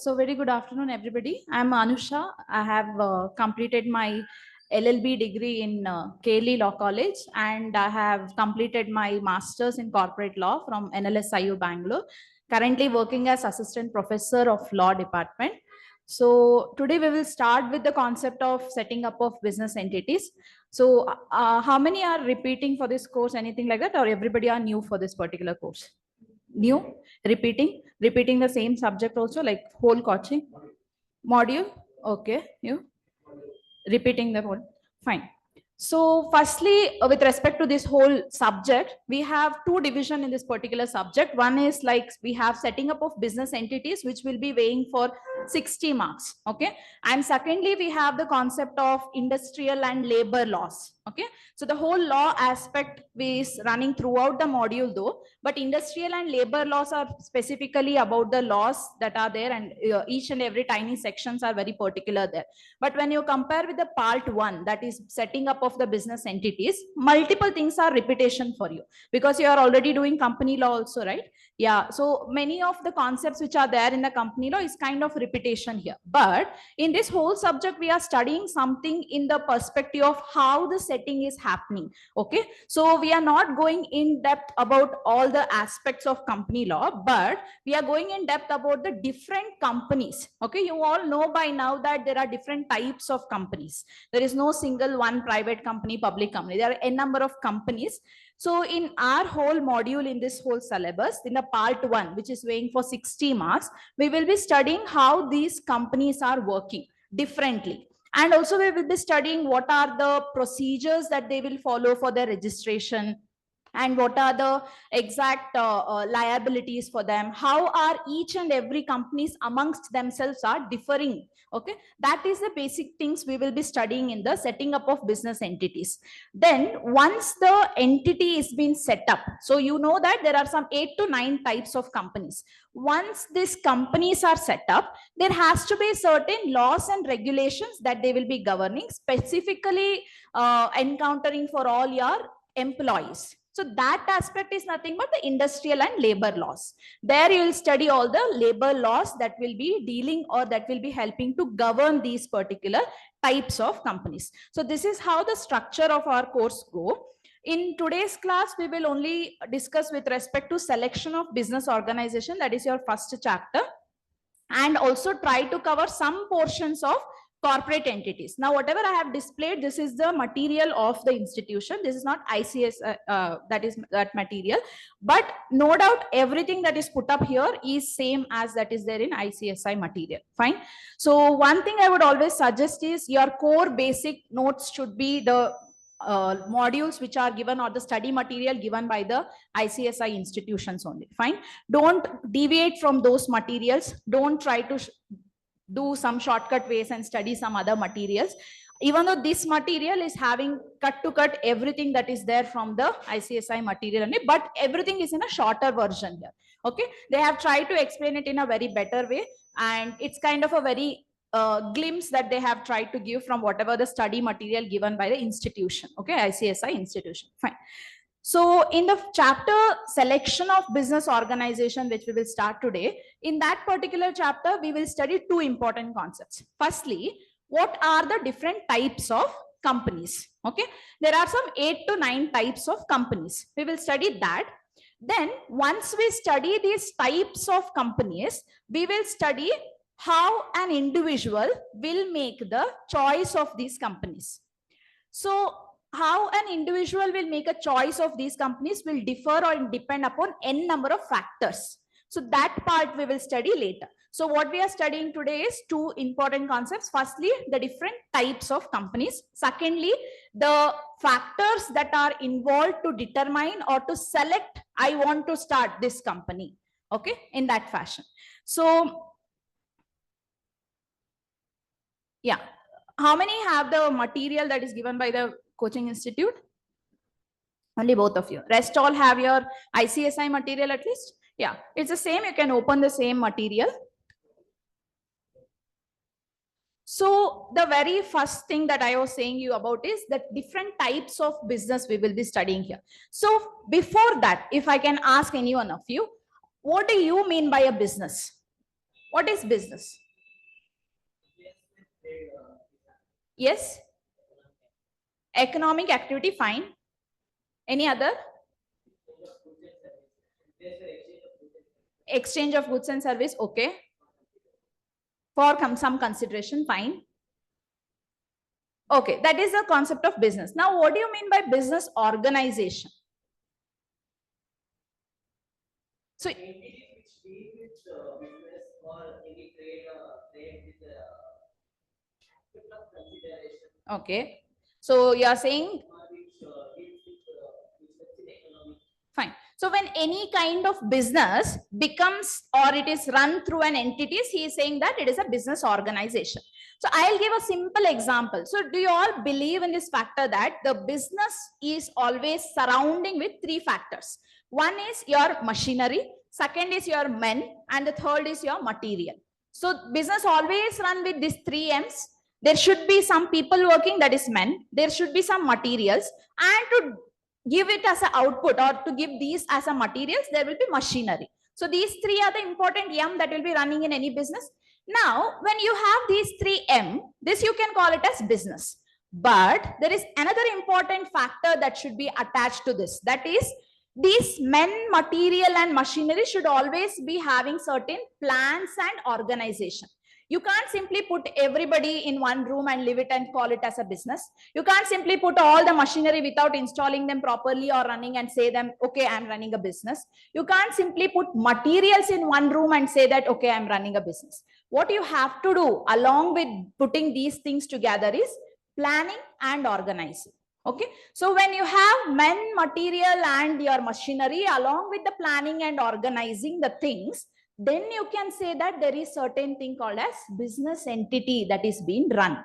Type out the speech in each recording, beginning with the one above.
So very good afternoon, everybody. I'm Anusha. I have completed my LLB degree in KLE Law College, and I have completed my master's in corporate law from NLSIU Bangalore. Currently working as assistant professor of law department. So today we will start with the concept of setting up of business entities. So how many are repeating for this course, anything like that, or everybody are new for this particular course? New, repeating the same subject also, like whole coaching module. Okay, you repeating the whole, fine. So firstly, with respect to this whole subject, we have two division in this particular subject. One is like we have setting up of business entities, which will be weighing for 60 marks. Okay. And secondly, we have the concept of industrial and labor laws. Okay. So the whole law aspect is running throughout the module though, but industrial and labor laws are specifically about the laws that are there, and each and every tiny sections are very particular there. But when you compare with the part one, that is setting up of the business entities, multiple things are repetition for you because you are already doing company law also, right? Yeah. So many of the concepts which are there in the company law is kind of repetition here. But in this whole subject, we are studying something in the perspective of how the setting is happening. Okay. So we are not going in depth about all the aspects of company law, but we are going in depth about the different companies. Okay. You all know by now that there are different types of companies. There is no single one private company, public company. There are a number of companies. So in our whole module in this whole syllabus, in the part one, which is weighing for 60 marks, we will be studying how these companies are working differently. And also we will be studying what are the procedures that they will follow for their registration, and what are the exact liabilities for them, how are each and every companies amongst themselves are differing. Okay, that is the basic things we will be studying in the setting up of business entities. Then once the entity is being set up, so you know that there are some 8 to 9 types of companies. Once these companies are set up, there has to be certain laws and regulations that they will be governing, specifically encountering for all your employees. So that aspect is nothing but the industrial and labor laws. There you will study all the labor laws that will be dealing or that will be helping to govern these particular types of companies. So this is how the structure of our course go. In today's class, we will only discuss with respect to selection of business organization. That is your first chapter. And also try to cover some portions of corporate entities. Now, whatever I have displayed, this is the material of the institution. This is not ICS, that material. But no doubt, everything that is put up here is same as that is there in ICSI material. Fine. So one thing I would always suggest is your core basic notes should be the modules which are given or the study material given by the ICSI institutions only. Fine. Don't deviate from those materials. Don't try to do some shortcut ways and study some other materials. Even though this material is having cut to cut everything that is there from the ICSI material only, but everything is in a shorter version here. Okay. They have tried to explain it in a very better way, and it's kind of a very glimpse that they have tried to give from whatever the study material given by the institution. Okay. ICSI institution. Fine. So in the chapter selection of business organization, which we will start today, in that particular chapter, we will study two important concepts. Firstly, what are the different types of companies? Okay. There are some 8 to 9 types of companies. We will study that. Then once we study these types of companies, we will study how an individual will make the choice of these companies. So how an individual will make a choice of these companies will differ or depend upon n number of factors. So that part we will study later. So what we are studying today is two important concepts. Firstly, the different types of companies. Secondly, the factors that are involved to determine or to select, I want to start this company. Okay, in that fashion. So yeah. How many have the material that is given by the coaching institute? Only both of you. Rest all have your ICSI material at least? Yeah, it's the same. You can open the same material. So the very first thing that I was saying you about is that different types of business we will be studying here. So before that, if I can ask any one of you, what do you mean by a business? What is business? Yes. Economic activity, fine. Any other? Exchange of goods and service, okay. For some consideration, fine. Okay, that is the concept of business. Now, what do you mean by business organization? So, okay. So you are saying fine. So when any kind of business becomes or it is run through an entities, he is saying that it is a business organization. So I'll give a simple example. So do you all believe in this factor that the business is always surrounding with three factors? One is your machinery, second is your men, and the third is your material. So business always run with these three M's. There should be some people working, that is men. There should be some materials, and to give it as an output or to give these as a materials, there will be machinery. So these three are the important M that will be running in any business. Now, when you have these three M, this you can call it as business. But there is another important factor that should be attached to this. That is, these men, material and machinery should always be having certain plans and organization. You can't simply put everybody in one room and leave it and call it as a business. You can't simply put all the machinery without installing them properly or running and say them, okay, I'm running a business. You can't simply put materials in one room and say that, okay, I'm running a business. What you have to do along with putting these things together is planning and organizing. Okay, so when you have men, material and your machinery along with the planning and organizing the things, then you can say that there is certain thing called as business entity that is being run.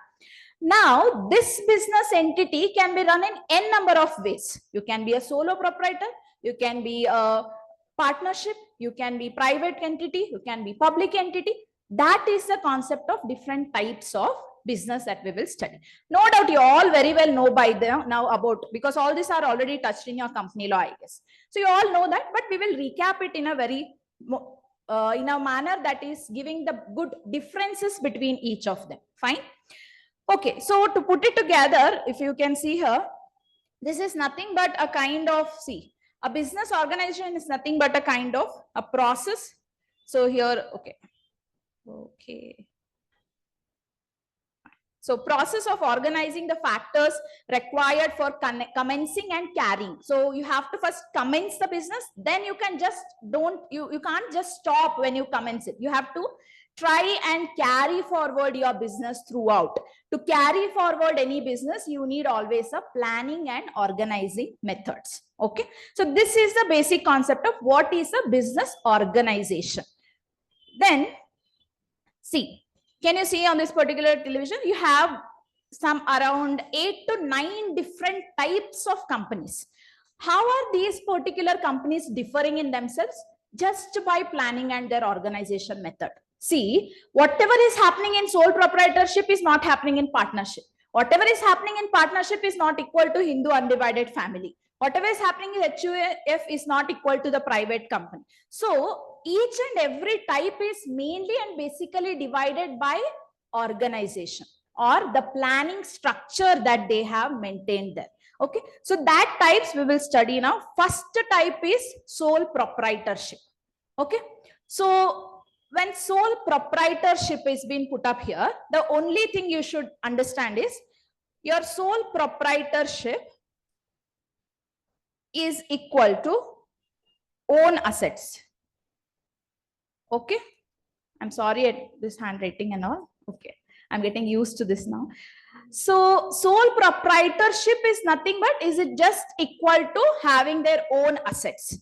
Now, this business entity can be run in n number of ways. You can be a solo proprietor, you can be a partnership, you can be private entity, you can be public entity. That is the concept of different types of business that we will study. No doubt you all very well know by now about, because all these are already touched in your company law, I guess. So you all know that, but we will recap it in a very in a manner that is giving the good differences between each of them. Fine. Okay, so to put it together, if you can see here, this is nothing but a kind of, see, a business organization is nothing but a kind of a process. So here, okay. So process of organizing the factors required for commencing and carrying. So you have to first commence the business, then you can just you can't just stop when you commence it. You have to try and carry forward your business throughout. To carry forward any business, you need always a planning and organizing methods. Okay. So this is the basic concept of what is a business organization. Then see, can you see on this particular television, you have some around 8 to 9 different types of companies. How are these particular companies differing in themselves? Just by planning and their organization method. See, whatever is happening in sole proprietorship is not happening in partnership. Whatever is happening in partnership is not equal to Hindu undivided family. Whatever is happening in HUF is not equal to the private company. So each and every type is mainly and basically divided by organization or the planning structure that they have maintained there. Okay, so that types we will study now. First type is sole proprietorship. Okay, so when sole proprietorship is being put up here, the only thing you should understand is your sole proprietorship is equal to own assets. Okay, I'm sorry at this handwriting and all. Okay, I'm getting used to this now. So sole proprietorship is nothing but is it just equal to having their own assets.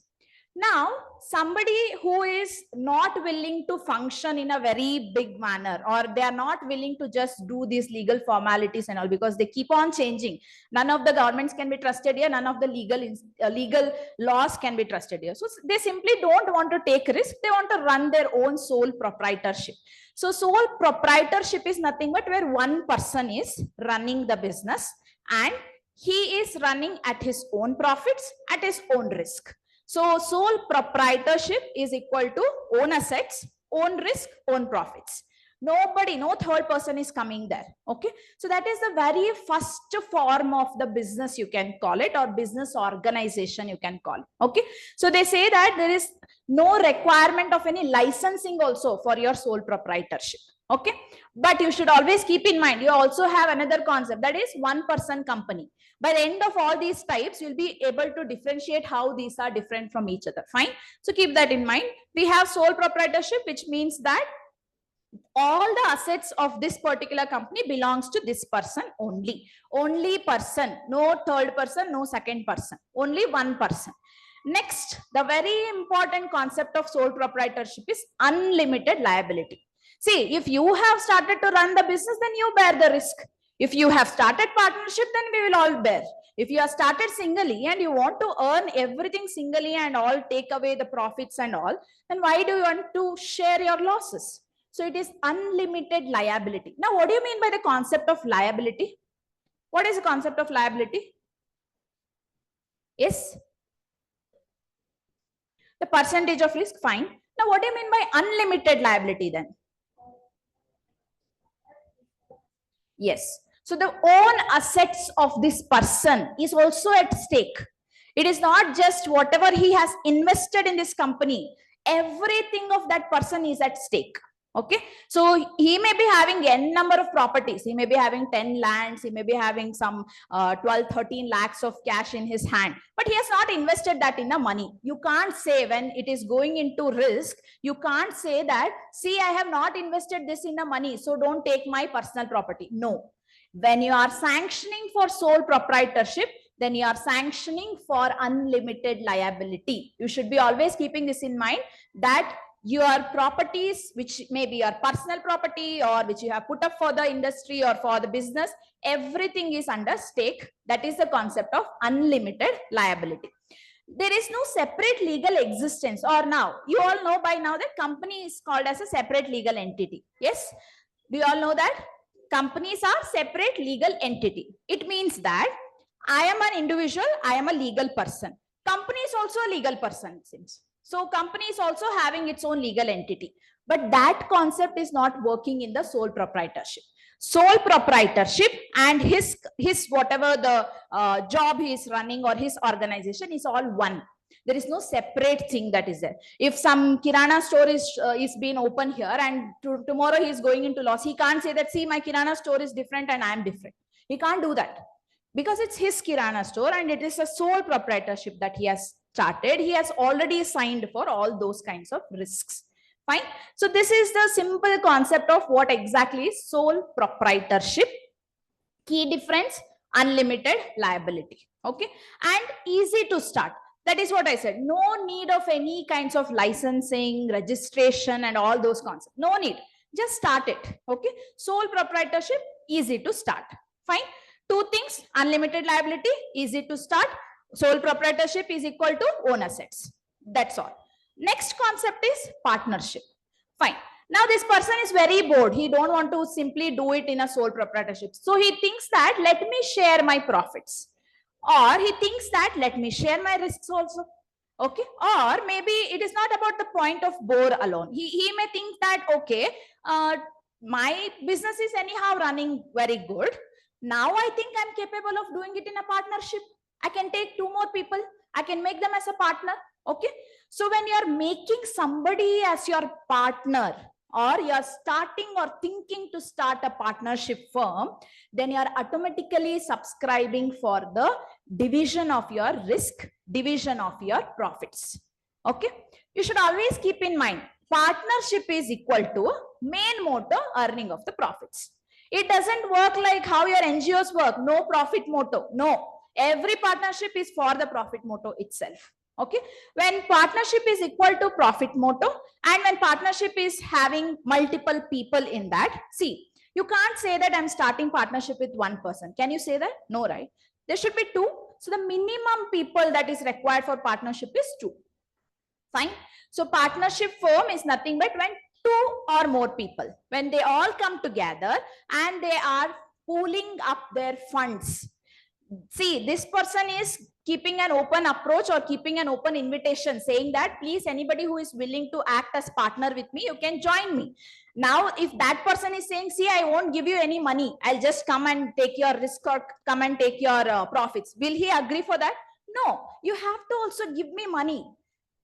Now, somebody who is not willing to function in a very big manner, or they are not willing to just do these legal formalities and all, because they keep on changing. None of the governments can be trusted here. None of the legal laws can be trusted here. So they simply don't want to take risk. They want to run their own sole proprietorship. So sole proprietorship is nothing but where one person is running the business and he is running at his own profits, at his own risk. So sole proprietorship is equal to own assets, own risk, own profits. Nobody, no third person is coming there. Okay, so that is the very first form of the business, you can call it, or business organization you can call it. Okay, so they say that there is no requirement of any licensing also for your sole proprietorship. Okay, but you should always keep in mind, you also have another concept, that is one person company. By the end of all these types, you'll be able to differentiate how these are different from each other. Fine, so keep that in mind. We have sole proprietorship, which means that all the assets of this particular company belongs to this person only. Only person, no third person, no second person, only one person. Next, the very important concept of sole proprietorship is unlimited liability. See, if you have started to run the business, then you bear the risk. If you have started partnership, then we will all bear. If you have started singly and you want to earn everything singly and all take away the profits and all, then why do you want to share your losses? So it is unlimited liability. Now, what do you mean by the concept of liability? What is the concept of liability? Yes. The percentage of risk, fine. Now, what do you mean by unlimited liability then? Yes. So the own assets of this person is also at stake. It is not just whatever he has invested in this company. Everything of that person is at stake. Okay, so he may be having n number of properties. He may be having 10 lands. He may be having some 12, 13 lakhs of cash in his hand, but he has not invested that in the money. You can't say when it is going into risk, you can't say that, see, I have not invested this in the money, so don't take my personal property. No, when you are sanctioning for sole proprietorship, then you are sanctioning for unlimited liability. You should be always keeping this in mind, that your properties, which may be your personal property or which you have put up for the industry or for the business, everything is under stake. That is the concept of unlimited liability. There is no separate legal existence, or now you all know by now that company is called as a separate legal entity. Yes, do you all know that companies are separate legal entity? It means that I am an individual, I am a legal person. Company is also a legal person, it seems. So company is also having its own legal entity, but that concept is not working in the sole proprietorship. Sole proprietorship and his whatever the job he is running or his organization is all one. There is no separate thing that is there. If some kirana store is being open here and tomorrow he is going into loss, he can't say that, see, my kirana store is different and I am different. He can't do that, because it's his kirana store and it is a sole proprietorship that he has started. He has already signed for all those kinds of risks. Fine. So this is the simple concept of what exactly is sole proprietorship. Key difference, unlimited liability. Okay, and easy to start. That is what I said. No need of any kinds of licensing, registration and all those concepts. No need. Just start it. Okay, sole proprietorship, easy to start. Fine. Two things, unlimited liability, easy to start. Sole proprietorship is equal to own assets. That's all. Next concept is partnership. Fine. Now this person is very bored. He don't want to simply do it in a sole proprietorship. So he thinks that, let me share my profits. Or he thinks that, let me share my risks also. Okay. Or maybe it is not about the point of bore alone. He may think that, okay, my business is anyhow running very good. Now I think I'm capable of doing it in a partnership. I can take 2 more people. I can make them as a partner. Okay. So when you are making somebody as your partner, or you are starting or thinking to start a partnership firm, then you are automatically subscribing for the division of your risk, division of your profits. Okay. You should always keep in mind, partnership is equal to main motto, earning of the profits. It doesn't work like how your NGOs work, no profit motto. No, every partnership is for the profit motto itself. Okay, when partnership is equal to profit motto, and when partnership is having multiple people in that, see, you can't say that I'm starting partnership with one person. Can you say that? No, right? There should be 2. So the minimum people that is required for partnership is 2. Fine. So partnership firm is nothing but when 2 or more people, when they all come together and they are pooling up their funds. See, this person is keeping an open approach or keeping an open invitation, saying that please, anybody who is willing to act as partner with me, you can join me. Now, if that person is saying, see, I won't give you any money, I'll just come and take your risk or come and take your profits, will he agree for that? No, you have to also give me money.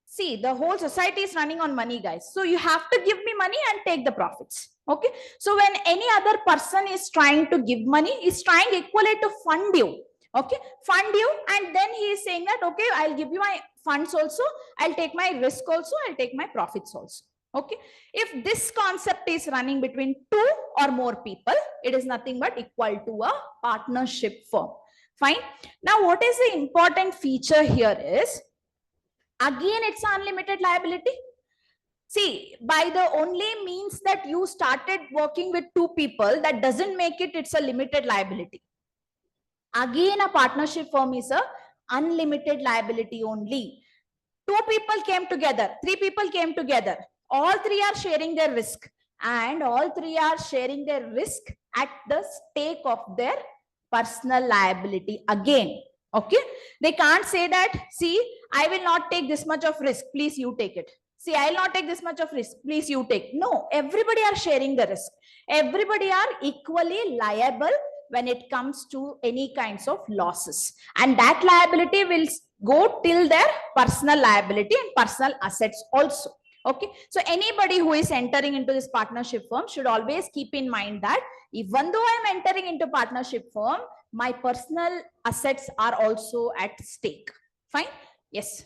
See, the whole society is running on money, guys. So you have to give me money and take the profits. Okay. So when any other person is trying to give money, is trying equally to fund you. Okay. Fund you. And then he is saying that, okay, I'll give you my funds also. I'll take my risk also. I'll take my profits also. Okay. If this concept is running between two or more people, it is nothing but equal to a partnership firm. Fine. Now, what is the important feature here is, again, it's unlimited liability. See, by the only means that you started working with two people, that doesn't make it, it's a limited liability. Again, a partnership firm is a unlimited liability only. Two people came together, three people came together. All three are sharing their risk, and all three are sharing their risk at the stake of their personal liability again. Okay, they can't say that, see, I will not take this much of risk, please you take it. See, I'll not take this much of risk, please you take. No, everybody are sharing the risk. Everybody are equally liable when it comes to any kinds of losses, and that liability will go till their personal liability and personal assets also. Okay, so anybody who is entering into this partnership firm should always keep in mind that even though I'm entering into partnership firm, my personal assets are also at stake. Fine. Yes.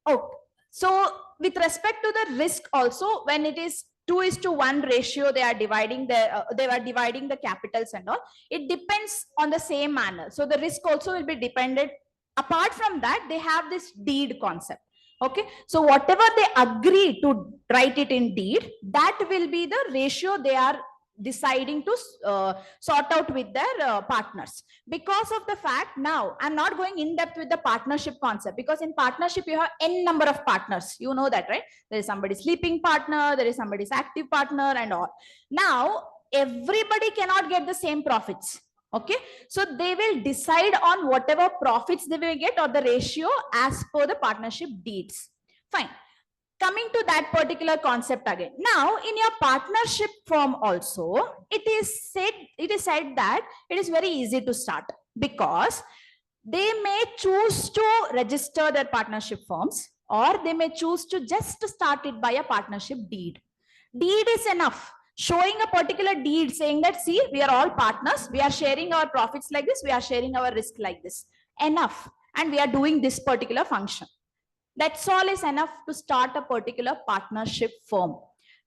Oh, so with respect to the risk also, when it is 2:1 ratio, they are dividing the capitals and all. It depends on the same manner. So the risk also will be dependent. Apart from that, they have this deed concept. Okay, so whatever they agree to write it in deed, that will be the ratio they are deciding to sort out with their partners. Because of the fact, now I'm not going in depth with the partnership concept, because in partnership you have n number of partners, you know that, right? There is somebody's sleeping partner, there is somebody's active partner and all. Now everybody cannot get the same profits. Okay, so they will decide on whatever profits they will get or the ratio as per the partnership deeds. Fine. Coming to that particular concept again. Now, in your partnership firm also, it is said that it is very easy to start, because they may choose to register their partnership firms, or they may choose to just start it by a partnership deed. Deed is enough. Showing a particular deed saying that, see, we are all partners, we are sharing our profits like this, we are sharing our risk like this. Enough. And we are doing this particular function. That's all is enough to start a particular partnership firm.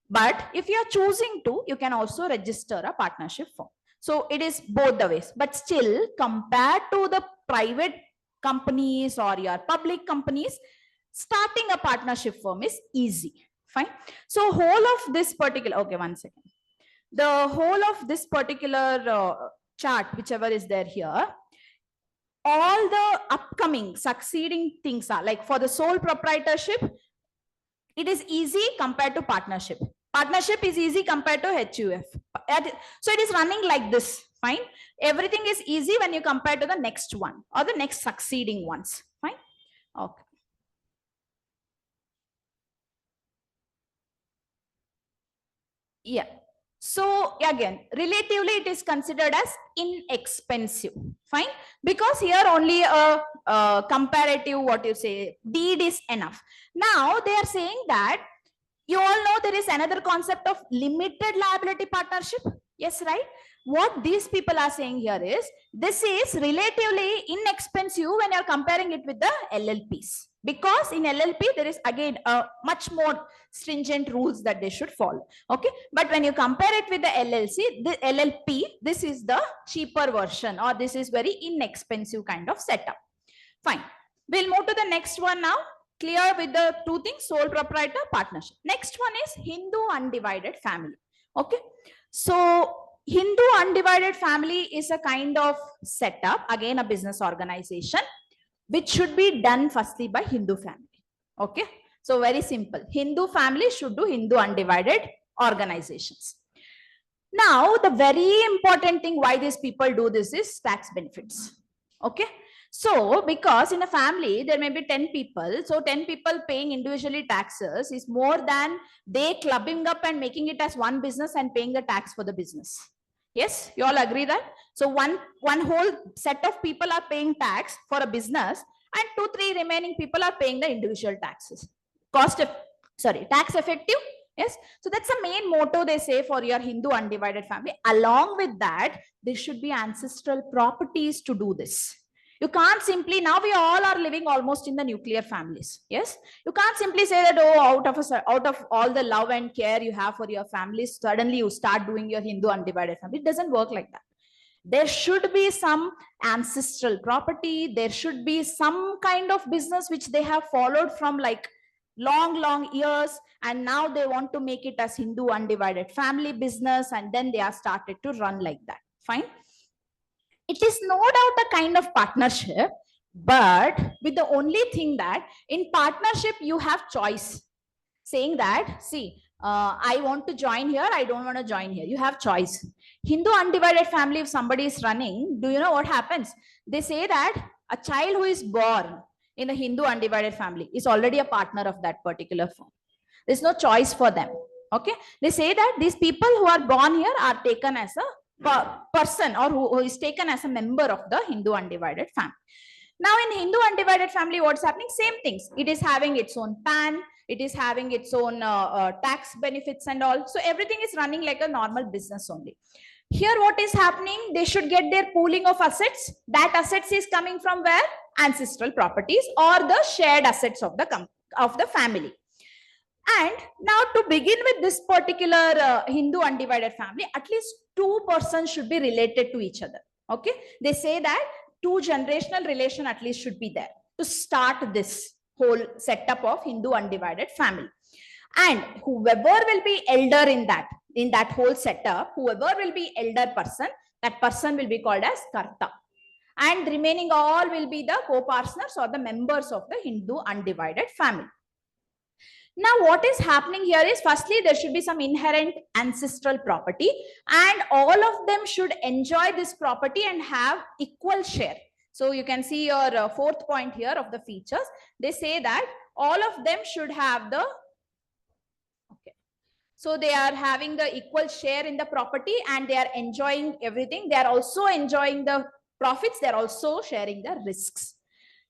But if you are choosing to, you can also register a partnership firm. So it is both the ways. But still, compared to the private companies or your public companies, starting a partnership firm is easy. Fine. So whole of this particular, okay, one second. The whole of this particular chart, whichever is there here, all the upcoming succeeding things are like, for the sole proprietorship, it is easy compared to partnership. Partnership is easy compared to HUF. So it is running like this. Fine. Everything is easy when you compare to the next one or the next succeeding ones. Fine. Okay. Yeah. So again, relatively it is considered as inexpensive. Fine. Because here only a comparative, what you say, deed is enough. Now they are saying that, you all know there is another concept of limited liability partnership. Yes, right? What these people are saying here is, this is relatively inexpensive when you're comparing it with the LLPs. Because in LLP, there is again a much more stringent rules that they should follow. Okay. But when you compare it with the LLC, the LLP, this is the cheaper version, or this is very inexpensive kind of setup. Fine. We'll move to the next one now. Clear with the two things, sole proprietor, partnership. Next one is Hindu undivided family. Okay. So Hindu undivided family is a kind of setup, again a business organization, which should be done firstly by Hindu family. Okay. So very simple. Hindu family should do Hindu undivided organizations. Now, the very important thing why these people do this is tax benefits. Okay. So, because in a family, there may be 10 people. So, 10 people paying individually taxes is more than they clubbing up and making it as one business and paying the tax for the business. Yes, you all agree that? So, one whole set of people are paying tax for a business and 2-3 remaining people are paying the individual taxes. Tax effective. Yes. So that's the main motto they say for your Hindu undivided family. Along with that, there should be ancestral properties to do this. You can't simply, now we all are living almost in the nuclear families. Yes. You can't simply say that, oh, out of all the love and care you have for your families, suddenly you start doing your Hindu undivided family. It doesn't work like that. There should be some ancestral property. There should be some kind of business which they have followed from like long years, and now they want to make it as Hindu undivided family business, and then they are started to run like that. Fine. It is no doubt a kind of partnership, but with the only thing that in partnership you have choice, saying that, see, I want to join here, I don't want to join here. You have choice. Hindu undivided family, if somebody is running, do you know what happens? They say that a child who is born in a Hindu undivided family is already a partner of that particular firm. There's no choice for them. Okay. They say that these people who are born here are taken as a person, or who is taken as a member of the Hindu undivided family. Now in Hindu undivided family, what's happening? Same things. It is having its own PAN. It is having its own tax benefits and all. So everything is running like a normal business only. Here what is happening? They should get their pooling of assets. That assets is coming from where? Ancestral properties or the shared assets of the family. And now to begin with this particular Hindu undivided family, at least 2 persons should be related to each other. Okay. They say that 2 generational relation at least should be there to start this whole setup of Hindu undivided family. And whoever will be elder in that whole setup, whoever will be elder person, that person will be called as Karta. And remaining all will be the co-partners or the members of the Hindu undivided family. Now, what is happening here is, firstly, there should be some inherent ancestral property, and all of them should enjoy this property and have equal share. So you can see your 4th point here of the features. They say that all of them should have the, okay. So they are having the equal share in the property and they are enjoying everything. They are also enjoying the profits. They are also sharing the risks.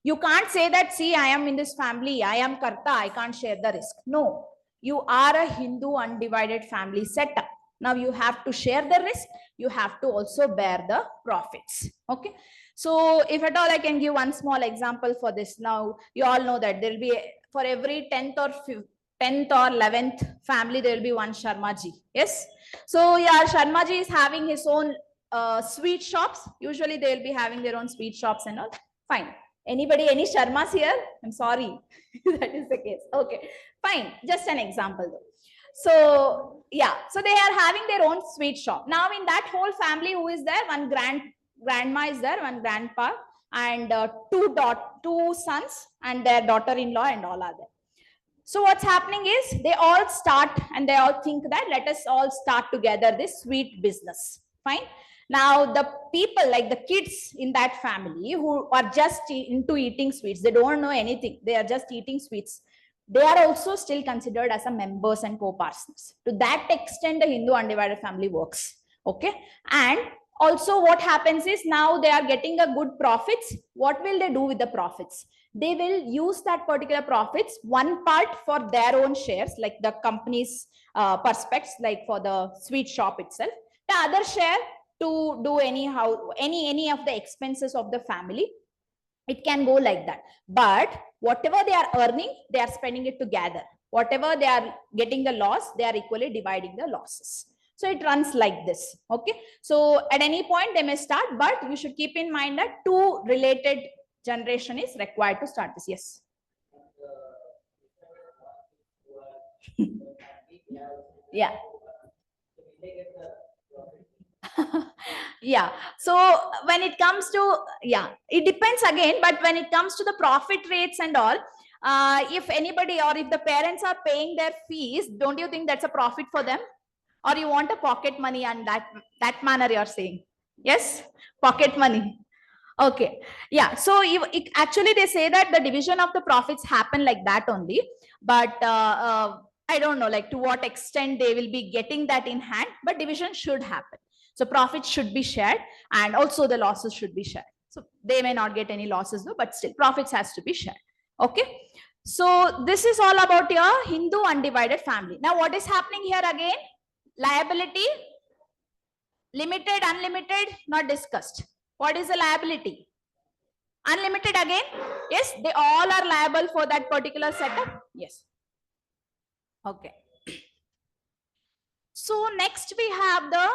You can't say that, see, I am in this family, I am Karta, I can't share the risk. No, you are a Hindu undivided family setup. Now you have to share the risk. You have to also bear the profits. Okay. So if at all I can give one small example for this. Now you all know that there will be, for every 10th or 11th family, there will be one Sharmaji. Yes. So yeah, Sharmaji is having his own sweet shops. Usually they will be having their own sweet shops and all. Fine. Anybody, any Sharmas here? I'm sorry. That is the case. Okay, fine. Just an example though. So yeah, so they are having their own sweet shop. Now in that whole family, who is there? One grandma is there, one grandpa, and 2 sons and their daughter-in-law and all are there. So what's happening is they all start and they all think that let us all start together this sweet business. Fine. Now, the people, like the kids in that family who are just into eating sweets, they don't know anything. They are just eating sweets. They are also still considered as a members and co-partners. To that extent, the Hindu undivided family works. Okay. And also what happens is, now they are getting a good profits. What will they do with the profits? They will use that particular profits, one part for their own shares, like the company's prospects, like for the sweet shop itself. The other share to do anyhow, any of the expenses of the family. It can go like that. But whatever they are earning, they are spending it together. Whatever they are getting the loss, they are equally dividing the losses. So it runs like this. Okay. So at any point they may start, but you should keep in mind that 2 related generation is required to start this. Yes. Yeah. Yeah. So when it comes to, yeah, it depends again, but when it comes to the profit rates and all, if anybody or if the parents are paying their fees, don't you think that's a profit for them? or you want a pocket money and that manner you're saying? Yes, pocket money. Okay, yeah. So actually they say that the division of the profits happen like that only, but I don't know like to what extent they will be getting that in hand, but division should happen. So profits should be shared and also the losses should be shared. So they may not get any losses though, but still profits has to be shared. Okay. So this is all about your Hindu undivided family. Now what is happening here again? Liability, limited, unlimited, not discussed. What is the liability? Unlimited again? Yes, they all are liable for that particular setup. Yes. Okay. So next we have the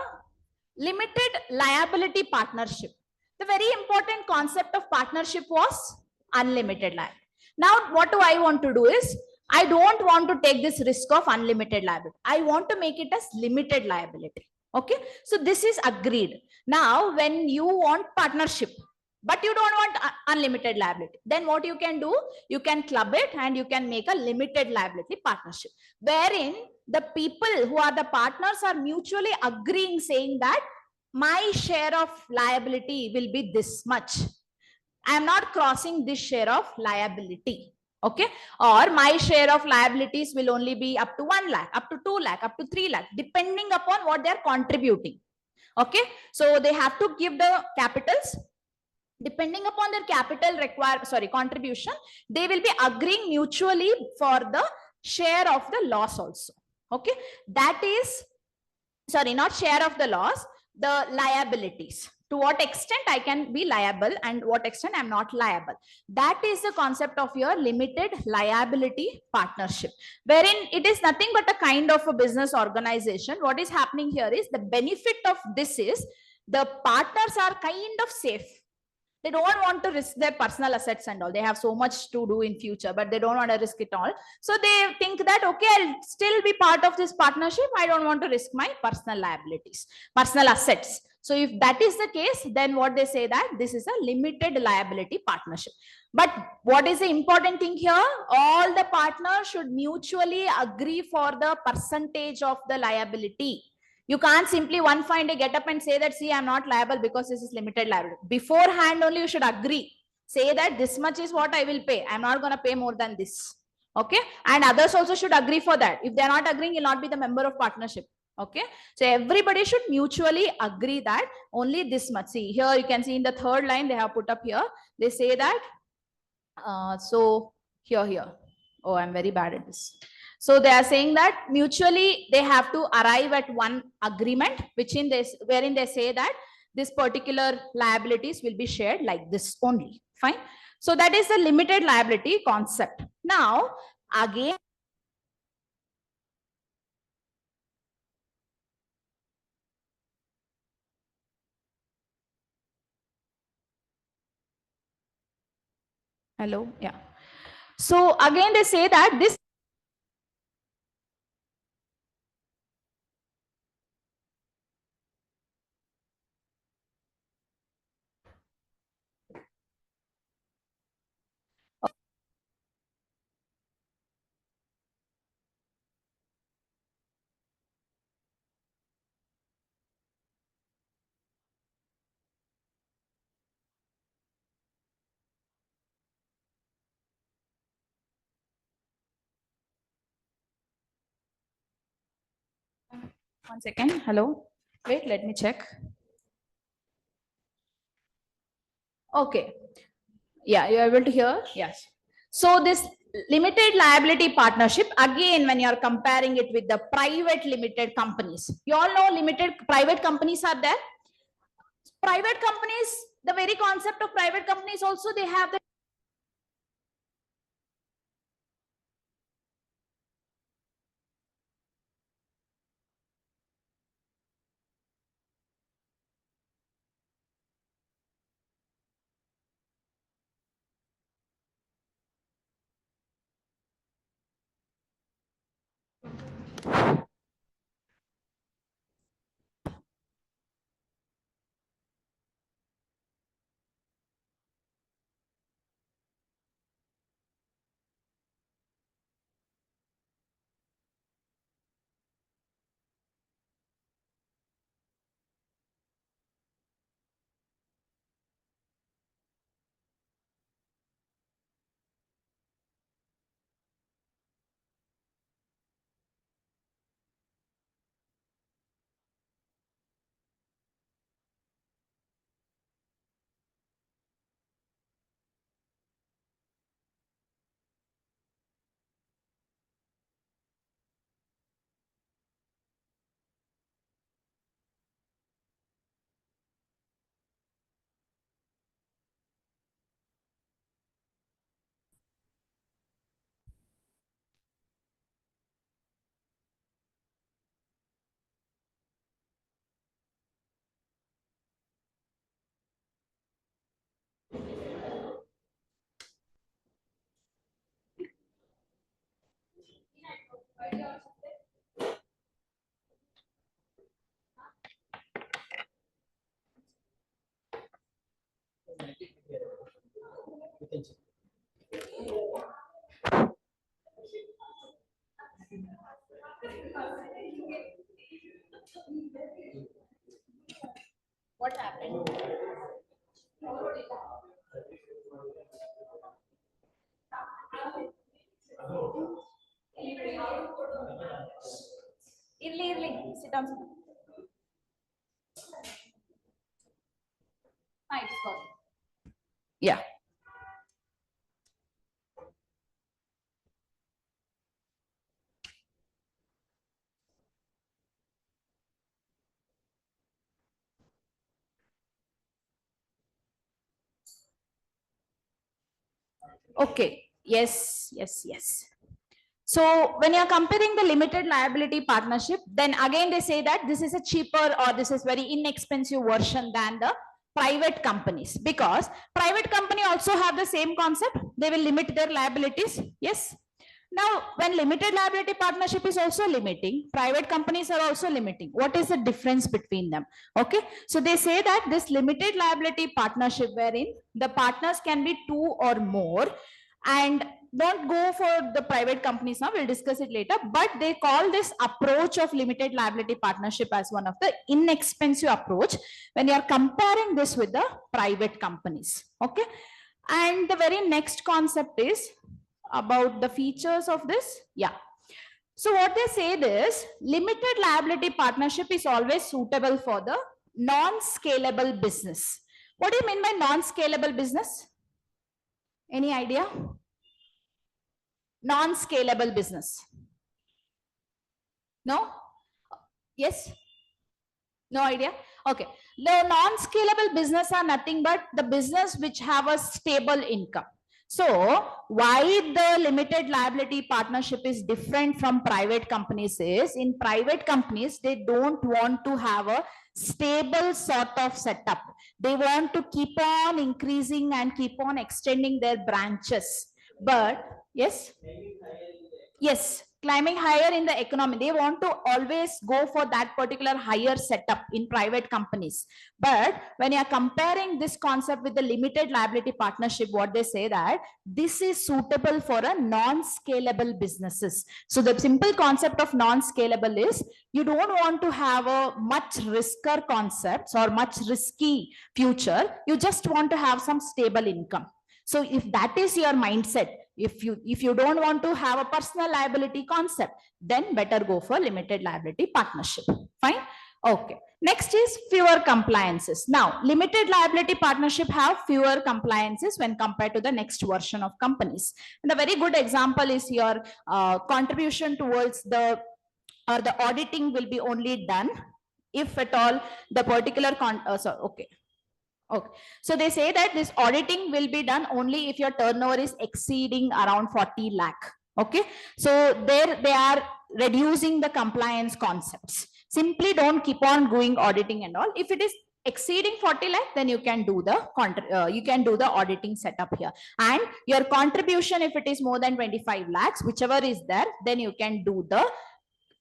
limited liability partnership. The very important concept of partnership was unlimited liability. Now what do I want to do is, I don't want to take this risk of unlimited liability. I want to make it as limited liability. Okay. So this is agreed. Now when you want partnership, but you don't want unlimited liability, then what you can do, you can club it and you can make a limited liability partnership, wherein the people who are the partners are mutually agreeing, saying that my share of liability will be this much. I am not crossing this share of liability. Okay. Or my share of liabilities will only be up to 1 lakh, up to 2 lakh, up to 3 lakh, depending upon what they are contributing. Okay. So they have to give the capitals. Depending upon their capital contribution, they will be agreeing mutually for the share of the loss also. Okay. That is, sorry, not share of the loss, the liabilities. To what extent I can be liable and what extent I'm not liable. That is the concept of your limited liability partnership, wherein it is nothing but a kind of a business organization. What is happening here is, the benefit of this is the partners are kind of safe. They don't want to risk their personal assets and all. They have so much to do in future, but they don't want to risk it all. So they think that, okay, I'll still be part of this partnership. I don't want to risk my personal liabilities, personal assets. So if that is the case, then what they say, that this is a limited liability partnership. But what is the important thing here? All the partners should mutually agree for the percentage of the liability. You can't simply one fine day get up and say that, see, I'm not liable because this is limited liability. Beforehand only you should agree. Say that this much is what I will pay. I'm not going to pay more than this. Okay. And others also should agree for that. If they're not agreeing, you'll not be the member of partnership. Okay. So everybody should mutually agree that only this much. See, here you can see in the third line they have put up here. They say that, so here. Oh, I'm very bad at this. So they are saying that mutually they have to arrive at one agreement, which in this, wherein they say that this particular liabilities will be shared like this only. Fine. So that is the limited liability concept. Now, again, hello, yeah. So again, they say that this. One second. Hello. Wait, let me check. Okay. Yeah, you're able to hear? Yes. So this limited liability partnership, again, when you're comparing it with the private limited companies, you all know limited private companies are there. Private companies, the very concept of private companies also, they have the What happened? Sit down. Yeah. Okay. Yes, yes, yes. So when you're comparing the limited liability partnership, then again they say that this is a cheaper or this is very inexpensive version than the private companies, because private company also have the same concept. They will limit their liabilities. Yes. Now, when limited liability partnership is also limiting, private companies are also limiting. What is the difference between them? Okay. So they say that this limited liability partnership wherein the partners can be two or more, and don't go for the private companies now, we'll discuss it later, but they call this approach of limited liability partnership as one of the inexpensive approach when you are comparing this with the private companies. Okay. And the very next concept is about the features of this. Yeah. So what they say is limited liability partnership is always suitable for the non-scalable business. What do you mean by non-scalable business? Any idea? Non-scalable business. No? Yes? No idea? Okay. The non-scalable business are nothing but the business which have a stable income. So why the limited liability partnership is different from private companies is, in private companies, they don't want to have a stable sort of setup. They want to keep on increasing and keep on extending their branches. But yes? Yes, climbing higher in the economy. They want to always go for that particular higher setup in private companies. But when you are comparing this concept with the limited liability partnership, what they say that this is suitable for a non-scalable businesses. So the simple concept of non-scalable is you don't want to have a much riskier concepts or much risky future. You just want to have some stable income. So if that is your mindset, if you don't want to have a personal liability concept, then better go for limited liability partnership. Fine. Okay. Next is fewer compliances. Now, limited liability partnership have fewer compliances when compared to the next version of companies. And a very good example is your contribution towards the or the auditing will be only done if at all the particular okay. Okay. So they say that this auditing will be done only if your turnover is exceeding around 40 lakh. Okay. So there they are reducing the compliance concepts. Simply don't keep on doing auditing and all. If it is exceeding 40 lakh, then you can do the auditing setup here. And your contribution, if it is more than 25 lakhs, whichever is there, then you can do the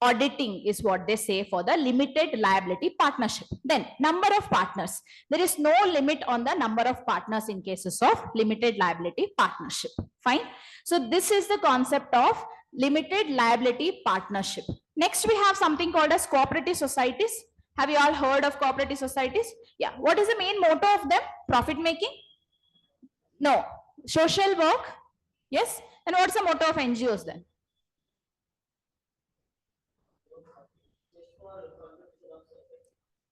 auditing is what they say for the limited liability partnership. Then number of partners. There is no limit on the number of partners in cases of limited liability partnership. Fine. So this is the concept of limited liability partnership. Next, we have something called as cooperative societies. Have you all heard of cooperative societies? Yeah. What is the main motto of them? Profit making? No. Social work? Yes. And what's the motto of NGOs then?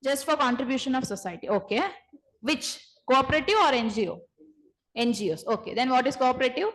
Just for contribution of society. Okay. Which? Cooperative or NGO? NGOs. Okay. Then what is cooperative?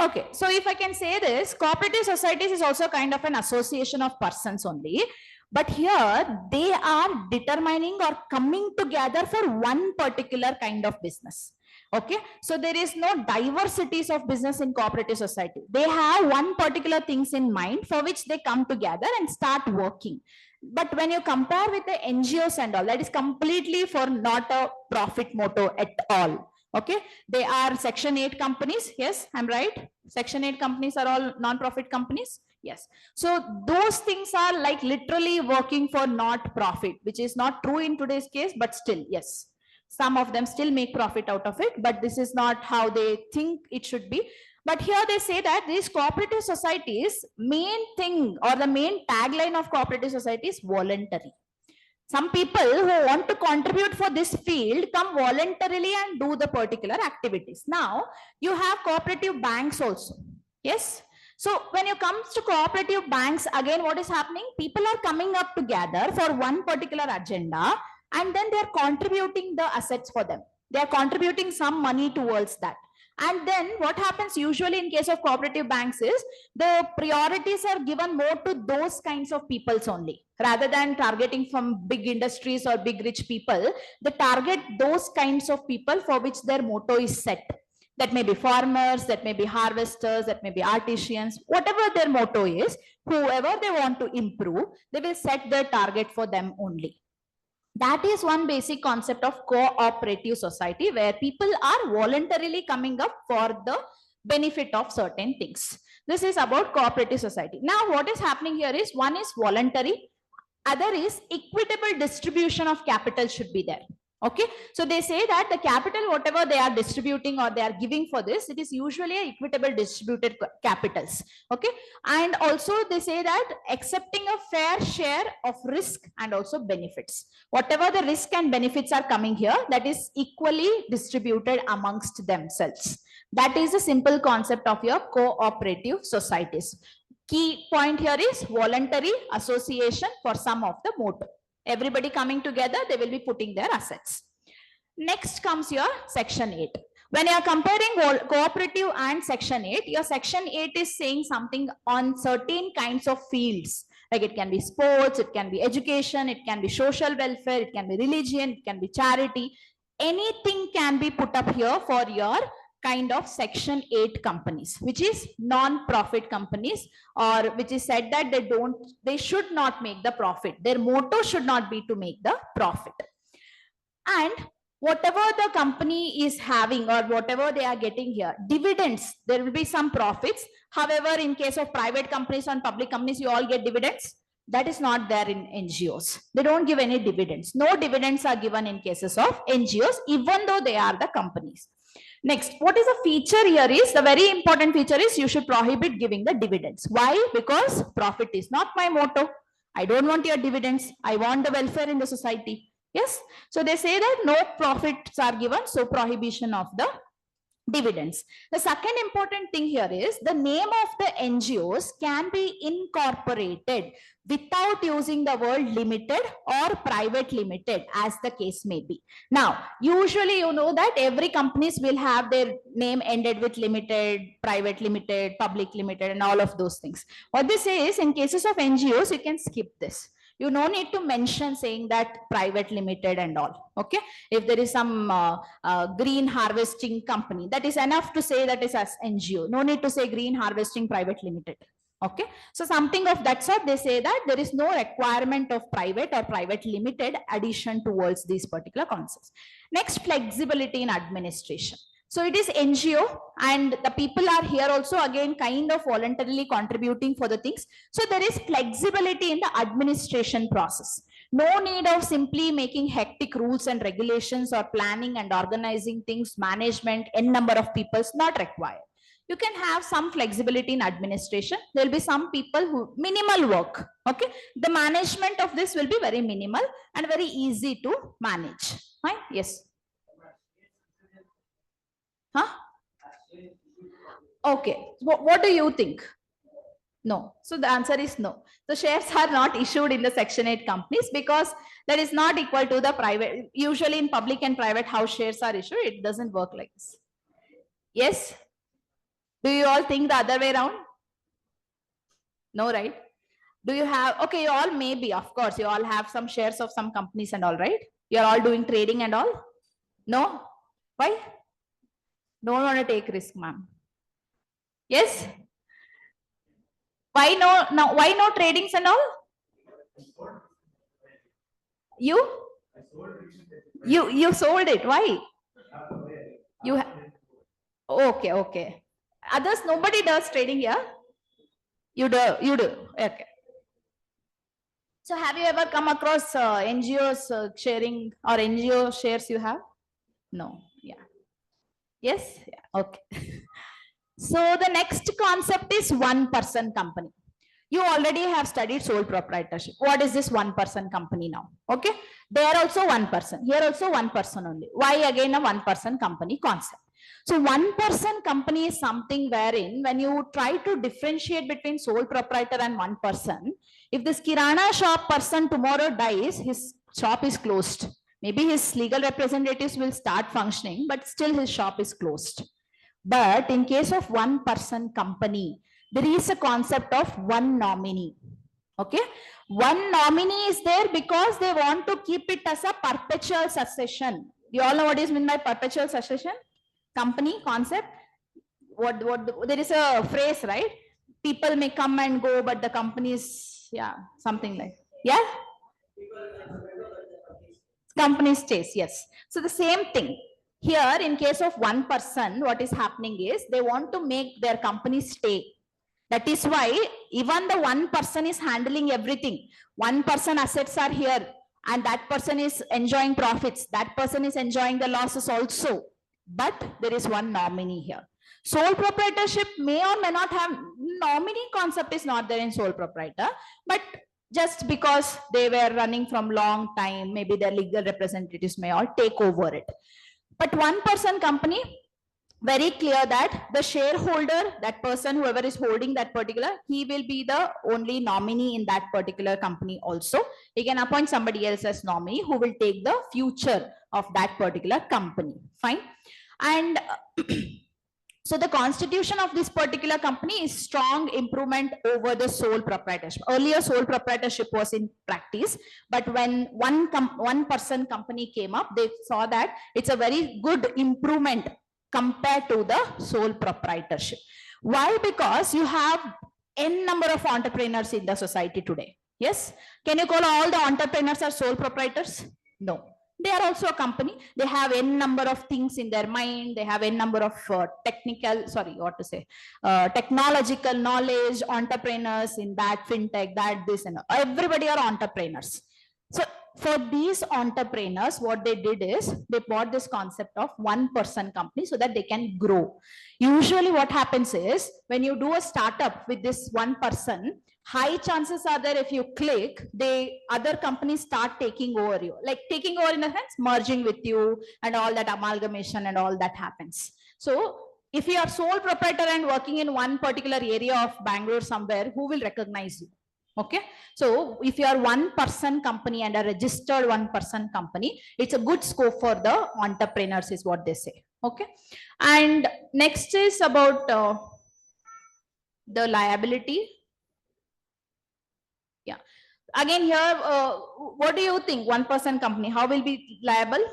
Okay. So if I can say this, cooperative societies is also kind of an association of persons only. But here they are determining or coming together for one particular kind of business. Okay. So there is no diversities of business in cooperative society. They have one particular things in mind for which they come together and start working. But when you compare with the NGOs and all, that is completely for not a profit motto at all. Okay, they are Section 8 companies. Yes, I'm right. Section 8 companies are all non-profit companies. Yes. So those things are like literally working for not profit, which is not true in today's case, but still, yes. Some of them still make profit out of it, but this is not how they think it should be. But here they say that these cooperative societies, main thing or the main tagline of cooperative society is voluntary. Some people who want to contribute for this field come voluntarily and do the particular activities. Now, you have cooperative banks also. Yes. So when it comes to cooperative banks, again, what is happening? People are coming up together for one particular agenda, and then they're contributing the assets for them. They're contributing some money towards that. And then what happens usually in case of cooperative banks is the priorities are given more to those kinds of peoples only, rather than targeting from big industries or big rich people. They target those kinds of people for which their motto is set. That may be farmers, that may be harvesters, that may be artisans, whatever their motto is, whoever they want to improve, they will set their target for them only. That is one basic concept of cooperative society, where people are voluntarily coming up for the benefit of certain things. This is about cooperative society. Now, what is happening here is one is voluntary, other is equitable distribution of capital should be there. Okay, so they say that the capital, whatever they are distributing or they are giving for this, it is usually a equitable distributed capitals. Okay, and also they say that accepting a fair share of risk and also benefits. Whatever the risk and benefits are coming here, that is equally distributed amongst themselves. That is a simple concept of your cooperative societies. Key point here is voluntary association for some of the motto. Everybody coming together, they will be putting their assets. Next comes your Section 8. When you are comparing cooperative and Section 8, your Section 8 is saying something on certain kinds of fields. Like it can be sports, it can be education, it can be social welfare, it can be religion, it can be charity. Anything can be put up here for your kind of Section 8 companies, which is non-profit companies, or which is said that they should not make the profit. Their motto should not be to make the profit. And whatever the company is having or whatever they are getting here, dividends, there will be some profits. However, in case of private companies and public companies, you all get dividends. That is not there in NGOs. They don't give any dividends. No dividends are given in cases of NGOs, even though they are the companies. Next, what is a feature here is, the very important feature is you should prohibit giving the dividends. Why? Because profit is not my motto. I don't want your dividends. I want the welfare in the society. Yes. So they say that no profits are given. So prohibition of the dividends. The second important thing here is the name of the NGOs can be incorporated without using the word limited or private limited, as the case may be. Now, usually you know that every companies will have their name ended with limited, private limited, public limited, and all of those things. What they say is, in cases of NGOs, you can skip this. You no need to mention saying that private limited and all. Okay, if there is some green harvesting company, that is enough to say that is as NGO. No need to say green harvesting private limited. Okay, so something of that sort, they say that there is no requirement of private or private limited addition towards these particular concepts. Next, flexibility in administration. So it is NGO, and the people are here also again kind of voluntarily contributing for the things. So there is flexibility in the administration process. No need of simply making hectic rules and regulations or planning and organizing things, management, n number of people is not required. You can have some flexibility in administration. There will be some people who minimal work. Okay, the management of this will be very minimal and very easy to manage. Right? Yes. Huh? Okay. What do you think? No. So the answer is no. The shares are not issued in the Section 8 companies because that is not equal to the private. Usually in public and private house shares are issued. It doesn't work like this. Yes. Do you all think the other way around? No, right? Do you have, okay, you all maybe, of course, you all have some shares of some companies and all, right? You're all doing trading and all? No? Why? Don't want to take risk, ma'am. Yes? Why no, why no tradings and all? You sold it. Why? You okay, okay. Others, nobody does trading here. You do, you do. Okay. So have you ever come across NGOs sharing or NGO shares you have? No. Yeah. Yes. Yeah. Okay. So the next concept is one-person company. You already have studied sole proprietorship. What is this one-person company now? Okay. There also one person. Here also one person only. Why again a one-person company concept? So one-person company is something wherein when you try to differentiate between sole proprietor and one person, if this Kirana shop person tomorrow dies, his shop is closed. Maybe his legal representatives will start functioning, but still his shop is closed. But in case of one person company, there is a concept of one nominee. Okay. One nominee is there because they want to keep it as a perpetual succession. You all know what is meant by perpetual succession? Company concept. What there is a phrase, right? People may come and go, but the company is, yeah, something like, yeah. Company stays, yes. So the same thing. Here, in case of one person, what is happening is they want to make their company stay. That is why even the one person is handling everything. One person assets are here and that person is enjoying profits. That person is enjoying the losses also. But there is one nominee here. Sole proprietorship may or may not have, nominee concept is not there in sole proprietor, but just because they were running from long time, maybe their legal representatives may all take over it. But one person company, very clear that the shareholder, that person, whoever is holding that particular, he will be the only nominee in that particular company also. He can appoint somebody else as nominee who will take the future of that particular company. Fine. And so the constitution of this particular company is strong improvement over the sole proprietorship. Earlier, sole proprietorship was in practice, but when one person company came up, they saw that it's a very good improvement compared to the sole proprietorship. Why? Because you have n number of entrepreneurs in the society today. Yes. Can you call all the entrepreneurs are sole proprietors? No. They are also a company. They have n number of things in their mind. They have n number of technological knowledge, entrepreneurs in that, fintech, that, this, and everybody are entrepreneurs. So for these entrepreneurs, what they did is they bought this concept of one person company so that they can grow. Usually what happens is when you do a startup with this one person, high chances are there if you click, other companies start taking over you, like taking over in the sense merging with you and all that amalgamation and all that happens. So if you are sole proprietor and working in one particular area of Bangalore somewhere, who will recognize you? Okay. So if you are one person company and a registered one person company, it's a good scope for the entrepreneurs is what they say. Okay. And next is about the liability. Yeah. Again here, what do you think? One person company, how will be liable?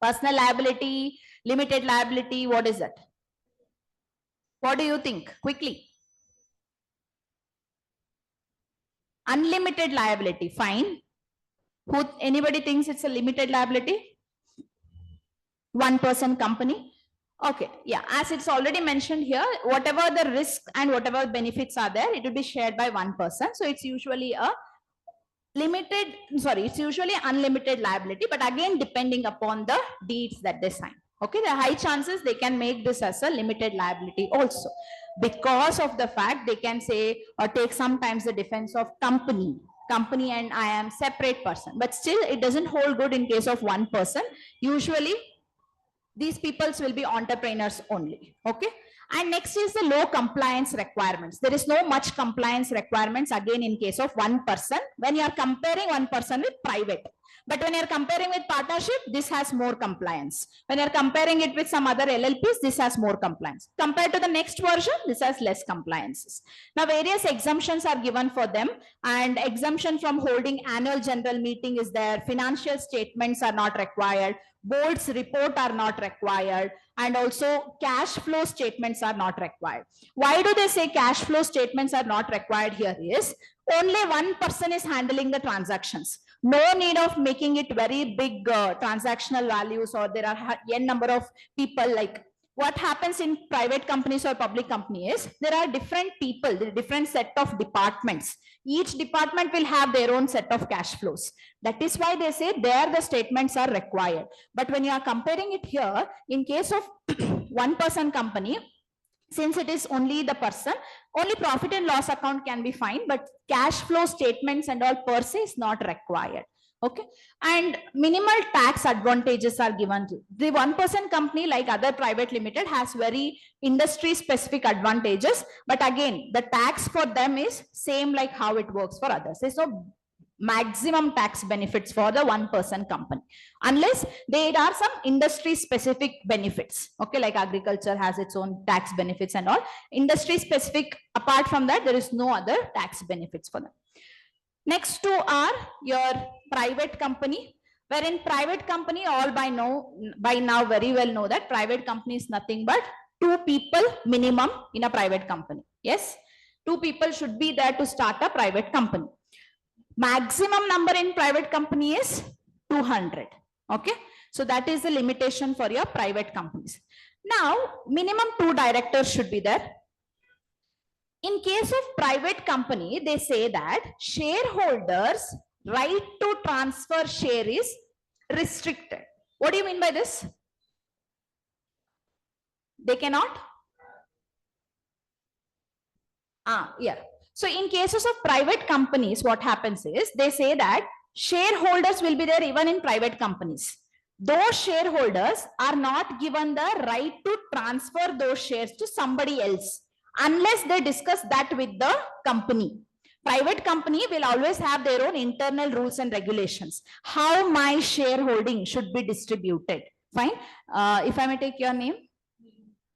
Personal liability, limited liability, what is that? What do you think? Quickly. Unlimited liability, fine. Anybody thinks it's a limited liability? One person company. Okay, yeah, as it's already mentioned here, whatever the risk and whatever benefits are there, it will be shared by one person. So it's usually it's usually unlimited liability, but again, depending upon the deeds that they sign. Okay, there are high chances they can make this as a limited liability also, because of the fact they can say or take sometimes the defense of company and I am separate person, but still it doesn't hold good in case of one person. Usually these peoples will be entrepreneurs only. Okay. And next is the low compliance requirements. There is no much compliance requirements again in case of one person when you are comparing one person with private. But when you're comparing with partnership, this has more compliance. When you're comparing it with some other LLPs, this has more compliance. Compared to the next version, this has less compliances. Now, various exemptions are given for them, and exemption from holding annual general meeting is there. Financial statements are not required. Board's report are not required, and also cash flow statements are not required. Why do they say cash flow statements are not required here is only one person is handling the transactions. No need of making it very big transactional values, or there are n number of people. Like what happens in private companies or public companies, there are different people, the different set of departments. Each department will have their own set of cash flows. That is why they say there the statements are required. But when you are comparing it here, in case of one person company, since it is only the person, only profit and loss account can be fine, but cash flow statements and all per se is not required. Okay, and minimal tax advantages are given to the 1% company. Like other private limited has very industry specific advantages, but again the tax for them is same like how it works for others. There's no maximum tax benefits for the 1% company unless there are some industry specific benefits. Okay, like agriculture has its own tax benefits and all. Industry specific, apart from that, there is no other tax benefits for them. Next two are your private company, wherein private company, all by now very well know that private company is nothing but 2 people minimum in a private company. Yes, 2 people should be there to start a private company. Maximum number in private company is 200. Okay, so that is the limitation for your private companies. Now minimum 2 directors should be there. In case of private company, they say that shareholders' right to transfer share is restricted. What do you mean by this? They cannot? Yeah. So in cases of private companies, what happens is they say that shareholders will be there even in private companies. Those shareholders are not given the right to transfer those shares to somebody else unless they discuss that with the company. Private company will always have their own internal rules and regulations. How my shareholding should be distributed. Fine. If I may take your name.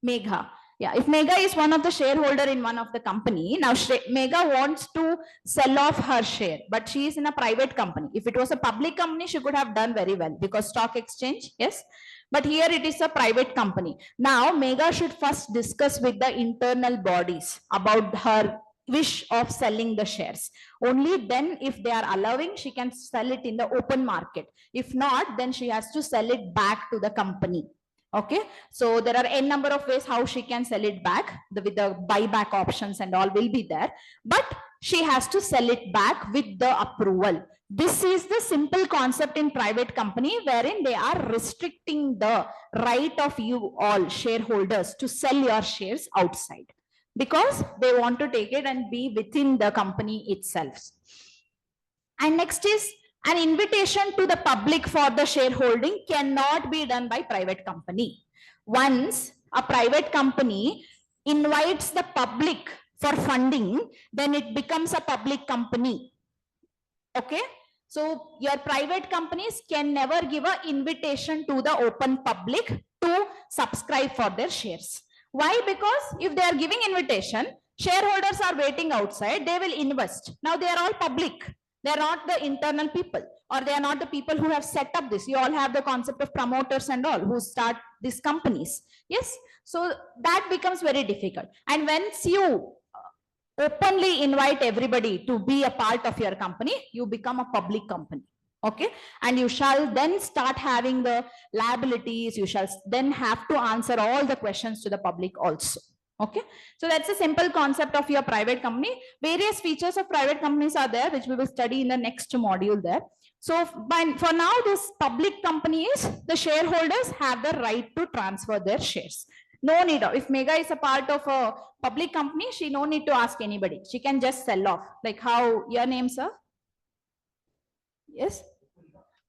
Megha. Yeah, if Megha is one of the shareholder in one of the company, now Megha wants to sell off her share, but she is in a private company. If it was a public company, she could have done very well because stock exchange, yes. But here it is a private company. Now Megha should first discuss with the internal bodies about her wish of selling the shares. Only then, if they are allowing, she can sell it in the open market. If not, then she has to sell it back to the company. Okay, so there are n number of ways how she can sell it back. With the buyback options and all will be there, but she has to sell it back with the approval. This is the simple concept in private company, wherein they are restricting the right of you all shareholders to sell your shares outside because they want to take it and be within the company itself. And next is an invitation to the public for the shareholding cannot be done by private company. Once a private company invites the public for funding, then it becomes a public company. Okay, so your private companies can never give an invitation to the open public to subscribe for their shares. Why? Because if they are giving invitation, shareholders are waiting outside, they will invest. Now they are all public. They are not the internal people, or they are not the people who have set up this. You all have the concept of promoters and all who start these companies. Yes, so that becomes very difficult. And once you openly invite everybody to be a part of your company, you become a public company. Okay, and you shall then start having the liabilities. You shall then have to answer all the questions to the public also. Okay, so that's a simple concept of your private company. Various features of private companies are there, which we will study in the next module there. So for now, this public company is the shareholders have the right to transfer their shares. No need of, if Megha is a part of a public company, she no need to ask anybody. She can just sell off. Like how your name, sir? Yes,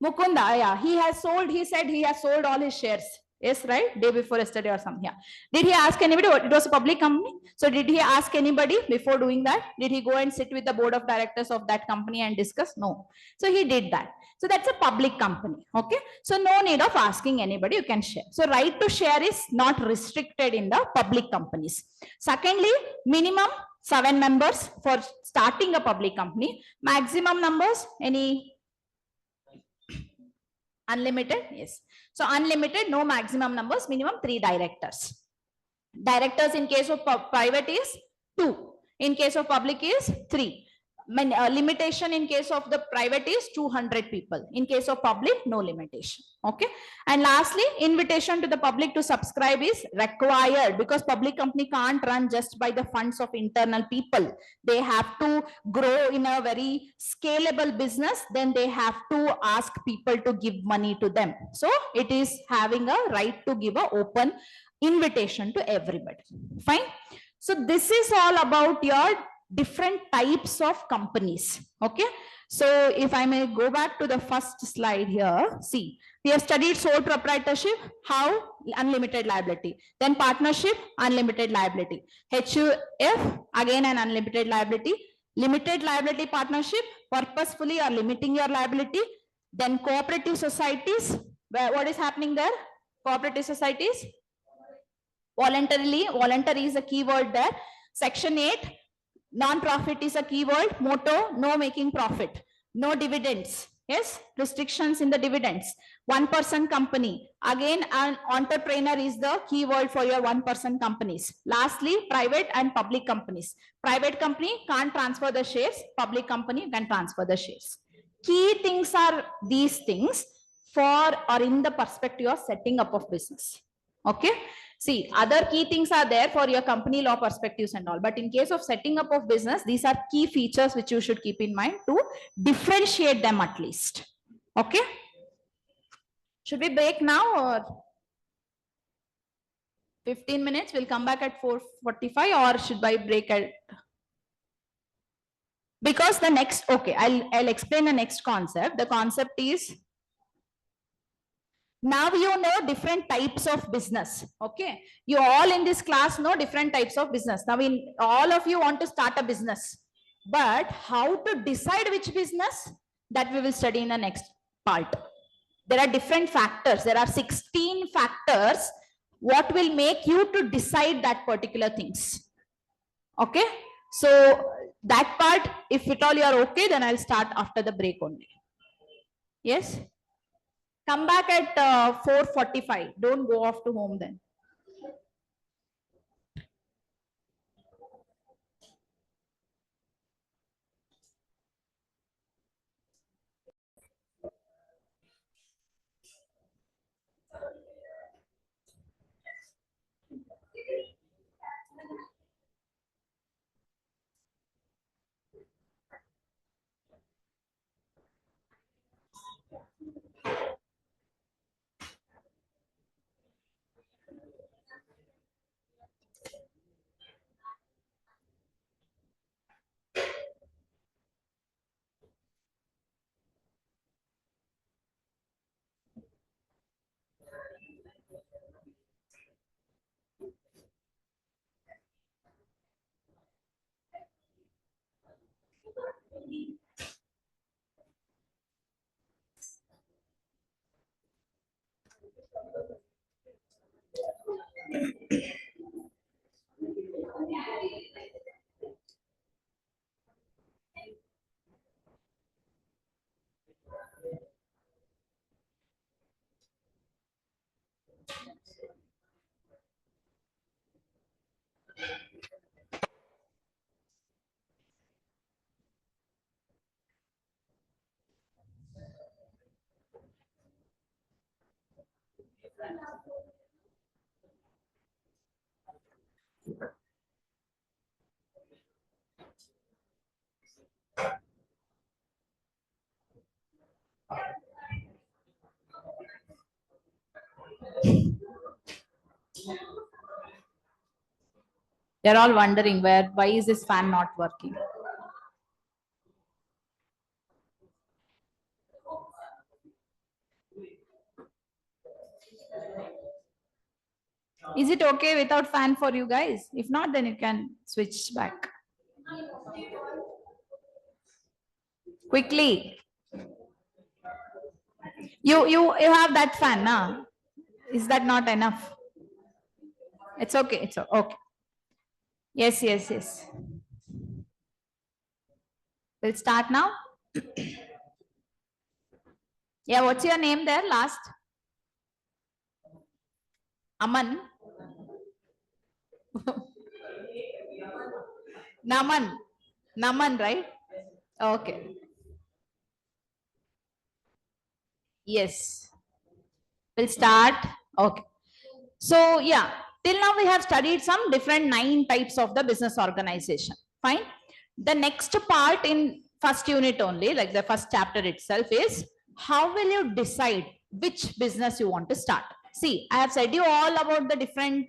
Mukunda. Yeah, he said he has sold all his shares. Yes, right? Day before yesterday or something. Yeah. Did he ask anybody? It was a public company. So did he ask anybody before doing that? Did he go and sit with the board of directors of that company and discuss? No. So he did that. So that's a public company. Okay. So no need of asking anybody. You can share. So right to share is not restricted in the public companies. Secondly, minimum 7 members for starting a public company. Maximum numbers, any? Unlimited? Yes. So unlimited, no maximum numbers, minimum 3 directors. Directors in case of private is 2. In case of public is 3. limitation in case of the private is 200 people. In case of public, no limitation. Okay. And lastly, invitation to the public to subscribe is required, because public company can't run just by the funds of internal people. They have to grow in a very scalable business. Then they have to ask people to give money to them. So it is having a right to give an open invitation to everybody. Fine. So this is all about your different types of companies. Okay. So if I may go back to the first slide here, see, we have studied sole proprietorship, how unlimited liability, then partnership, unlimited liability, HUF, again an unlimited liability, limited liability partnership, purposefully or limiting your liability, then cooperative societies, where what is happening there? Cooperative societies, voluntarily, voluntary is a keyword there. Section 8, non-profit is a keyword. Motto, no making profit, no dividends. Yes, restrictions in the dividends. 1% company. Again, an entrepreneur is the keyword for your 1% companies. Lastly, private and public companies. Private company can't transfer the shares. Public company can transfer the shares. Key things are these things for or in the perspective of setting up of business. Okay. See, other key things are there for your company law perspectives and all. But in case of setting up of business, these are key features which you should keep in mind to differentiate them at least. Okay. Should we break now or 15 minutes? We'll come back at 4:45, or should I break at? Because the next, okay, I'll explain the next concept. The concept is, now you know different types of business. Okay. You all in this class know different types of business. Now all of you want to start a business, but how to decide which business, that we will study in the next part. There are different factors. There are 16 factors what will make you to decide that particular things. Okay. So that part, if at all you are okay, then I'll start after the break only. Yes. Come back at 4:45. Don't go off to home then. They're all wondering why is this fan not working? Is it okay without fan for you guys? If not, then you can switch back. Quickly. You have that fan now. Is that not enough? It's okay. It's okay. Yes. We'll start now. Yeah, what's your name there last? Aman. Naman, right? Okay. Yes. We'll start. Okay. So yeah, till now we have studied some different 9 types of the business organization. Fine. The next part in first unit only, like the first chapter itself, is how will you decide which business you want to start? See, I have said you all about the different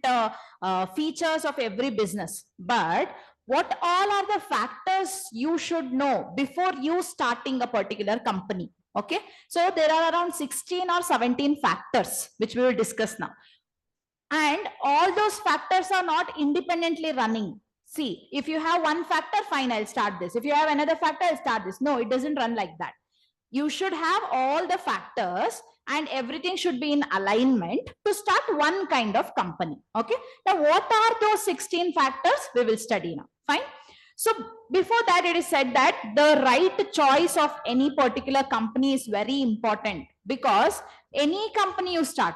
features of every business, but what all are the factors you should know before you starting a particular company? Okay, so there are around 16 or 17 factors which we will discuss now, and all those factors are not independently running. See, if you have one factor, fine, I'll start this. If you have another factor, I'll start this. No, it doesn't run like that. You should have all the factors and everything should be in alignment to start one kind of company. Okay, now what are those 16 factors? We will study now. Fine. So before that, it is said that the right choice of any particular company is very important, because any company you start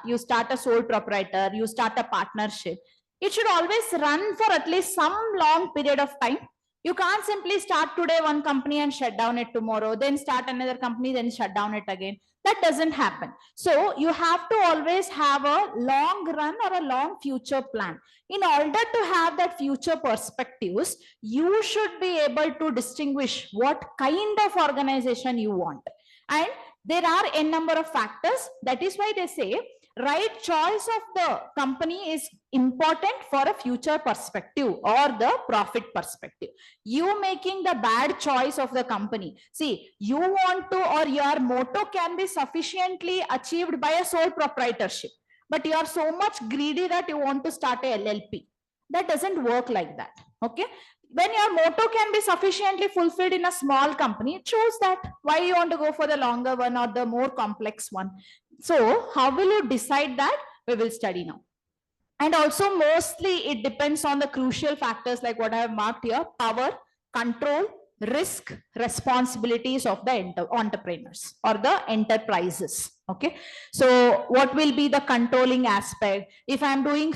a sole proprietor, you start a partnership, it should always run for at least some long period of time. You can't simply start today one company and shut down it tomorrow, then start another company, then shut down it again. That doesn't happen. So you have to always have a long run or a long future plan. In order to have that future perspectives, you should be able to distinguish what kind of organization you want. And there are a number of factors. That is why they say right choice of the company is important for a future perspective or the profit perspective. You making the bad choice of the company, see, you want to, or your motto can be sufficiently achieved by a sole proprietorship, but you are so much greedy that you want to start a LLP. That doesn't work like that. Okay, when your motto can be sufficiently fulfilled in a small company, it shows that why you want to go for the longer one or the more complex one. So how will you decide that? We will study now. And also mostly it depends on the crucial factors like what I have marked here: power, control, risk, responsibilities of the entrepreneurs or the enterprises. Okay, so what will be the controlling aspect? If I'm doing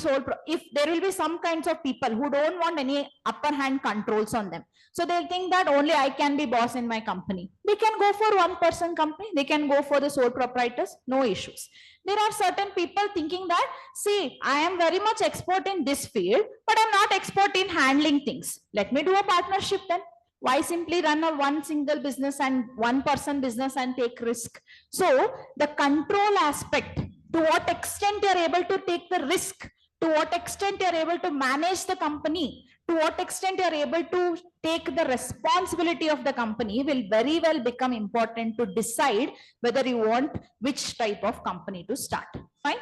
if there will be some kinds of people who don't want any upper hand controls on them, so they'll think that only I can be boss in my company. They can go for one person company, they can go for the sole proprietors, no issues. There are certain people thinking that, see, I am very much expert in this field, but I'm not expert in handling things. Let me do a partnership then. Why simply run a one single business and one person business and take risk? So the control aspect, to what extent you're able to take the risk, to what extent you're able to manage the company, to what extent you're able to take the responsibility of the company will very well become important to decide whether you want which type of company to start. Fine.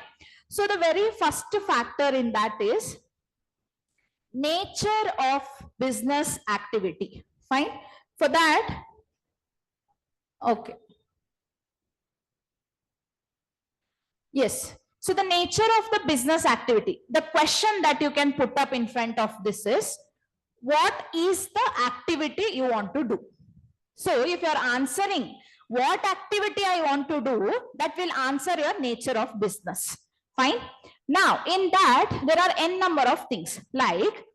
So the very first factor in that is nature of business activity. Fine. For that, okay. Yes. So the nature of the business activity, the question that you can put up in front of this is, what is the activity you want to do? So if you're answering what activity I want to do, that will answer your nature of business. Fine. Now, in that, there are n number of things, like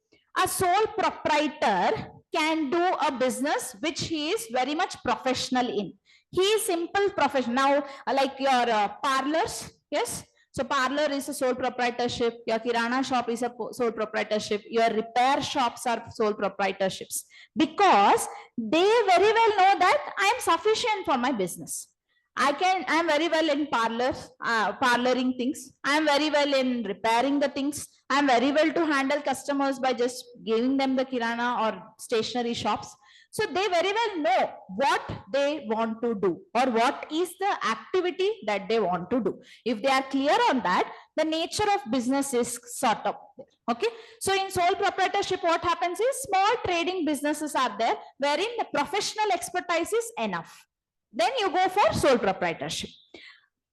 a sole proprietor can do a business which he is very much professional in. He is simple professional. Now, like your parlors, yes. So parlor is a sole proprietorship. Your kirana shop is a sole proprietorship. Your repair shops are sole proprietorships, because they very well know that I am sufficient for my business. I am very well in parloring things. I am very well in repairing the things. I am very well to handle customers by just giving them the kirana or stationery shops. So they very well know what they want to do or what is the activity that they want to do. If they are clear on that, the nature of business is sort of there. Okay. So in sole proprietorship, what happens is small trading businesses are there wherein the professional expertise is enough. Then you go for sole proprietorship.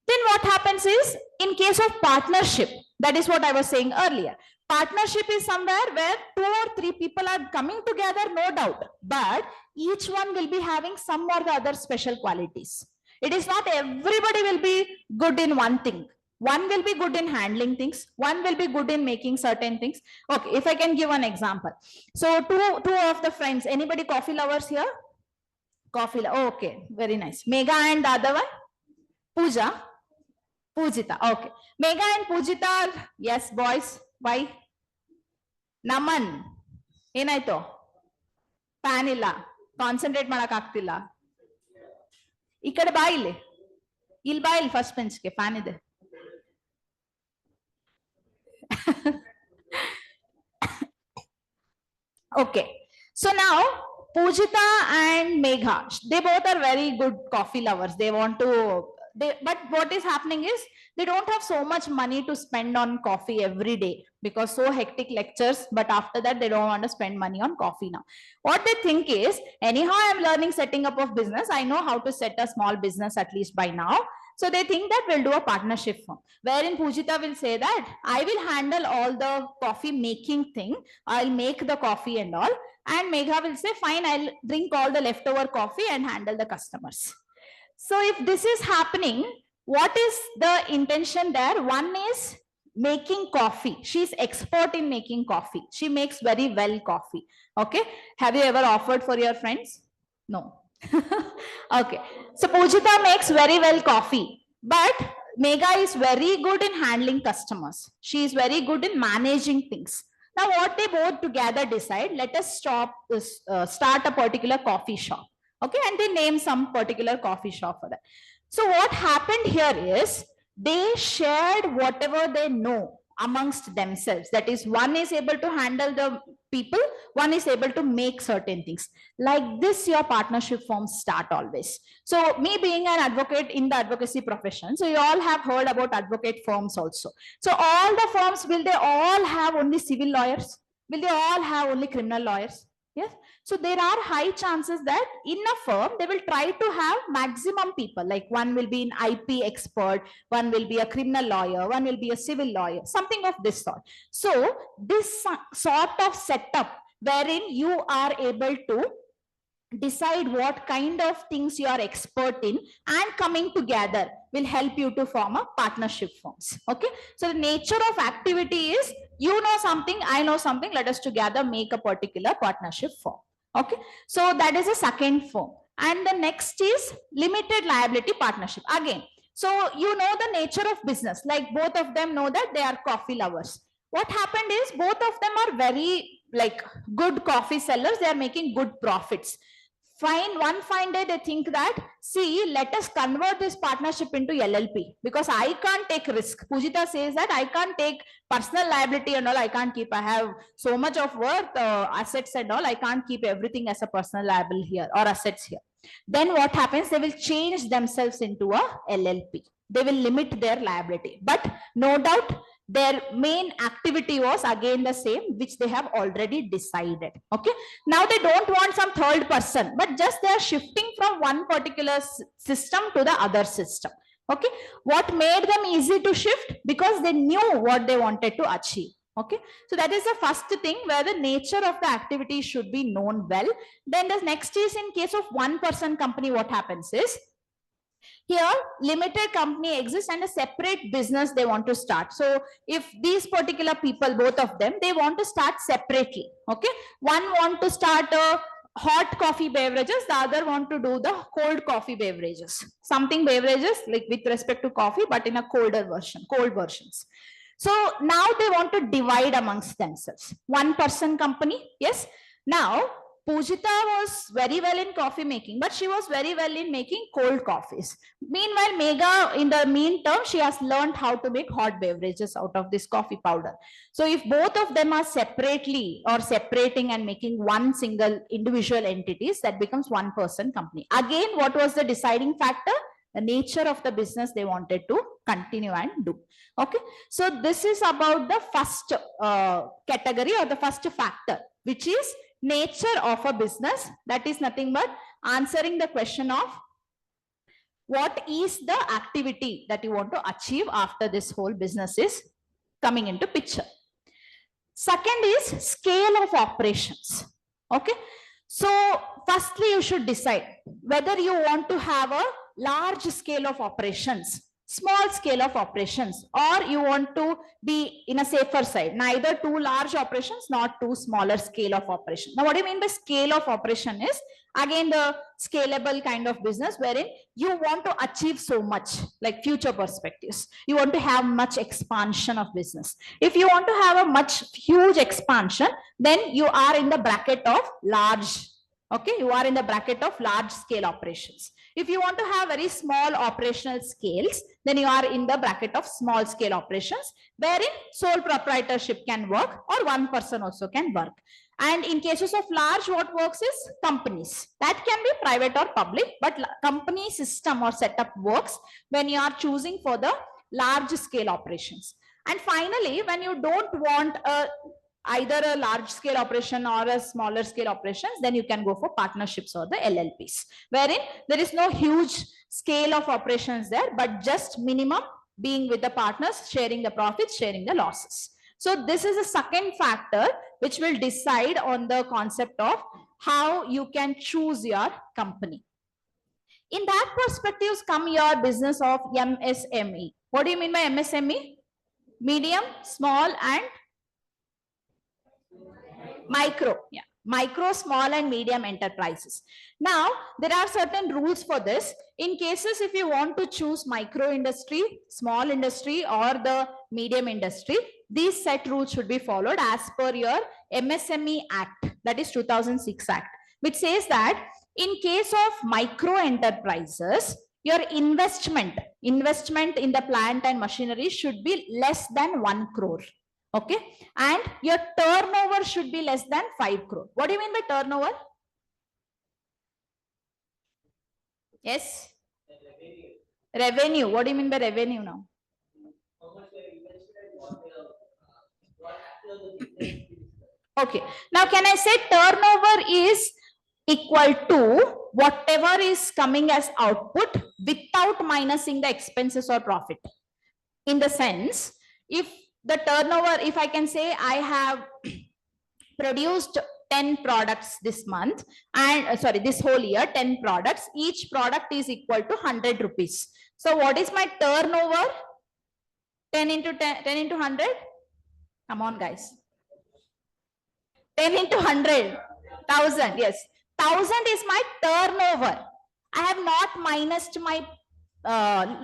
Then what happens is, in case of partnership, that is what I was saying earlier. Partnership is somewhere where 2 or 3 people are coming together, no doubt, but each one will be having some or the other special qualities. It is not everybody will be good in one thing. One will be good in handling things. One will be good in making certain things. Okay, if I can give an example. So two of the friends, anybody coffee lovers here? Coffee. Okay, very nice. Megha and the other one? Pooja. Pujita. Okay. Megha and Pujita are, yes, boys. Why? Naman. ಏನಾಯ್ತು fan ಇಲ್ಲ concentrate ಮಾಡಕ್ ಆಗ್ತಿಲ್ಲ ಈ ಕಡೆ ಬಾ ಇಲ್ಲಿ ಬಾ ಇಲ್ಲಿ ಫಸ್ಟ್ ಬೆಂಚ್ಗೆ ಫ್ಯಾನ್ ಇದೆ okay so now Pujita and Megha, they both are very good coffee lovers. They want to but what is happening is they don't have so much money to spend on coffee every day because so hectic lectures, but after that they don't want to spend money on coffee now. What they think is, anyhow I'm learning setting up of business, I know how to set a small business at least by now, so they think that we'll do a partnership firm wherein Pujita will say that I will handle all the coffee making thing, I'll make the coffee and all, and Megha will say fine, I'll drink all the leftover coffee and handle the customers. So if this is happening, what is the intention there? One is making coffee. She's expert in making coffee. She makes very well coffee. Okay. Have you ever offered for your friends? No. Okay. So Pujita makes very well coffee, but Megha is very good in handling customers. She is very good in managing things. Now what they both together decide, let us start a particular coffee shop. Okay, and they name some particular coffee shop for that. So what happened here is they shared whatever they know amongst themselves. That is, one is able to handle the people, one is able to make certain things. Like this, your partnership forms start always. So me being an advocate in the advocacy profession, so you all have heard about advocate firms also. So all the firms, will they all have only civil lawyers? Will they all have only criminal lawyers? Yes. So there are high chances that in a firm, they will try to have maximum people, like one will be an IP expert, one will be a criminal lawyer, one will be a civil lawyer, something of this sort. So this sort of setup wherein you are able to decide what kind of things you are expert in and coming together will help you to form a partnership firms. Okay. So the nature of activity is, you know something, I know something, let us together make a particular partnership firm. Okay. So that is a second form. And the next is limited liability partnership. Again, so you know the nature of business, like both of them know that they are coffee lovers. What happened is both of them are very like good coffee sellers, they are making good profits. One fine day they think that, see, let us convert this partnership into LLP because I can't take risk. Pujita says that I can't take personal liability and all, I can't keep, I have so much of worth, assets and all, I can't keep everything as a personal liable here or assets here. Then what happens, they will change themselves into a LLP. They will limit their liability, but no doubt their main activity was again the same, which they have already decided. Okay. Now they don't want some third person, but just they are shifting from one particular system to the other system. Okay. What made them easy to shift? Because they knew what they wanted to achieve. Okay. So that is the first thing, where the nature of the activity should be known well. Then the next is, in case of one person company, what happens is, here limited company exists and a separate business they want to start. So if these particular people, both of them, they want to start separately. Okay. One want to start a hot coffee beverages, the other want to do the cold coffee beverages, something beverages like with respect to coffee but in a colder version, cold versions. So now they want to divide amongst themselves. One person company. Yes. Now Pujita was very well in coffee making, but she was very well in making cold coffees. Meanwhile, Megha, in the meantime, she has learned how to make hot beverages out of this coffee powder. So if both of them are separately or separating and making one single individual entities, that becomes one person company. Again, what was the deciding factor? The nature of the business they wanted to continue and do. Okay. So this is about the first category or the first factor, which is nature of a business. That is nothing but answering the question of what is the activity that you want to achieve after this whole business is coming into picture. Second is scale of operations. Okay. So firstly, you should decide whether you want to have a large scale of operations small scale of operations, or you want to be in a safer side, neither too large operations, not too smaller scale of operation. Now, what do you mean by scale of operation is again the scalable kind of business wherein you want to achieve so much, like future perspectives. You want to have much expansion of business. If you want to have a much huge expansion, then you are in the bracket of large. Okay, you are in the bracket of large scale operations. If you want to have very small operational scales, then you are in the bracket of small scale operations, wherein sole proprietorship can work or one person also can work. And in cases of large, what works is companies. That can be private or public, but company system or setup works when you are choosing for the large scale operations. And finally, when you don't want either a large scale operation or a smaller scale operations, then you can go for partnerships or the LLPs, wherein there is no huge scale of operations there, but just minimum being with the partners, sharing the profits, sharing the losses. So this is a second factor which will decide on the concept of how you can choose your company. In that perspectives come your business of MSME. What do you mean by MSME? Medium, small and micro. Yeah, micro, small and medium enterprises. Now, there are certain rules for this. In cases if you want to choose micro industry, small industry or the medium industry, these set rules should be followed as per your MSME Act, that is 2006 Act, which says that in case of micro enterprises, your investment in the plant and machinery should be less than 1 crore. Okay, and your turnover should be less than 5 crore. What do you mean by turnover? Yes, revenue. What do you mean by revenue now? Okay, now can I say turnover is equal to whatever is coming as output without minusing the expenses or profit? In the sense, if the turnover, if I can say I have produced 10 products this month and this whole year, 10 products, each product is equal to 100 rupees. So what is my turnover? 10 into 100? Come on guys. 10 into 100, 1000, yes. 1000 is my turnover. I have not minused my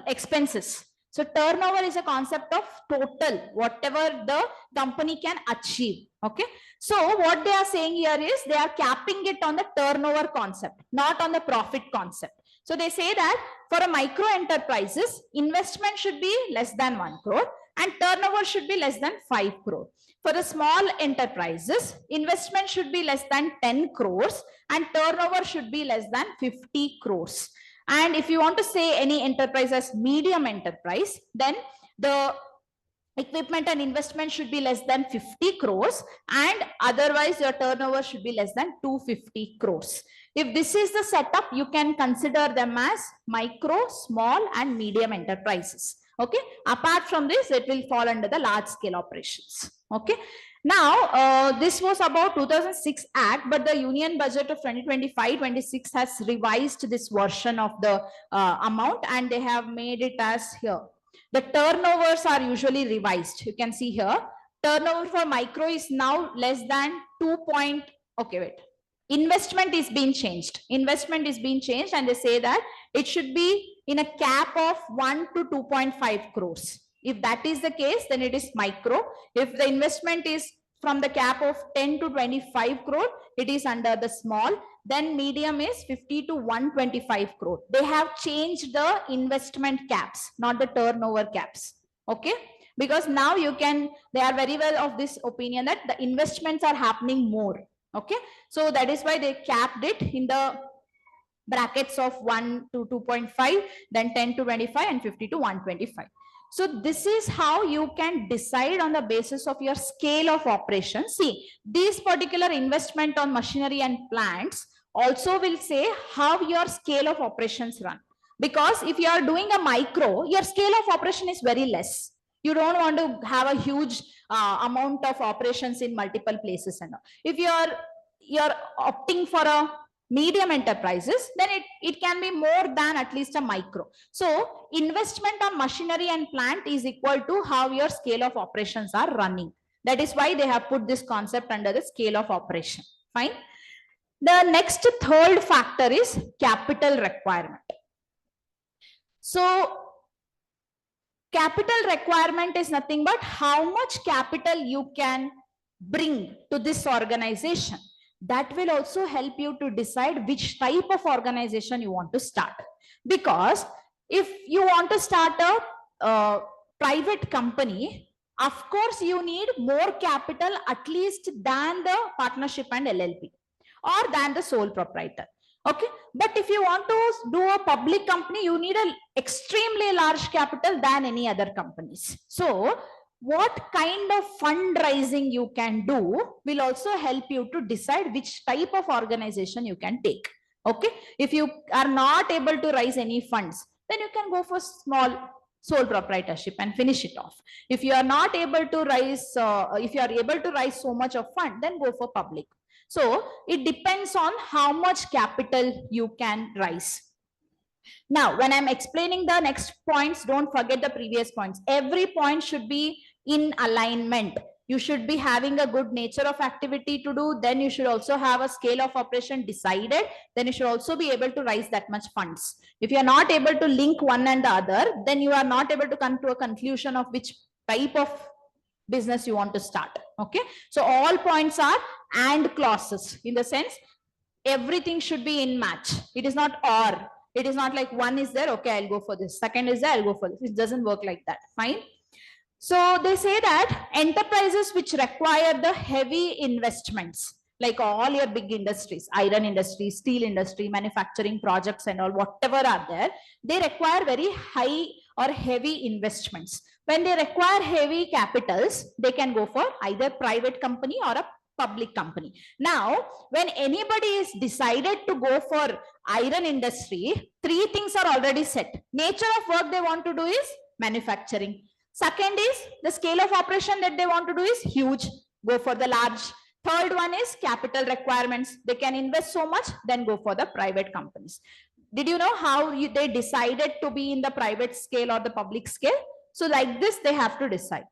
expenses. So turnover is a concept of total, whatever the company can achieve. Okay. So what they are saying here is they are capping it on the turnover concept, not on the profit concept. So they say that for a micro enterprises, investment should be less than 1 crore and turnover should be less than 5 crore. For the small enterprises, investment should be less than 10 crores and turnover should be less than 50 crores. And if you want to say any enterprise as medium enterprise, then the equipment and investment should be less than 50 crores and otherwise your turnover should be less than 250 crores. If this is the setup, you can consider them as micro, small and medium enterprises. Okay. Apart from this, it will fall under the large scale operations. Okay. Now, this was about 2006 Act, but the Union Budget of 2025-26 has revised this version of the amount and they have made it as here. The turnovers are usually revised. You can see here, turnover for micro is now less than 2. Okay, wait. Investment is being changed. Investment is being changed and they say that it should be in a cap of 1 to 2.5 crores. If that is the case, then it is micro. If the investment is from the cap of 10 to 25 crore, it is under the small. Then medium is 50 to 125 crore. They have changed the investment caps, not the turnover caps. Okay. Because now they are very well of this opinion that the investments are happening more. Okay. So that is why they capped it in the brackets of 1 to 2.5, then 10 to 25 and 50 to 125. So this is how you can decide on the basis of your scale of operation. See, this particular investment on machinery and plants also will say how your scale of operations run. Because if you are doing a micro, your scale of operation is very less. You don't want to have a huge amount of operations in multiple places. And all. If you're opting for a medium enterprises, then it can be more than at least a micro. So investment on machinery and plant is equal to how your scale of operations are running. That is why they have put this concept under the scale of operation. Fine. The next third factor is capital requirement. So capital requirement is nothing but how much capital you can bring to this organization. That will also help you to decide which type of organization you want to start. Because if you want to start a private company, of course you need more capital at least than the partnership and LLP or than the sole proprietor. Okay, but if you want to do a public company, you need an extremely large capital than any other companies. So what kind of fundraising you can do will also help you to decide which type of organization you can take. Okay, if you are not able to raise any funds, then you can go for small sole proprietorship and finish it off. If you are not able to raise, if you are able to raise so much of fund, then go for public. So it depends on how much capital you can raise. Now, when I'm explaining the next points, don't forget the previous points. Every point should be in alignment. You should be having a good nature of activity to do. Then you should also have a scale of operation decided. Then you should also be able to raise that much funds. If you are not able to link one and the other, then you are not able to come to a conclusion of which type of business you want to start. Okay, so all points are and clauses, in the sense everything should be in match. It is not or. It is not like one is there, okay, I'll go for this. Second is there, I'll go for this. It doesn't work like that. Fine. So they say that enterprises which require the heavy investments, like all your big industries, iron industry, steel industry, manufacturing projects and all, whatever are there, they require very high or heavy investments. When they require heavy capitals, they can go for either private company or a public company. Now, when anybody is decided to go for iron industry, three things are already set. Nature of work they want to do is manufacturing. Second is the scale of operation that they want to do is huge. Go for the large. Third one is capital requirements. They can invest so much, then go for the private companies. Did you know how they decided to be in the private scale or the public scale? So like this, they have to decide.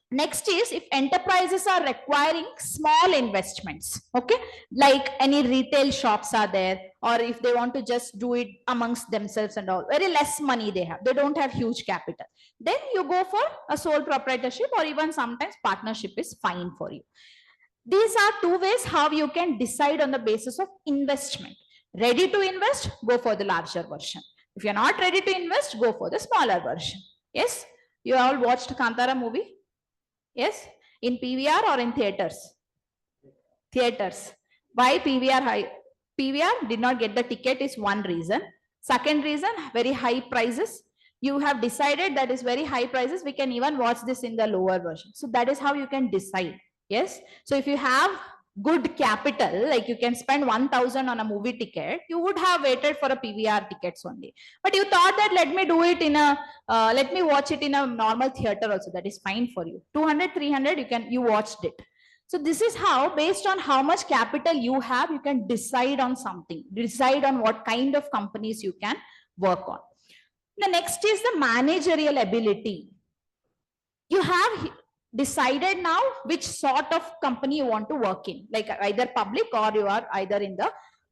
Next is if enterprises are requiring small investments, okay, like any retail shops are there, or if they want to just do it amongst themselves and all, very less money they have, they don't have huge capital, then you go for a sole proprietorship or even sometimes partnership is fine for you. These are two ways how you can decide on the basis of investment. Ready to invest, go for the larger version. If you're not ready to invest, go for the smaller version. Yes, you all watched Kantara movie? Yes, in PVR or in theaters? Theaters. Why PVR high? PVR did not get the ticket is one reason. Second reason, very high prices. You have decided that is very high prices. We can even watch this in the lower version. So that is how you can decide. Yes. So if you have good capital, like you can spend 1,000 on a movie ticket, you would have waited for a PVR tickets only. But you thought that let me do it in a, let me watch it in a normal theater also. That is fine for you. 200, 300, you watched it. So this is how, based on how much capital you have, you can decide on something, decide on what kind of companies you can work on. The next is the managerial ability. You have decided now which sort of company you want to work in, like either public or you are either in the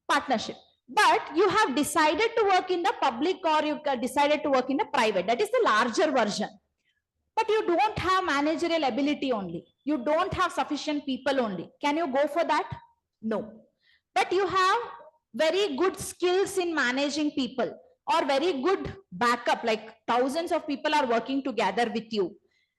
partnership. But you have decided to work in the public or you decided to work in the private. That is the larger version. But you don't have managerial ability only. You don't have sufficient people only. Can you go for that? No. But you have very good skills in managing people or very good backup, like thousands of people are working together with you.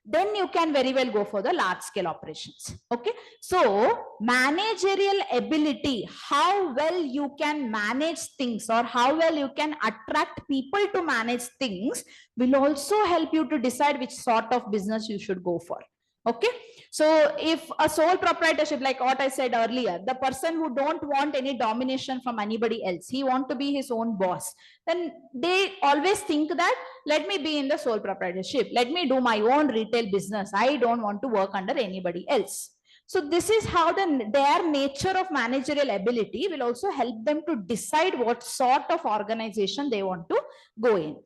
Then you can very well go for the large scale operations. Okay. So managerial ability, how well you can manage things or how well you can attract people to manage things will also help you to decide which sort of business you should go for. Okay. So if a sole proprietorship, like what I said earlier, the person who don't want any domination from anybody else, he want to be his own boss, then they always think that let me be in the sole proprietorship, let me do my own retail business, I don't want to work under anybody else. So this is how their nature of managerial ability will also help them to decide what sort of organization they want to go in.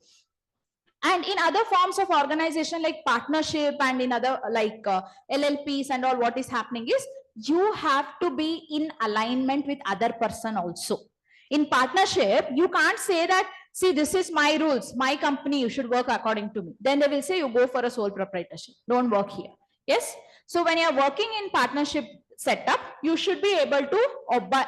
And in other forms of organization like partnership and in other like LLPs and all, what is happening is you have to be in alignment with other person also. In partnership, you can't say that, see, this is my rules, my company, you should work according to me. Then they will say you go for a sole proprietorship, don't work here. Yes. So when you're working in partnership setup, you should be able to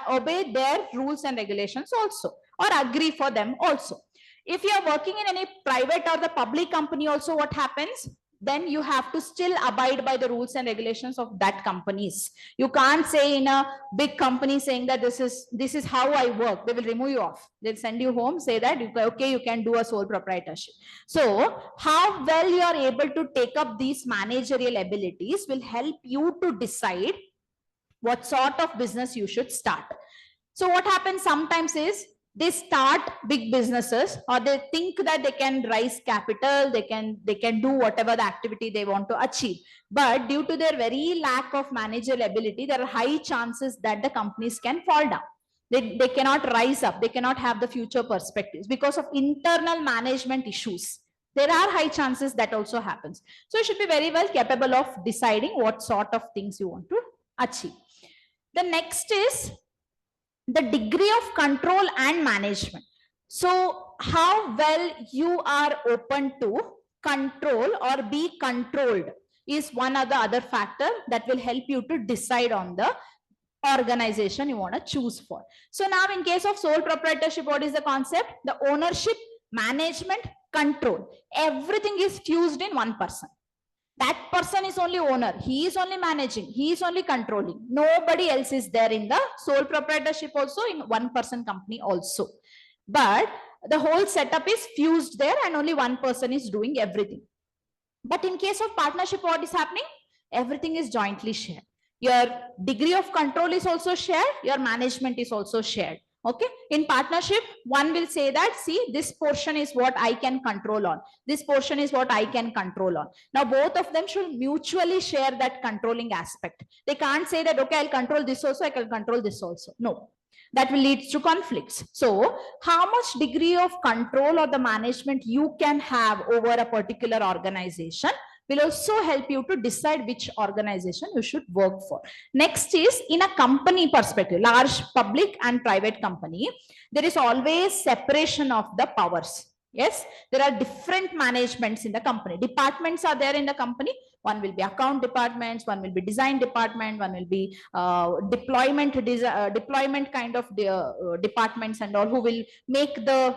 obey their rules and regulations also, or agree for them also. If you are working in any private or the public company also, what happens? Then you have to still abide by the rules and regulations of that companies. You can't say in a big company saying that this is how I work. They will remove you off. They'll send you home, say that, okay, you can do a sole proprietorship. So how well you are able to take up these managerial abilities will help you to decide what sort of business you should start. So what happens sometimes is they start big businesses, or they think that they can raise capital, they can do whatever the activity they want to achieve. But due to their very lack of managerial ability, there are high chances that the companies can fall down. They cannot rise up, they cannot have the future perspectives because of internal management issues. There are high chances that also happens. So you should be very well capable of deciding what sort of things you want to achieve. The next is the degree of control and management. So how well you are open to control or be controlled is one of the other factor that will help you to decide on the organization you want to choose for. So now in case of sole proprietorship, what is the concept? The ownership, management, control, everything is fused in one person. That person is only owner, he is only managing, he is only controlling. Nobody else is there in the sole proprietorship also, in one person company also. But the whole setup is fused there and only one person is doing everything. But in case of partnership, what is happening? Everything is jointly shared. Your degree of control is also shared, your management is also shared. Okay, in partnership, one will say that, see, this portion is what I can control on, this portion is what I can control on. Now both of them should mutually share that controlling aspect. They can't say that, okay, I'll control this also, I can control this also. No, that will lead to conflicts. So how much degree of control or the management you can have over a particular organization will also help you to decide which organization you should work for. Next is in a company perspective, large public and private company, there is always separation of the powers. Yes, there are different managements in the company. Departments are there in the company. One will be account departments, one will be design department, one will be deployment kind of departments and all, who will make the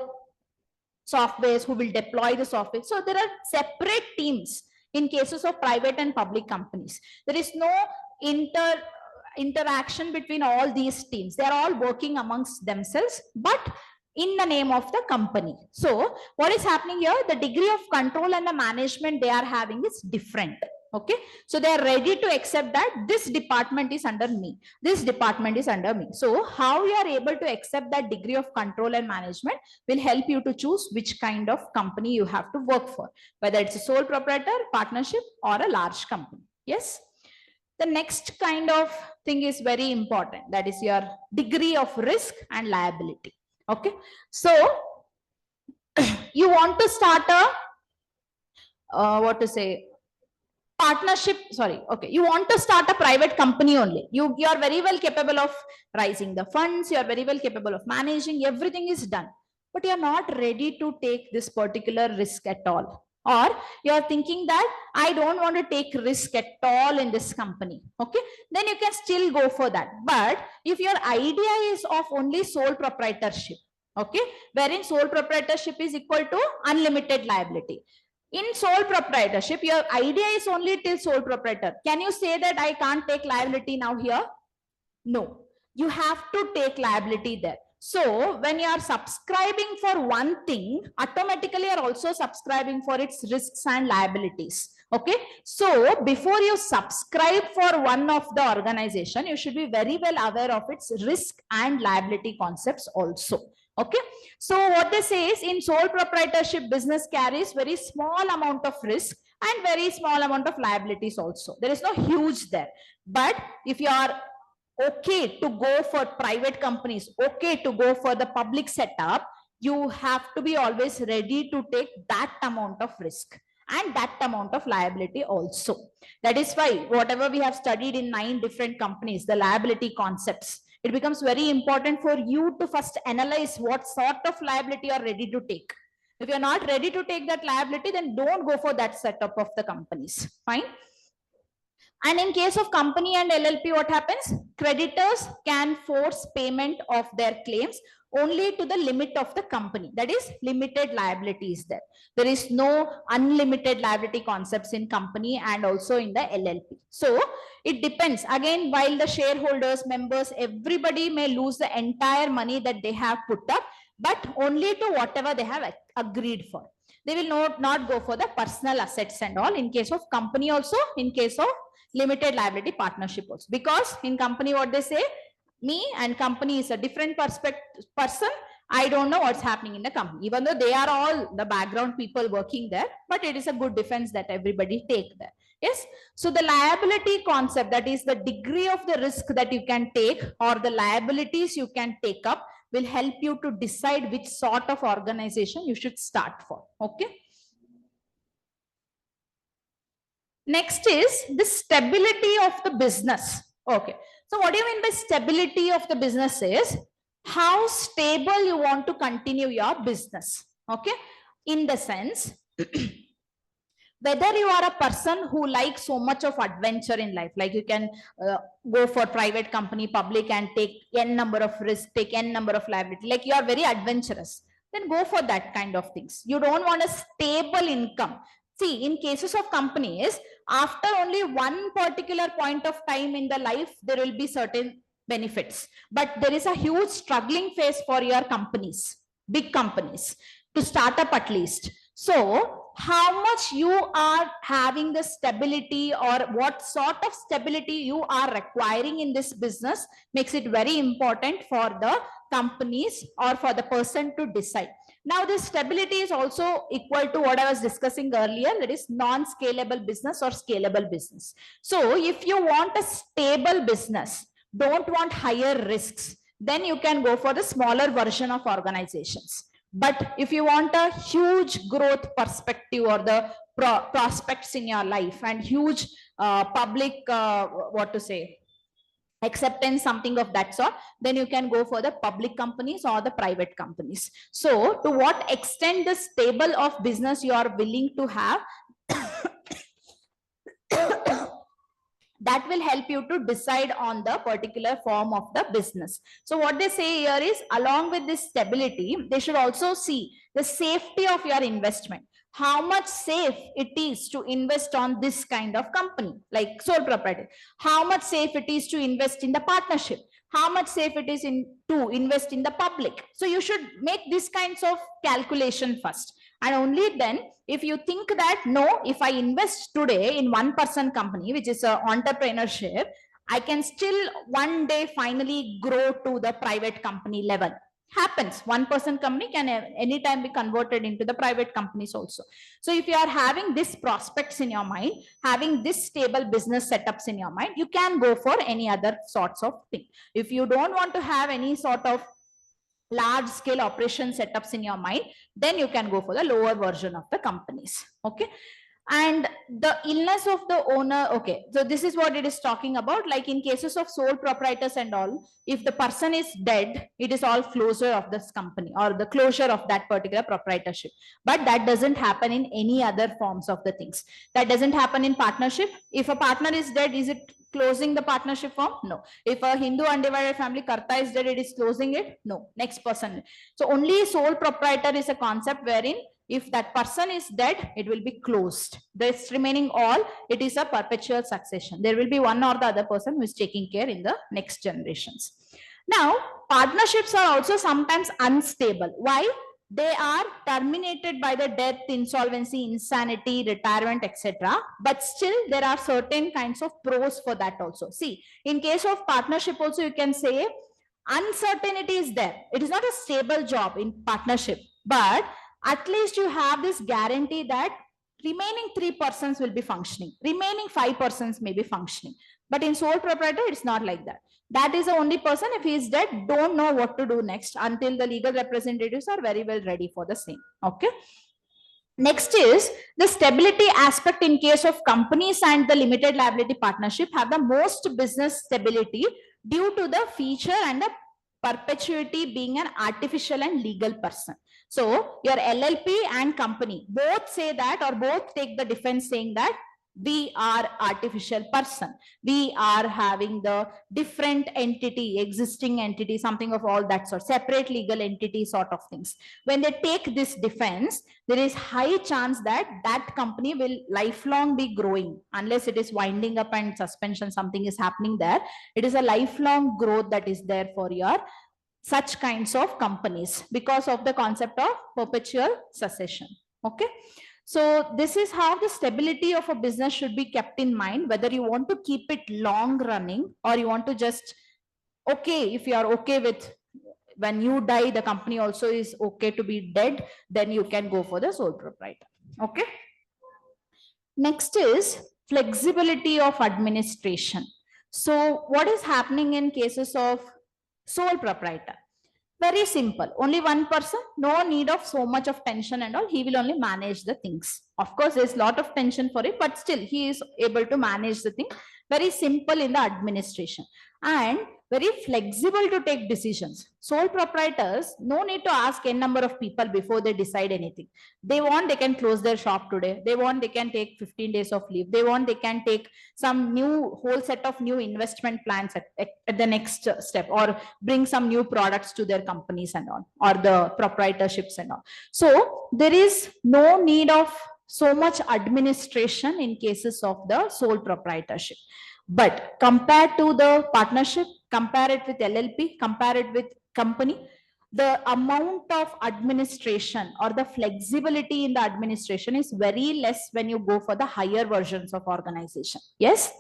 softwares, who will deploy the software. So there are separate teams in cases of private and public companies. There is no interaction between all these teams. They are all working amongst themselves, but in the name of the company. So what is happening here? The degree of control and the management they are having is different. Okay, so they are ready to accept that this department is under me, this department is under me. So how you are able to accept that degree of control and management will help you to choose which kind of company you have to work for, whether it's a sole proprietor, partnership, or a large company. Yes. The next kind of thing is very important, that is your degree of risk and liability. Okay, so you want to start a what to say, partnership, sorry, okay, you want to start a private company only. You are very well capable of raising the funds, you are very well capable of managing, everything is done, but you are not ready to take this particular risk at all, or you are thinking that I don't want to take risk at all in this company. Okay, then you can still go for that. But if your idea is of only sole proprietorship, okay, wherein sole proprietorship is equal to unlimited liability. In sole proprietorship, your idea is only till sole proprietor. Can you say that I can't take liability now here? No, you have to take liability there. So when you are subscribing for one thing, automatically you are also subscribing for its risks and liabilities. Okay, so before you subscribe for one of the organization, you should be very well aware of its risk and liability concepts also. Okay, so what they say is in sole proprietorship, business carries very small amount of risk and very small amount of liabilities also. There is no huge there. But if you are okay to go for private companies, okay to go for the public setup, you have to be always ready to take that amount of risk and that amount of liability also. That is why whatever we have studied in 9 different companies, the liability concepts, it becomes very important for you to first analyze what sort of liability you are ready to take. If you're not ready to take that liability, then don't go for that setup of the companies. Fine. And in case of company and LLP, what happens? Creditors can force payment of their claims only to the limit of the company. That is, limited liability is there. There is no unlimited liability concepts in company and also in the LLP. So it depends. Again, while the shareholders, members, everybody may lose the entire money that they have put up, but only to whatever they have agreed for. They will not go for the personal assets and all. In case of company also, in case of limited liability partnership also, because in company what they say, me and company is a different person. I don't know what's happening in the company, even though they are all the background people working there, but it is a good defense that everybody take there. Yes. So the liability concept, that is the degree of the risk that you can take or the liabilities you can take up, will help you to decide which sort of organization you should start for. Okay. Next is the stability of the business. Okay. So what do you mean by stability of the business is how stable you want to continue your business. Okay. In the sense, whether you are a person who likes so much of adventure in life, like you can go for private company, public, and take n number of risks, take n number of liability, like you are very adventurous, then go for that kind of things. You don't want a stable income. See, in cases of companies, after only one particular point of time in the life, there will be certain benefits, but there is a huge struggling phase for your companies, big companies, to start up at least. So how much you are having the stability or what sort of stability you are requiring in this business makes it very important for the companies or for the person to decide. Now, this stability is also equal to what I was discussing earlier, that is non-scalable business or scalable business. So if you want a stable business, don't want higher risks, then you can go for the smaller version of organizations. But if you want a huge growth perspective or the prospects in your life and huge public, acceptance, something of that sort, then you can go for the public companies or the private companies. So to what extent the stable of business you are willing to have, that will help you to decide on the particular form of the business. So what they say here is, along with this stability, they should also see the safety of your investment. How much safe it is to invest on this kind of company, like sole proprietor. How much safe it is to invest in the partnership. How much safe it is to invest in the public. So you should make these kinds of calculation first. And only then, if you think that, no, if I invest today in 1% company, which is a entrepreneurship, I can still one day finally grow to the private company level. Happens. 1% company can anytime be converted into the private companies also. So if you are having this prospects in your mind, having this stable business setups in your mind, you can go for any other sorts of thing. If you don't want to have any sort of large scale operation setups in your mind, then you can go for the lower version of the companies. Okay. And the illness of the owner. Okay, so this is what it is talking about. Like in cases of sole proprietors and all, if the person is dead, it is all closure of this company or the closure of that particular proprietorship. But that doesn't happen in any other forms of the things. That doesn't happen in partnership. If a partner is dead, is it closing the partnership form? No. If a Hindu undivided family karta is dead, it is closing it? No. Next person. So only sole proprietor is a concept wherein if that person is dead, it will be closed. This remaining all, it is a perpetual succession. There will be one or the other person who is taking care in the next generations. Now, partnerships are also sometimes unstable. Why? They are terminated by the death, insolvency, insanity, retirement, etc. But still, there are certain kinds of pros for that also. See, in case of partnership also, you can say uncertainty is there. It is not a stable job in partnership, but at least you have this guarantee that remaining 3% will be functioning, remaining 5% may be functioning. But in sole proprietor, it's not like that. That is the only person, if he is dead, don't know what to do next until the legal representatives are very well ready for the same. Okay. Next is the stability aspect. In case of companies and the limited liability partnership have the most business stability due to the feature and the perpetuity being an artificial and legal person. So your LLP and company both say that, or both take the defense saying that we are artificial person, we are having the different entity, existing entity, something of all that sort, separate legal entity sort of things. When they take this defense, there is high chance that that company will lifelong be growing, unless it is winding up and suspension, something is happening there. It is a lifelong growth that is there for your such kinds of companies because of the concept of perpetual succession. Okay. So this is how the stability of a business should be kept in mind, whether you want to keep it long running or you want to just, okay, if you are okay with when you die, the company also is okay to be dead, then you can go for the sole proprietor. Okay. Next is flexibility of administration. So what is happening in cases of sole proprietor? Very simple. Only one person, no need of so much of tension and all. He will only manage the things. Of course, there's a lot of tension for it, but still he is able to manage the thing. Very simple in the administration and very flexible to take decisions. Sole proprietors, no need to ask n number of people before they decide anything. They want, they can close their shop today. They want, they can take 15 days of leave. They want, they can take some new whole set of new investment plans at the next step, or bring some new products to their companies and all, or the proprietorships and all. So there is no need of so much administration in cases of the sole proprietorship. But compared to the partnership, compare it with LLP, compare it with company, the amount of administration or the flexibility in the administration is very less when you go for the higher versions of organization. Yes,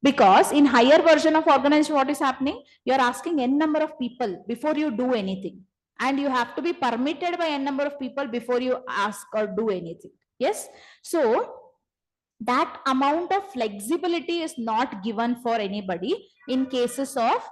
because in higher version of organization, what is happening? You are asking n number of people before you do anything, and you have to be permitted by n number of people before you ask or do anything. Yes, so that amount of flexibility is not given for anybody in cases of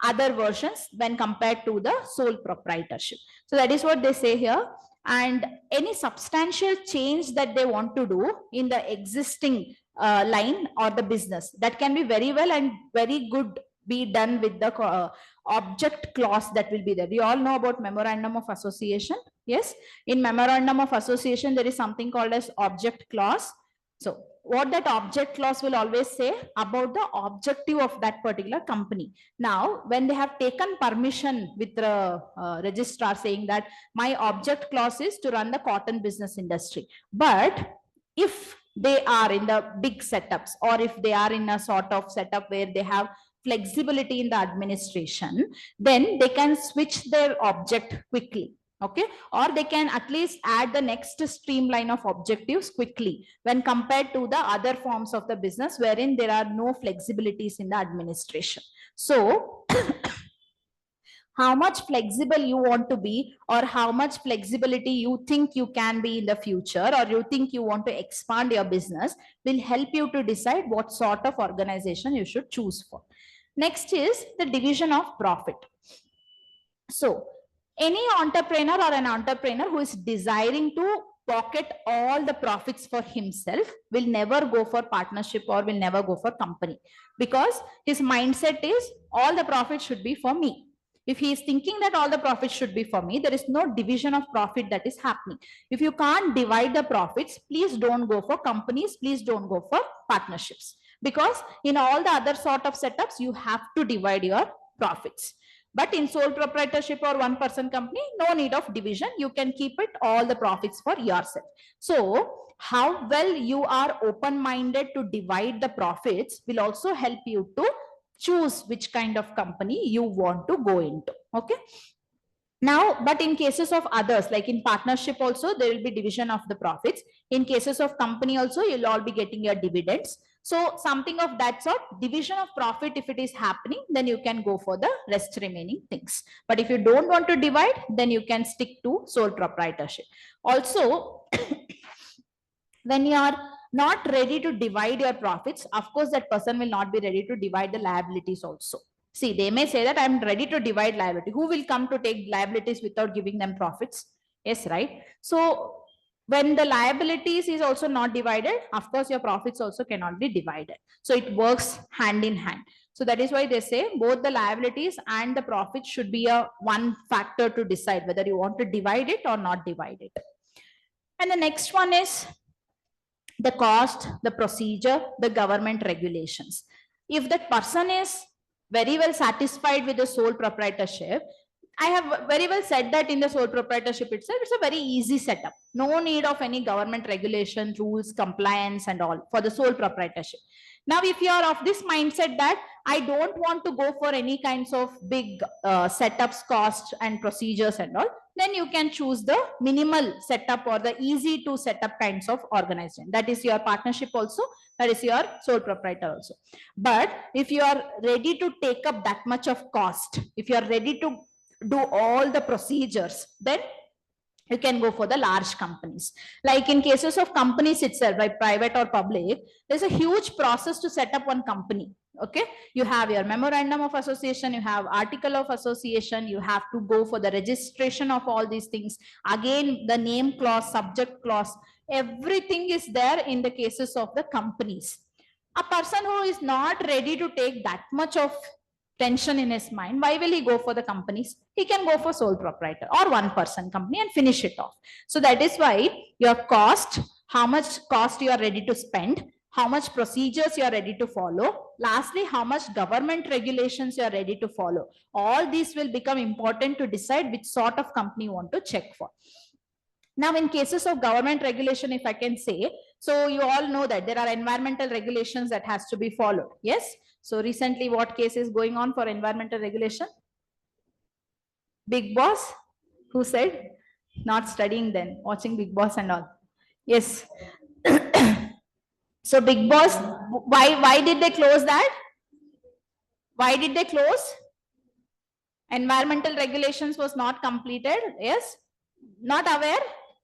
other versions when compared to the sole proprietorship. So that is what they say here. And any substantial change that they want to do in the existing line or the business, that can be very well and very good be done with the object clause that will be there. We all know about memorandum of association. Yes, in memorandum of association there is something called as object clause. So what that object clause will always say about the objective of that particular company. Now, when they have taken permission with the registrar saying that my object clause is to run the cotton business industry, but if they are in the big setups, or if they are in a sort of setup where they have flexibility in the administration, then they can switch their object quickly. Okay, or they can at least add the next streamline of objectives quickly when compared to the other forms of the business wherein there are no flexibilities in the administration. So how much flexible you want to be, or how much flexibility you think you can be in the future, or you think you want to expand your business, will help you to decide what sort of organization you should choose for. Next is the division of profit. So any entrepreneur or an entrepreneur who is desiring to pocket all the profits for himself will never go for partnership or will never go for company, because his mindset is all the profit should be for me. If he is thinking that all the profits should be for me, there is no division of profit that is happening. If you can't divide the profits, please don't go for companies, please don't go for partnerships, because in all the other sort of setups you have to divide your profits. But in sole proprietorship or one person company, no need of division. You can keep it all the profits for yourself. So how well you are open-minded to divide the profits will also help you to choose which kind of company you want to go into. Okay. Now, but in cases of others, like in partnership also, there will be division of the profits. In cases of company also, you'll all be getting your dividends. So something of that sort, division of profit, if it is happening, then you can go for the rest remaining things. But if you don't want to divide, then you can stick to sole proprietorship. Also, When you are not ready to divide your profits, of course, that person will not be ready to divide the liabilities also. See, they may say that I'm ready to divide liability. Who will come to take liabilities without giving them profits? Yes, right? So when the liabilities is also not divided, of course, your profits also cannot be divided. So it works hand in hand. So that is why they say both the liabilities and the profit should be a one factor to decide whether you want to divide it or not divide it. And the next one is the cost, the procedure, the government regulations. If that person is very well satisfied with the sole proprietorship, I have very well said that in the sole proprietorship itself, it's a very easy setup. No need of any government regulation, rules, compliance, and all for the sole proprietorship. Now, if you are of this mindset that I don't want to go for any kinds of big setups, costs, and procedures and all, then you can choose the minimal setup or the easy to set up kinds of organization. That is your partnership also, that is your sole proprietor also. But if you are ready to take up that much of cost, if you are ready to do all the procedures, then you can go for the large companies. Like in cases of companies itself, like private or public, there's a huge process to set up one company. Okay, you have your memorandum of association, you have article of association, you have to go for the registration of all these things. Again, the name clause, subject clause, everything is there in the cases of the companies. A person who is not ready to take that much of tension in his mind, why will he go for the companies? He can go for sole proprietor or one person company and finish it off. So that is why your cost, how much cost you are ready to spend, how much procedures you are ready to follow, lastly, how much government regulations you are ready to follow. All these will become important to decide which sort of company you want to check for. Now, in cases of government regulation, if I can say, so you all know that there are environmental regulations that has to be followed. Yes. So recently, what case is going on for environmental regulation? Big Boss? Who said? Not studying then, watching Big Boss and all. Yes. So Big Boss, why did they close that? Why did they close? Environmental regulations was not completed. Yes. Not aware?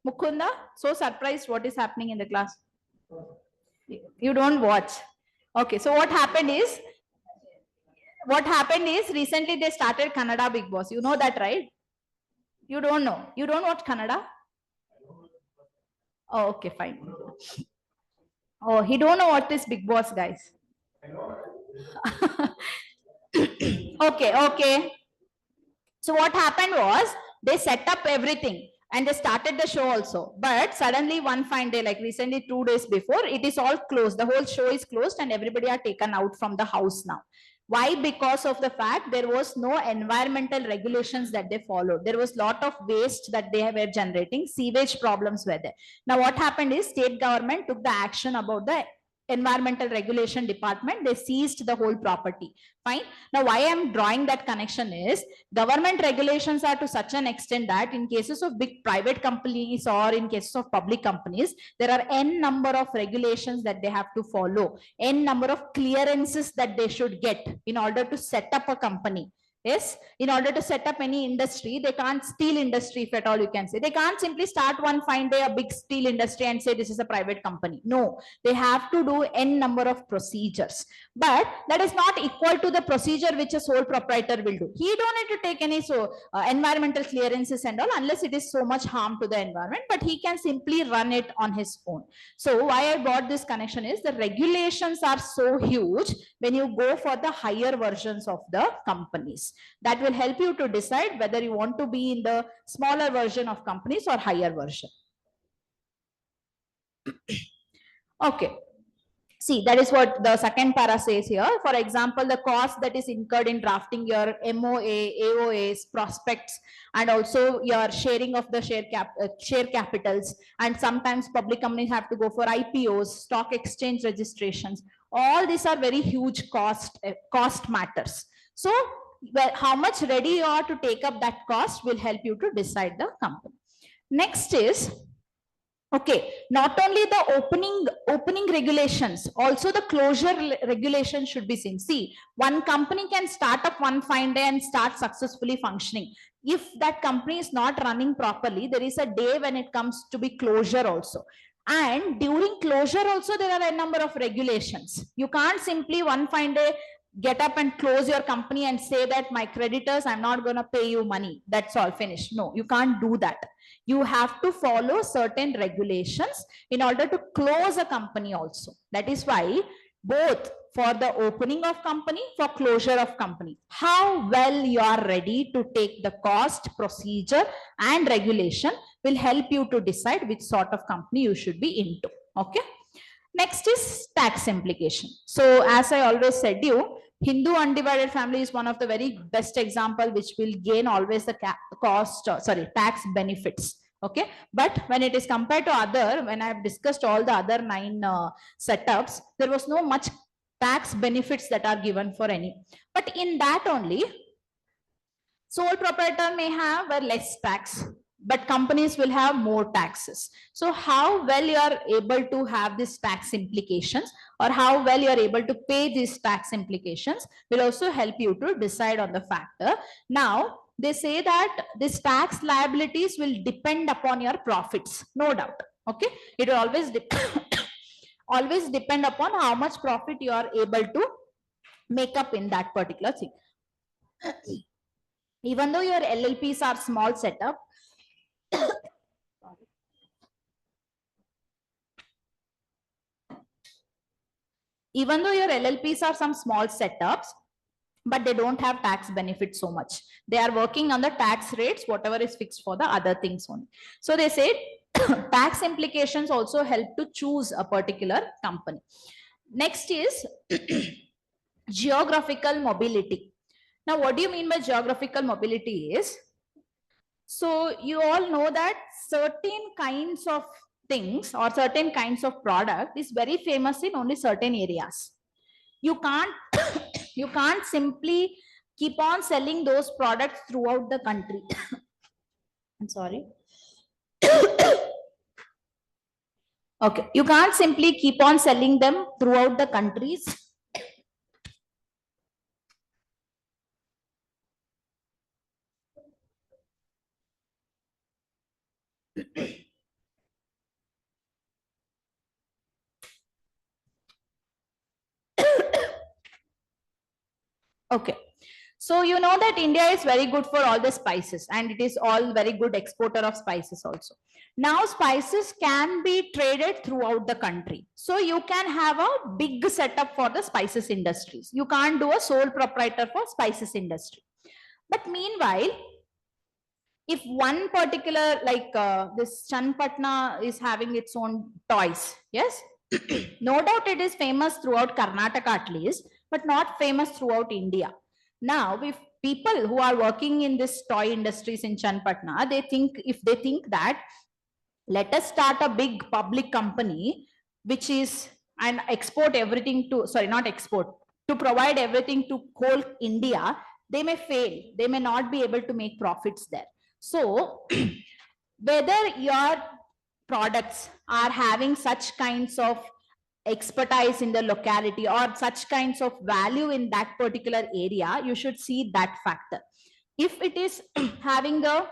Mukunda, so surprised what is happening in the class. You don't watch. Okay, so what happened is recently they started Kannada Big Boss. You know that, right? You don't know. You don't watch Kannada? Oh, okay, fine. Oh, he don't know what is Big Boss, guys. Okay, okay. So what happened was they set up everything and they started the show also. But suddenly one fine day, like recently 2 days before, it is all closed. The whole show is closed and everybody are taken out from the house now. Why? Because of the fact there was no environmental regulations that they followed. There was lot of waste that they were generating. Sewage problems were there. Now what happened is state government took the action about the environmental regulation department. They seized the whole property. Fine. Now why I'm drawing that connection is government regulations are to such an extent that in cases of big private companies or in cases of public companies, there are n number of regulations that they have to follow, n number of clearances that they should get in order to set up a company. Yes, in order to set up any industry, they can't steel industry, if at all you can say. They can't simply start one fine day a big steel industry and say this is a private company. No, they have to do n number of procedures. But that is not equal to the procedure which a sole proprietor will do. He don't need to take any environmental clearances and all unless it is so much harm to the environment, but he can simply run it on his own. So why I brought this connection is the regulations are so huge when you go for the higher versions of the companies. That will help you to decide whether you want to be in the smaller version of companies or higher version. Okay. See, that is what the second para says here. For example, the cost that is incurred in drafting your MOA, AOAs, prospects, and also your sharing of the share capitals. And sometimes public companies have to go for IPOs, stock exchange registrations. All these are very huge cost matters. So, how much ready you are to take up that cost will help you to decide the company. Next is, okay, not only the opening regulations, also the closure regulation should be seen. See, one company can start up one fine day and start successfully functioning. If that company is not running properly, there is a day when it comes to be closure also. And during closure also there are a number of regulations. You can't simply one fine day get up and close your company and say that my creditors, I'm not going to pay you money. That's all, finished. No, you can't do that. You have to follow certain regulations in order to close a company also. That is why both for the opening of company, for closure of company, how well you are ready to take the cost, procedure and regulation will help you to decide which sort of company you should be into. Okay. Next is tax implication. So as I always said you, Hindu undivided family is one of the very best example which will gain always the tax benefits. Okay, but when it is compared to other, when I have discussed all the other 9 setups, there was no much tax benefits that are given for any. But in that only, sole proprietor may have a less tax, but companies will have more taxes. So how well you are able to have these tax implications, or how well you are able to pay these tax implications, will also help you to decide on the factor. Now, they say that this tax liabilities will depend upon your profits, no doubt. Okay, it will always always depend upon how much profit you are able to make up in that particular thing. Even though your LLPs are small setup, even though your LLPs are some small setups, but they don't have tax benefits so much. They are working on the tax rates, whatever is fixed for the other things only. So they say tax implications also help to choose a particular company. Next is geographical mobility. Now, what do you mean by geographical mobility is, so you all know that certain kinds of things or certain kinds of product is very famous in only certain areas. You can't you can't simply keep on selling those products throughout the country. I'm sorry. Okay, you can't simply keep on selling them throughout the countries. Okay. So you know that India is very good for all the spices, and it is all very good exporter of spices also. Now spices can be traded throughout the country. So you can have a big setup for the spices industries. You can't do a sole proprietor for spices industry. But meanwhile, if one particular, like this Chanpatna is having its own toys, yes, no doubt it is famous throughout Karnataka at least, but not famous throughout India. Now, if people who are working in this toy industries in Chanpatna, if they think that let us start a big public company, which is, and export everything to, sorry, not export, to provide everything to whole India, they may fail. They may not be able to make profits there. So whether your products are having such kinds of expertise in the locality or such kinds of value in that particular area, you should see that factor. If it is having a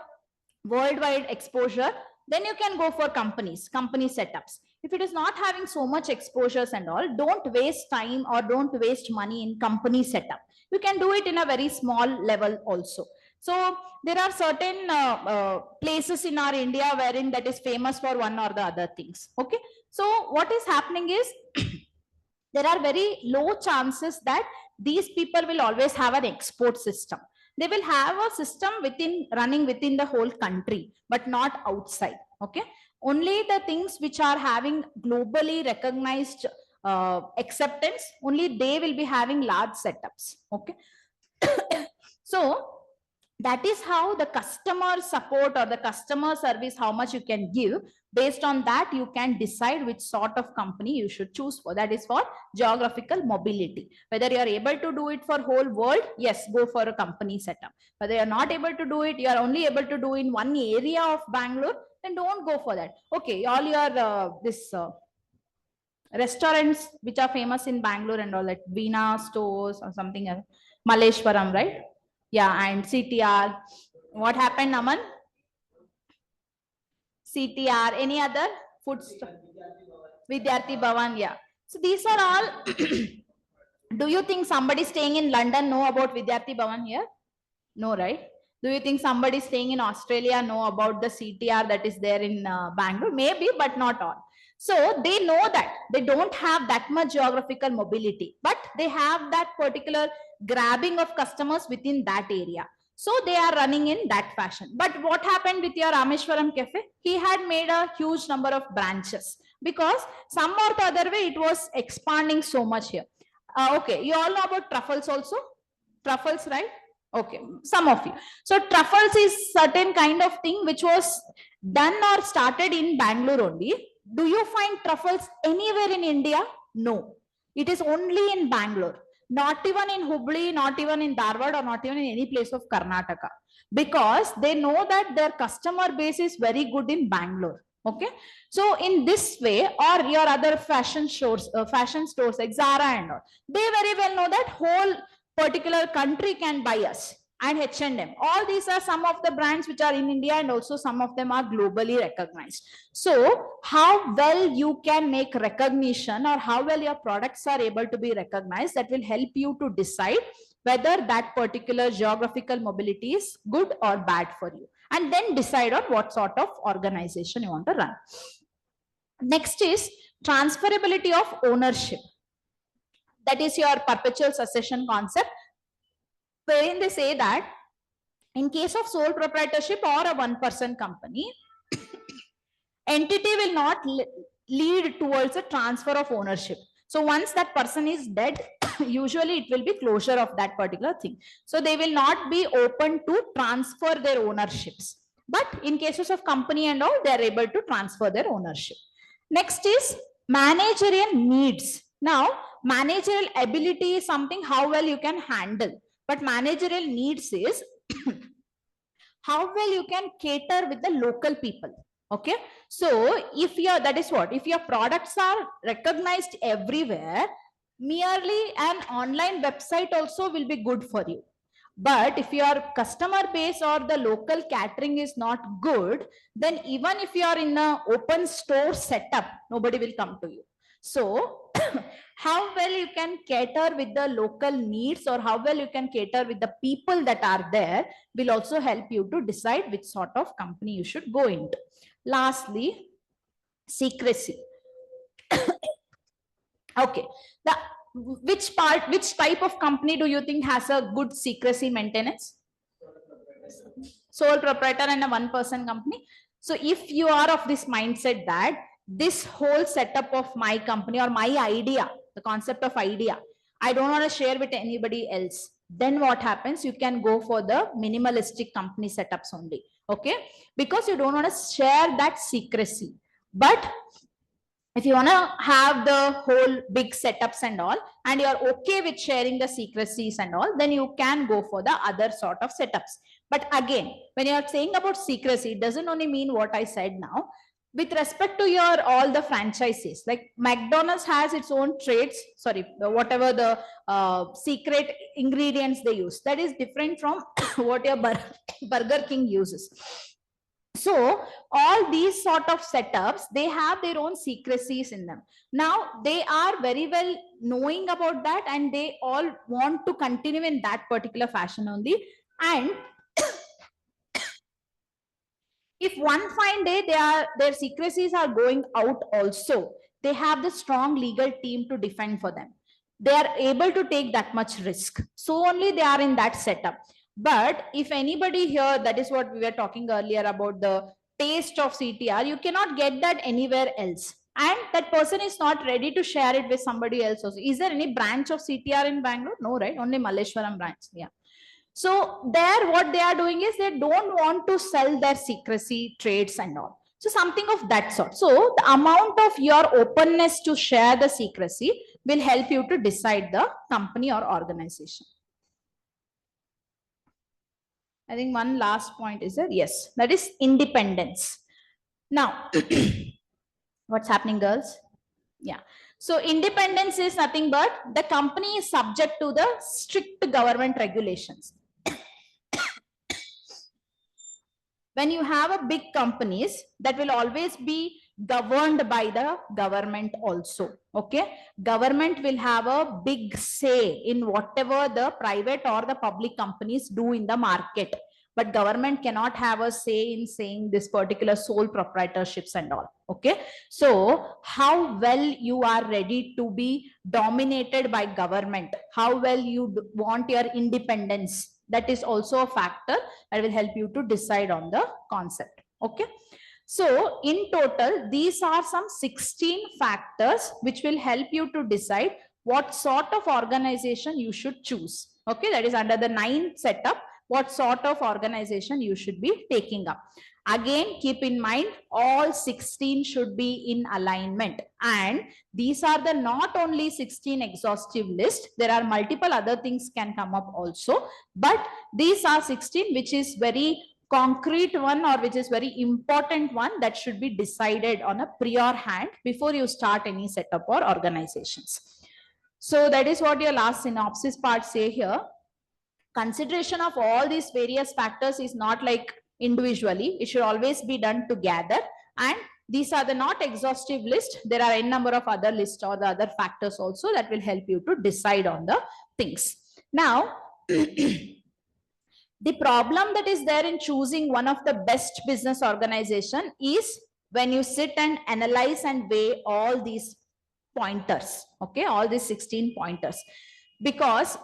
worldwide exposure, then you can go for company setups. If it is not having so much exposures and all, don't waste time or don't waste money in company setup. You can do it in a very small level also. So there are certain places in our India wherein that is famous for one or the other things. Okay. So what is happening is there are very low chances that these people will always have an export system. They will have a system running within the whole country, but not outside. Okay. Only the things which are having globally recognized acceptance, only they will be having large setups. Okay. So that is how the customer support or the customer service, how much you can give, based on that you can decide which sort of company you should choose for. That is for geographical mobility. Whether you are able to do it for whole world, yes, go for a company setup. Whether you are not able to do it, you are only able to do in one area of Bangalore, then don't go for that. Okay, all your restaurants which are famous in Bangalore and all, like Veena stores or something else, Maleshwaram, right? Yeah, and CTR. What happened, Naman? CTR. Any other food store? Vidyarthi Bhavan, yeah. So these are all. Do you think somebody staying in London know about Vidyarthi Bhavan here? No, right? Do you think somebody staying in Australia know about the CTR that is there in Bangalore? Maybe, but not all. So they know that they don't have that much geographical mobility, but they have that particular grabbing of customers within that area. So they are running in that fashion. But what happened with your Rameshwaram cafe? He had made a huge number of branches because some or the other way it was expanding so much here. Okay, you all know about truffles also? Truffles, right? Okay, some of you. So truffles is certain kind of thing which was done or started in Bangalore only. Do you find truffles anywhere in India? No. It is only in Bangalore. Not even in Hubli, not even in Dharwad, or not even in any place of Karnataka. Because they know that their customer base is very good in Bangalore. Okay. So in this way, or your other fashion stores like Zara and all, they very well know that whole particular country can buy us, and H&M. All these are some of the brands which are in India, and also some of them are globally recognized. So how well you can make recognition, or how well your products are able to be recognized, that will help you to decide whether that particular geographical mobility is good or bad for you, and then decide on what sort of organization you want to run. Next is transferability of ownership. That is your perpetual succession concept, wherein they say that in case of sole proprietorship or a one-person company, entity will not lead towards a transfer of ownership. So once that person is dead, usually it will be closure of that particular thing. So they will not be open to transfer their ownerships. But in cases of company and all, they are able to transfer their ownership. Next is managerial needs. Now, managerial ability is something how well you can handle. But managerial needs is how well you can cater with the local people. Okay. So if your, that is what, if your products are recognized everywhere, merely an online website also will be good for you. But if your customer base or the local catering is not good, then even if you are in an open store setup, nobody will come to you. So how well you can cater with the local needs, or how well you can cater with the people that are there, will also help you to decide which sort of company you should go into. Lastly, secrecy. Okay, the which type of company do you think has a good secrecy maintenance? Sole proprietor and a one-person company. So if you are of this mindset that this whole setup of my company or my idea, the concept of idea, I don't want to share with anybody else, then what happens? You can go for the minimalistic company setups only. Okay, because you don't want to share that secrecy. But if you want to have the whole big setups and all, and you're okay with sharing the secrecies and all, then you can go for the other sort of setups. But again, when you're saying about secrecy, it doesn't only mean what I said now. With respect to your all the franchises, like McDonald's has its own traits, sorry, whatever the secret ingredients they use, that is different from what your Burger King uses. So all these sort of setups, they have their own secrecies in them. Now they are very well knowing about that, and they all want to continue in that particular fashion only. And if one fine day their secrecies are going out also, they have the strong legal team to defend for them. They are able to take that much risk. So only they are in that setup. But if anybody here, that is what we were talking earlier about the taste of CTR, you cannot get that anywhere else. And that person is not ready to share it with somebody else also. Is there any branch of CTR in Bangalore? No, right? Only Malleshwaram branch. Yeah. So there, what they are doing is they don't want to sell their secrecy trades and all. So something of that sort. So the amount of your openness to share the secrecy will help you to decide the company or organization. I think one last point is that, yes, that is independence. Now, what's happening, girls? Yeah. So independence is nothing but the company is subject to the strict government regulations. When you have a big companies, that will always be governed by the government also. Okay, government will have a big say in whatever the private or the public companies do in the market, but government cannot have a say in saying this particular sole proprietorships and all. Okay, so how well you are ready to be dominated by government, how well you want your independence, that is also a factor that will help you to decide on the concept. Okay, so in total, these are some 16 factors which will help you to decide what sort of organization you should choose. Okay, that is under the 9 setup, what sort of organization you should be taking up. Again, keep in mind, all 16 should be in alignment, and these are the not only 16 exhaustive list, there are multiple other things can come up also, but these are 16 which is very concrete one, or which is very important one, that should be decided on a prior hand before you start any setup or organizations. So that is what your last synopsis part say here. Consideration of all these various factors is not like individually, it should always be done together, and these are the not exhaustive list, there are n number of other lists or the other factors also that will help you to decide on the things. Now the problem that is there in choosing one of the best business organization is when you sit and analyze and weigh all these pointers, okay, all these 16 pointers, because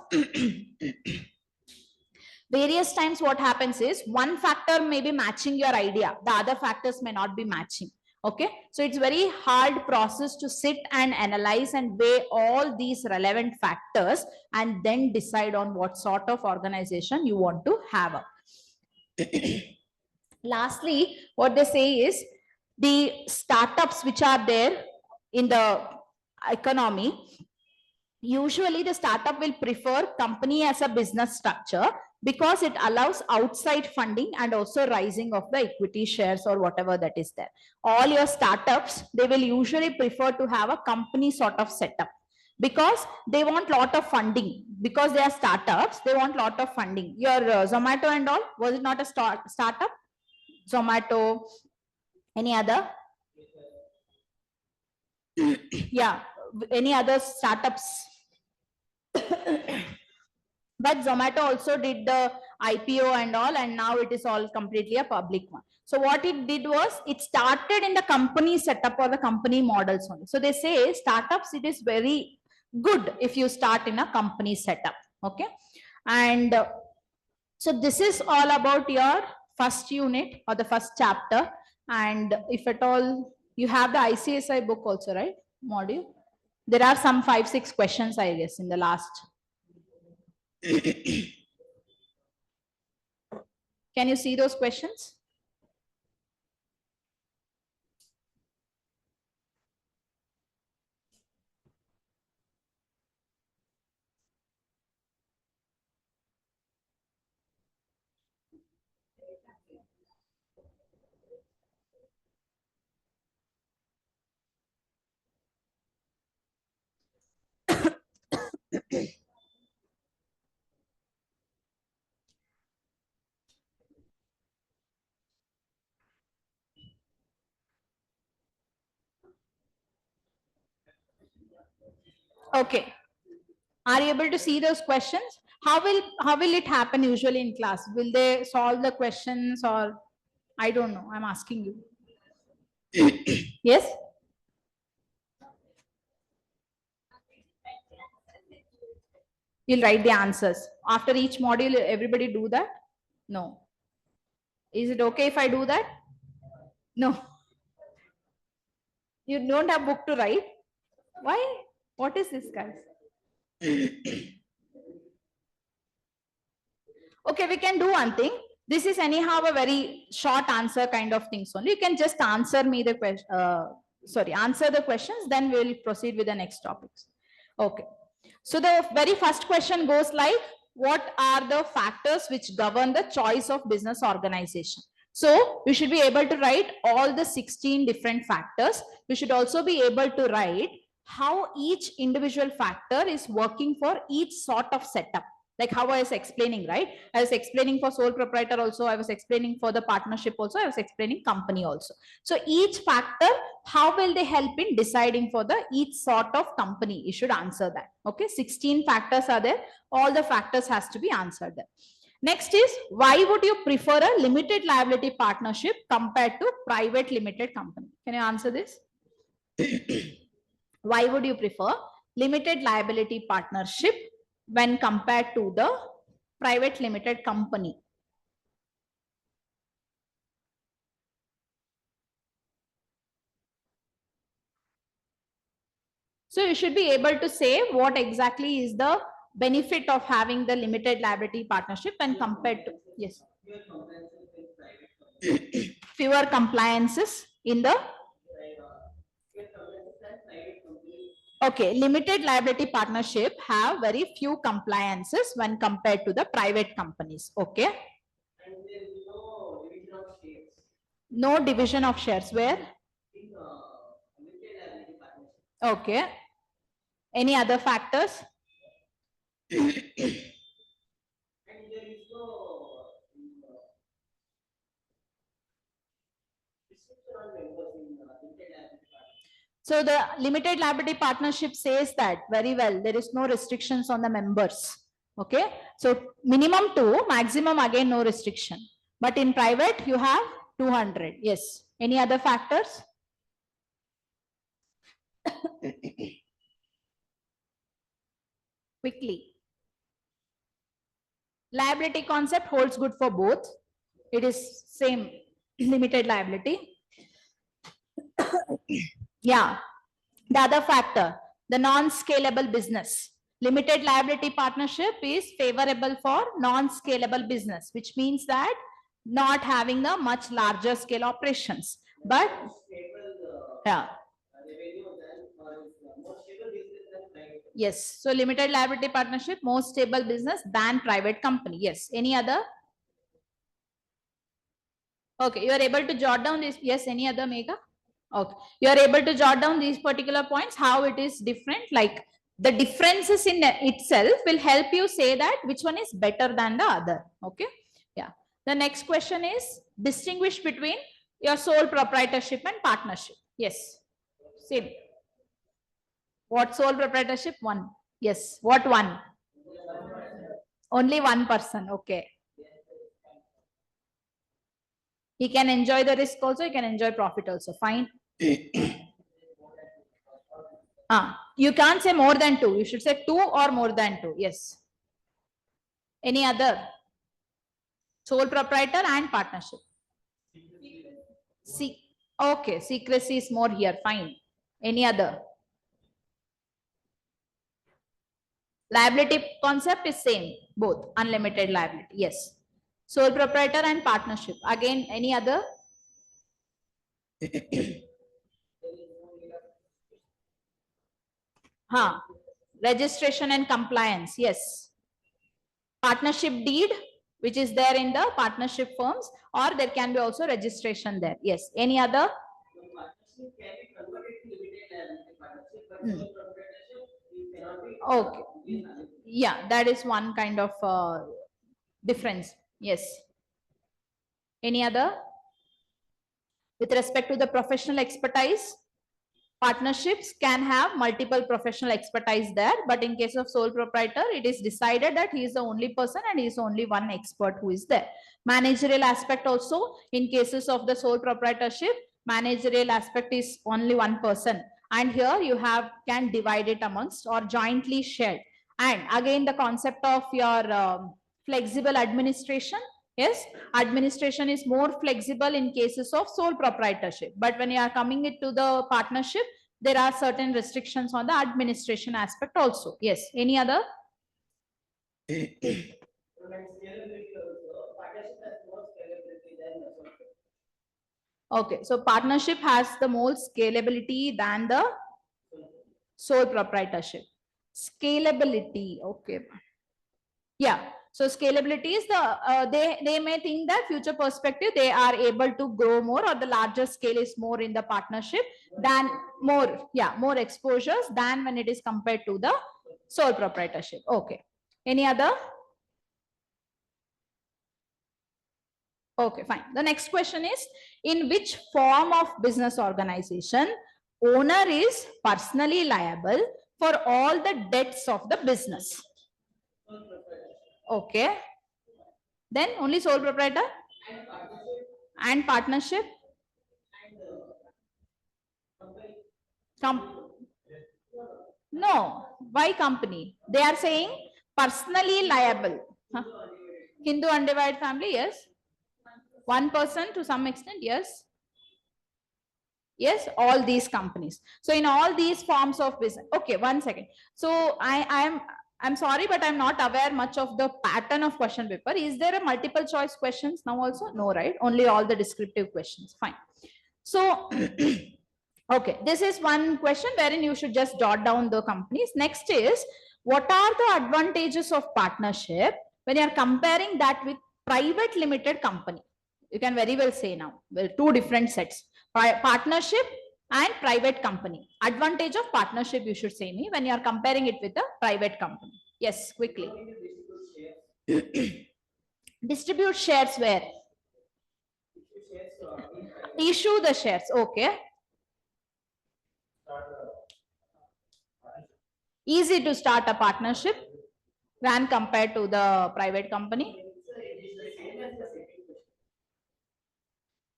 various times what happens is one factor may be matching your idea, the other factors may not be matching. Okay, so it's very hard process to sit and analyze and weigh all these relevant factors and then decide on what sort of organization you want to have. Lastly, what they say is the startups which are there in the economy, usually the startup will prefer company as a business structure because it allows outside funding and also rising of the equity shares or whatever that is there. All your startups, they will usually prefer to have a company sort of setup because they want lot of funding, because they are startups, they want lot of funding. Your Zomato and all, was it not a startup? Zomato, any other? Yeah, any other startups? But Zomato also did the IPO and all, and now it is all completely a public one. So what it did was, it started in the company setup or the company models only. So they say startups, it is very good if you start in a company setup. Okay, and so this is all about your first unit or the first chapter. And if at all you have the ICSI book also, right, module, there are some 5-6 questions, I guess, in the last. Can you see those questions? Okay. Are you able to see those questions? How will it happen usually in class? Will they solve the questions, or I don't know, I'm asking you. Yes? You'll write the answers. After each module, everybody do that? No. Is it okay if I do that? No. You don't have book to write? Why? What is this, guys? Okay, we can do one thing. This is anyhow a very short answer kind of things only. You can just answer me the question. Answer the questions, then we will proceed with the next topics. Okay. So the very first question goes like, what are the factors which govern the choice of business organization? So you should be able to write all the 16 different factors. You should also be able to write how each individual factor is working for each sort of setup. Like how I was explaining, right? I was explaining for sole proprietor also, I was explaining for the partnership also, I was explaining company also. So each factor, how will they help in deciding for the each sort of company? You should answer that. Okay, 16 factors are there. All the factors has to be answered there. Next is, why would you prefer a limited liability partnership compared to private limited company? Can you answer this? Why would you prefer limited liability partnership when compared to the private limited company? So you should be able to say what exactly is the benefit of having the limited liability partnership when compared to, yes, fewer compliances in the, okay, limited liability partnership have very few compliances when compared to the private companies. Okay. No division of shares where? Okay. Any other factors? So the limited liability partnership says that very well, there is no restrictions on the members. Okay. So minimum 2, maximum again no restriction. But in private, you have 200. Yes. Any other factors? Quickly. Liability concept holds good for both. It is same limited liability. Yeah. The other factor, the non-scalable business. Limited liability partnership is favorable for non-scalable business, which means that not having the much larger scale operations. But yeah. Yes. So limited liability partnership, more stable business than private company. Yes. Any other? Okay. You are able to jot down this. Yes. Any other, Megha? Okay. You are able to jot down these particular points, how it is different. Like the differences in itself will help you say that which one is better than the other. Okay. Yeah. The next question is distinguish between your sole proprietorship and partnership. Yes. Same. What sole proprietorship? One. Yes. What one? Only one person. Okay. He can enjoy the risk also. He can enjoy profit also. Fine. You can't say more than two. You should say two or more than two. Yes. Any other? Sole proprietor and partnership. See, okay, secrecy is more here. Fine. Any other? Liability concept is same. Both. Unlimited liability. Yes. Sole proprietor and partnership. Again, any other? Registration and compliance. Yes. Partnership deed, which is there in the partnership firms, or there can be also registration there. Yes. Any other? Okay. Yeah, that is one kind of difference. Yes. Any other? With respect to the professional expertise, partnerships can have multiple professional expertise there, but in case of sole proprietor, it is decided that he is the only person and he is only one expert who is there. Managerial aspect also, in cases of the sole proprietorship, managerial aspect is only one person, and here you have can divide it amongst or jointly shared. And again, the concept of your flexible administration. Yes, administration is more flexible in cases of sole proprietorship. But when you are coming into the partnership, there are certain restrictions on the administration aspect also. Yes. Any other? Okay. So partnership has the more scalability than the sole proprietorship. Scalability. Okay. Yeah. So scalability is the they may think that future perspective they are able to grow more, or the larger scale is more in the partnership than more exposures than when it is compared to the sole proprietorship. Okay. Any other? Okay, fine. The next question is, in which form of business organization owner is personally liable for all the debts of the business? Okay. Then only sole proprietor and partnership? No. Why company? They are saying personally liable. Huh? Hindu undivided family, yes. One person to some extent, yes. Yes, all these companies. So in all these forms of business, okay, 1 second. So I'm sorry, but I'm not aware much of the pattern of question paper. Is there a multiple choice questions now also? No, right? Only all the descriptive questions. Fine. So okay, this is one question wherein you should just jot down the companies. Next is, what are the advantages of partnership when you are comparing that with private limited company? You can very well say now, well, two different sets, partnership and private company. Advantage of partnership, you should say me, when you are comparing it with a private company. Yes, quickly. Distribute shares where? Issue the shares, okay. Easy to start a partnership when compared to the private company.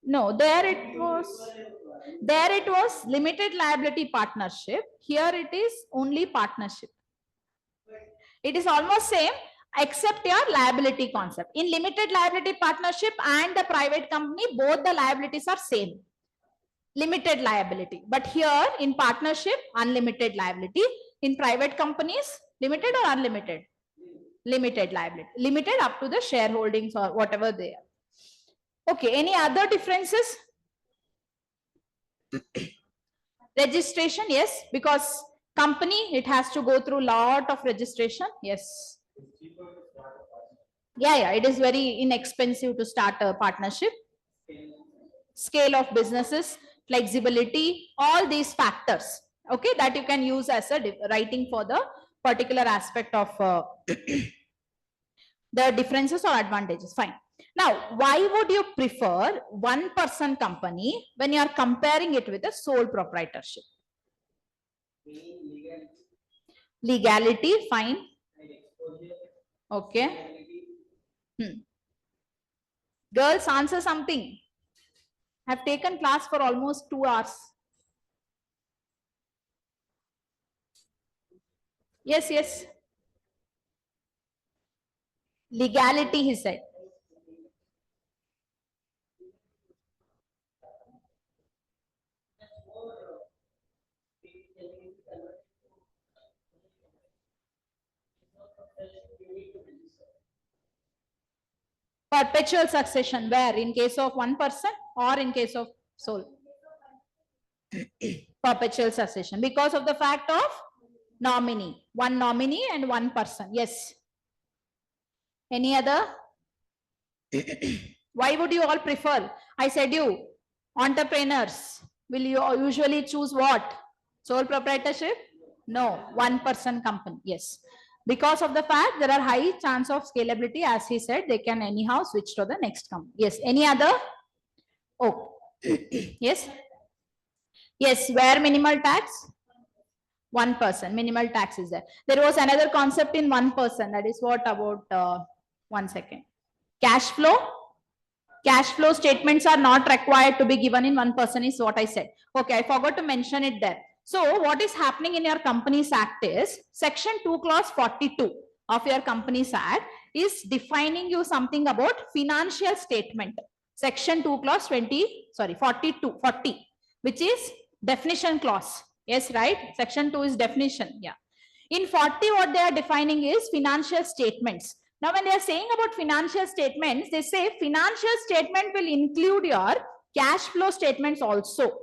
No, there it was limited liability partnership. Here it is only partnership. It is almost same except your liability concept. In limited liability partnership and the private company, both the liabilities are same. Limited liability. But here in partnership, unlimited liability. In private companies, limited or unlimited? Limited liability. Limited up to the shareholdings or whatever they are. Okay, any other differences? Registration, yes, because company, it has to go through lot of registration. Yes. Yeah, it is very inexpensive to start a partnership. Scale of businesses, flexibility, all these factors, okay, that you can use as a writing for the particular aspect of the differences or advantages. Fine. Now, why would you prefer one-person company when you are comparing it with a sole proprietorship? Legality, fine. Okay. Girls, answer something. Have taken class for almost 2 hours. Yes. Legality, he said. Perpetual succession, where in case of one person or in case of sole? Perpetual succession because of the fact of nominee, one nominee and one person. Yes. Any other? Why would you all prefer? I said you, entrepreneurs, will you usually choose what? Sole proprietorship? No, one person company. Yes. Because of the fact there are high chance of scalability, as he said, they can anyhow switch to the next company. Yes. Any other? Oh, yes. Yes. Where minimal tax? One person. Minimal tax is there. There was another concept in one person. That is what about 1 second. Cash flow. Cash flow statements are not required to be given in one person is what I said. Okay, I forgot to mention it there. So what is happening in your Companies Act is section 2 clause 42 of your Companies Act is defining you something about financial statement. Section 2 clause 40, which is definition clause. Yes, right? Section 2 is definition. Yeah. In 40, what they are defining is financial statements. Now, when they are saying about financial statements, they say financial statement will include your cash flow statements also.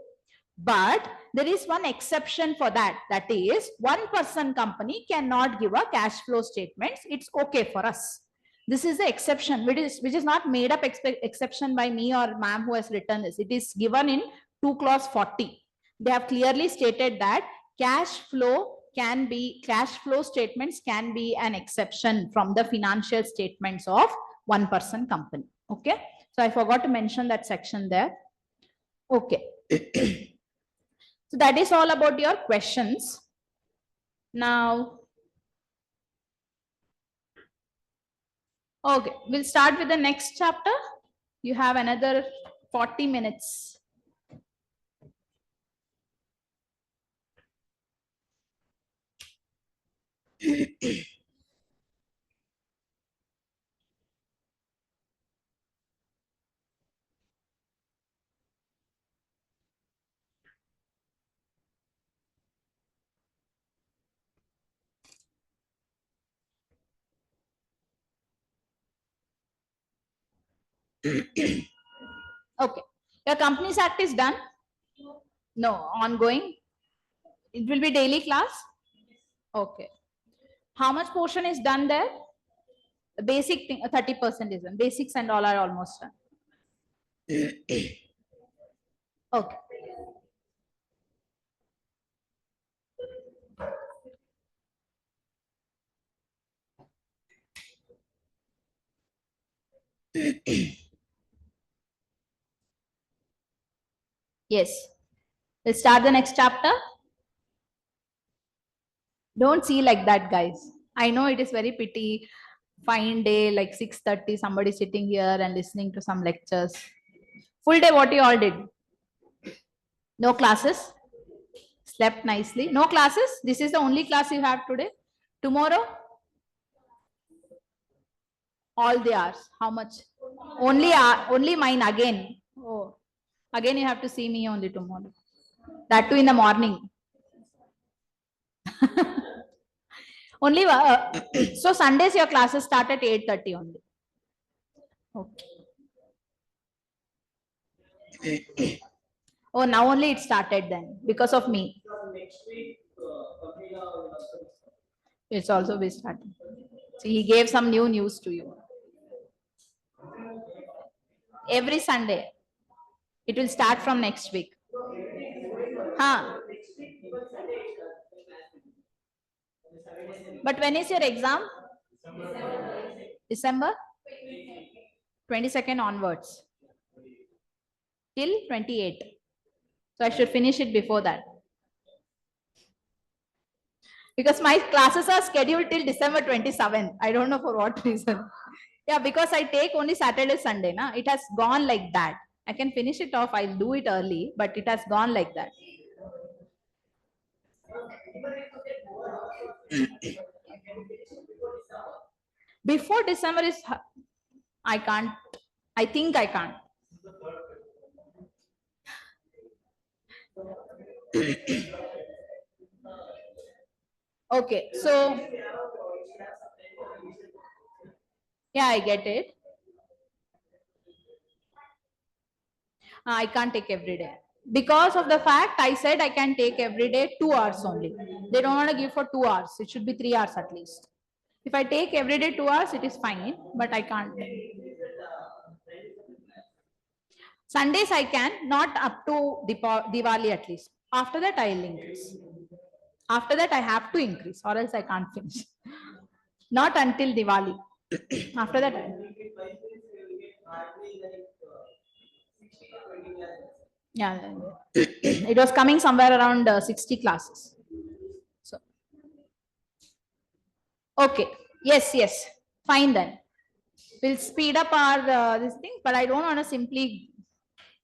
But there is one exception for that. That is, one person company cannot give a cash flow statements. It's okay for us. This is the exception, which is not made up exception by me or ma'am who has written this. It is given in 2 clause 40. They have clearly stated that cash flow statements can be an exception from the financial statements of one person company. Okay. So I forgot to mention that section there. Okay. So that is all about your questions. Now, okay, we'll start with the next chapter. You have another 40 minutes. Okay. Your Companies Act is done? No, ongoing. It will be daily class? Okay. How much portion is done there? The basic thing, 30% is done. Basics and all are almost done. Okay. Yes. Let's start the next chapter. Don't see like that, guys. I know it is very pity. Fine day, like 6:30, somebody sitting here and listening to some lectures. Full day, what you all did? No classes? Slept nicely? No classes? This is the only class you have today? Tomorrow? All the hours. How much? Only mine again. Oh, again you have to see me only tomorrow. That too in the morning. Only so Sundays your classes start at 8:30 only. Okay. Oh, now only it started then because of me. It's also be starting. So he gave some new news to you. Every Sunday. It will start from next week. Huh? But when is your exam? December 22nd onwards till 28. So I should finish it before that. Because my classes are scheduled till December 27th. I don't know for what reason. Yeah, because I take only Saturday, Sunday. Na? It has gone like that. I can finish it off. I'll do it early, but it has gone like that. Before December is, I can't. I think I can't. Okay, so yeah, I get it. I can't take every day. Because of the fact I said I can take every day 2 hours only. They don't want to give for 2 hours. It should be 3 hours at least. If I take every day 2 hours, it is fine, but I can't. Sundays I can, not up to Diwali at least. After that, I'll increase. After that, I have to increase, or else I can't finish. Not until Diwali. After that, yeah, it was coming somewhere around 60 classes. So, okay, yes, fine then. We'll speed up our this thing, but I don't want to simply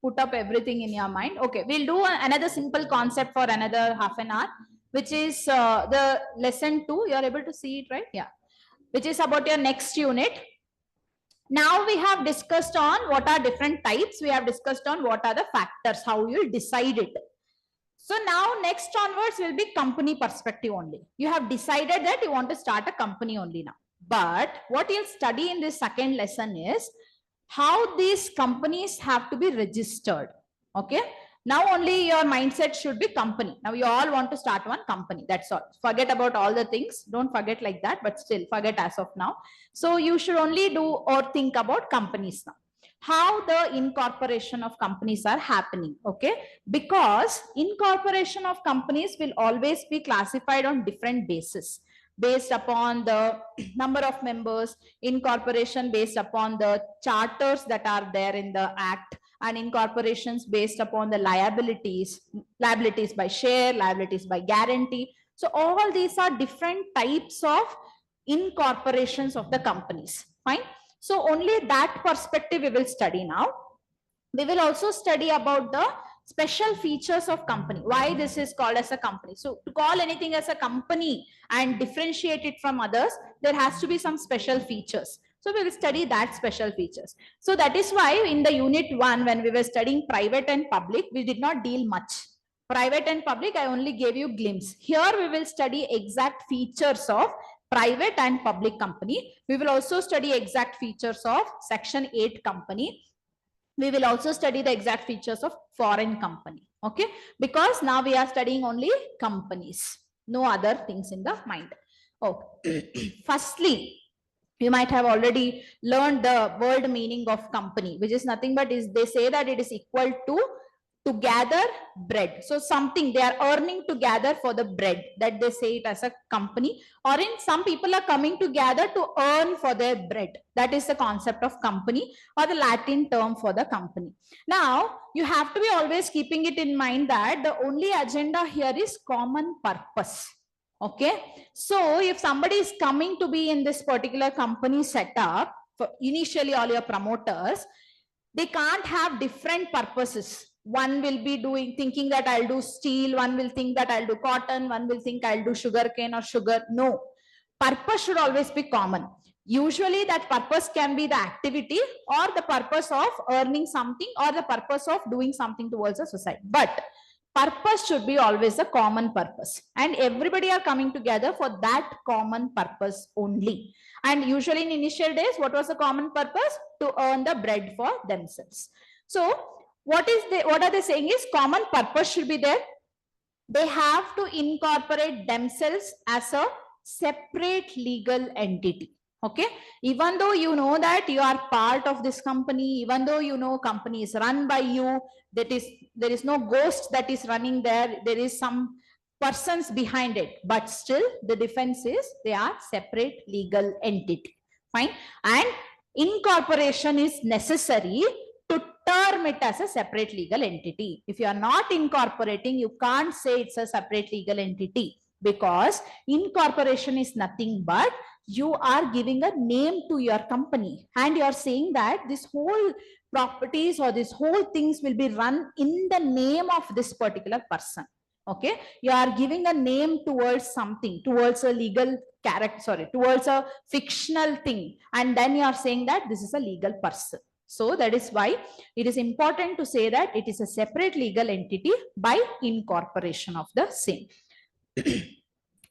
put up everything in your mind. Okay, we'll do another simple concept for another half an hour, which is the lesson 2. You're able to see it, right? Yeah, which is about your next unit. Now we have discussed on what are different types. We have discussed on what are the factors, how you decide it. So now next onwards will be company perspective only. You have decided that you want to start a company only now. But what you'll study in this second lesson is how these companies have to be registered. Okay. Now only your mindset should be company. Now you all want to start one company. That's all. Forget about all the things. Don't forget like that, but still forget as of now. So you should only do or think about companies now. How the incorporation of companies are happening. Okay. Because incorporation of companies will always be classified on different basis. based upon the number of members, incorporation based upon the charters that are there in the act, and incorporations based upon the liabilities by share, liabilities by guarantee. So all these are different types of incorporations of the companies. Fine. So only that perspective we will study now. We will also study about the special features of company, why this is called as a company. So to call anything as a company and differentiate it from others, there has to be some special features. So we will study that special features. So that is why in the unit 1, when we were studying private and public, we did not deal much. Private and public, I only gave you glimpse. Here we will study exact features of private and public company. We will also study exact features of Section 8 company. We will also study the exact features of foreign company. Okay, because now we are studying only companies, no other things in the mind. Okay. Firstly, you might have already learned the word meaning of company, which is nothing but is they say that it is equal to gather bread. So something they are earning together for the bread, that they say it as a company, or in some people are coming together to earn for their bread. That is the concept of company, or the Latin term for the company. Now you have to be always keeping it in mind that the only agenda here is common purpose. Okay, so if somebody is coming to be in this particular company setup, for initially all your promoters, they can't have different purposes. One will be thinking that I'll do steel, one will think that I'll do cotton, one will think I'll do sugarcane or sugar. No, purpose should always be common. Usually that purpose can be the activity, or the purpose of earning something, or the purpose of doing something towards the society. But purpose should be always a common purpose, and everybody are coming together for that common purpose only. And usually in initial days, what was the common purpose? To earn the bread for themselves. So what are they saying is common purpose should be there. They have to incorporate themselves as a separate legal entity. Okay, even though you know that you are part of this company, even though you know company is run by you, there is no ghost that is running there, there is some persons behind it, but still the defense is they are separate legal entity. Fine. And incorporation is necessary to term it as a separate legal entity. If you are not incorporating, you can't say it's a separate legal entity, because incorporation is nothing but you are giving a name to your company, and you are saying that this whole properties or this whole things will be run in the name of this particular person. Okay, you are giving a name towards something, towards a legal character, sorry, towards a fictional thing, and then you are saying that this is a legal person. So that is why it is important to say that it is a separate legal entity by incorporation of the same.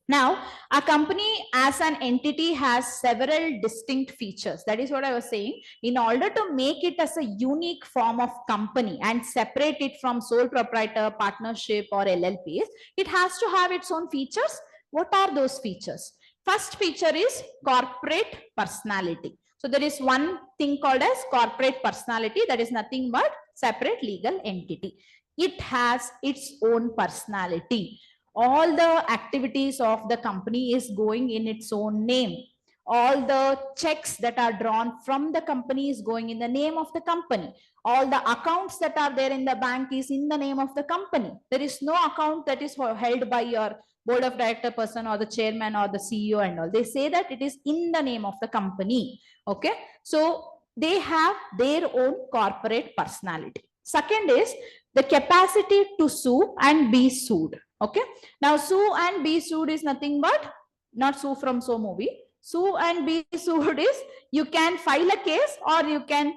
Now, a company as an entity has several distinct features. That is what I was saying. In order to make it as a unique form of company and separate it from sole proprietor, partnership, or LLPs, it has to have its own features. What are those features? First feature is corporate personality. So there is one thing called as corporate personality, that is nothing but separate legal entity. It has its own personality. All the activities of the company is going in its own name. All the checks that are drawn from the company is going in the name of the company. All the accounts that are there in the bank is in the name of the company. There is no account that is held by your board of director person or the chairman or the CEO and all. They say that it is in the name of the company. Okay, so they have their own corporate personality. Second is the capacity to sue and be sued. Okay, now sue and be sued is nothing but not sue from so movie. Sue and be sued is you can file a case, or you can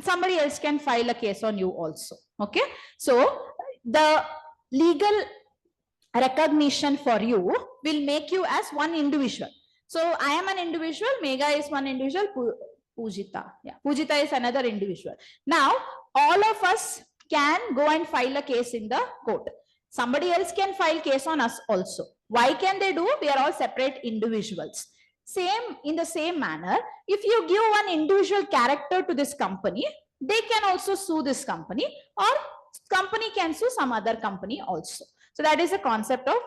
somebody else can file a case on you also. Okay, so the legal recognition for you will make you as one individual. So I am an individual, Mega is one individual, Pujita. Yeah, Pujita is another individual. Now all of us can go and file a case in the court. Somebody else can file case on us also. Why can they do? We are all separate individuals. Same in the same manner, if you give one individual character to this company, they can also sue this company, or company can sue some other company also. So that is the concept of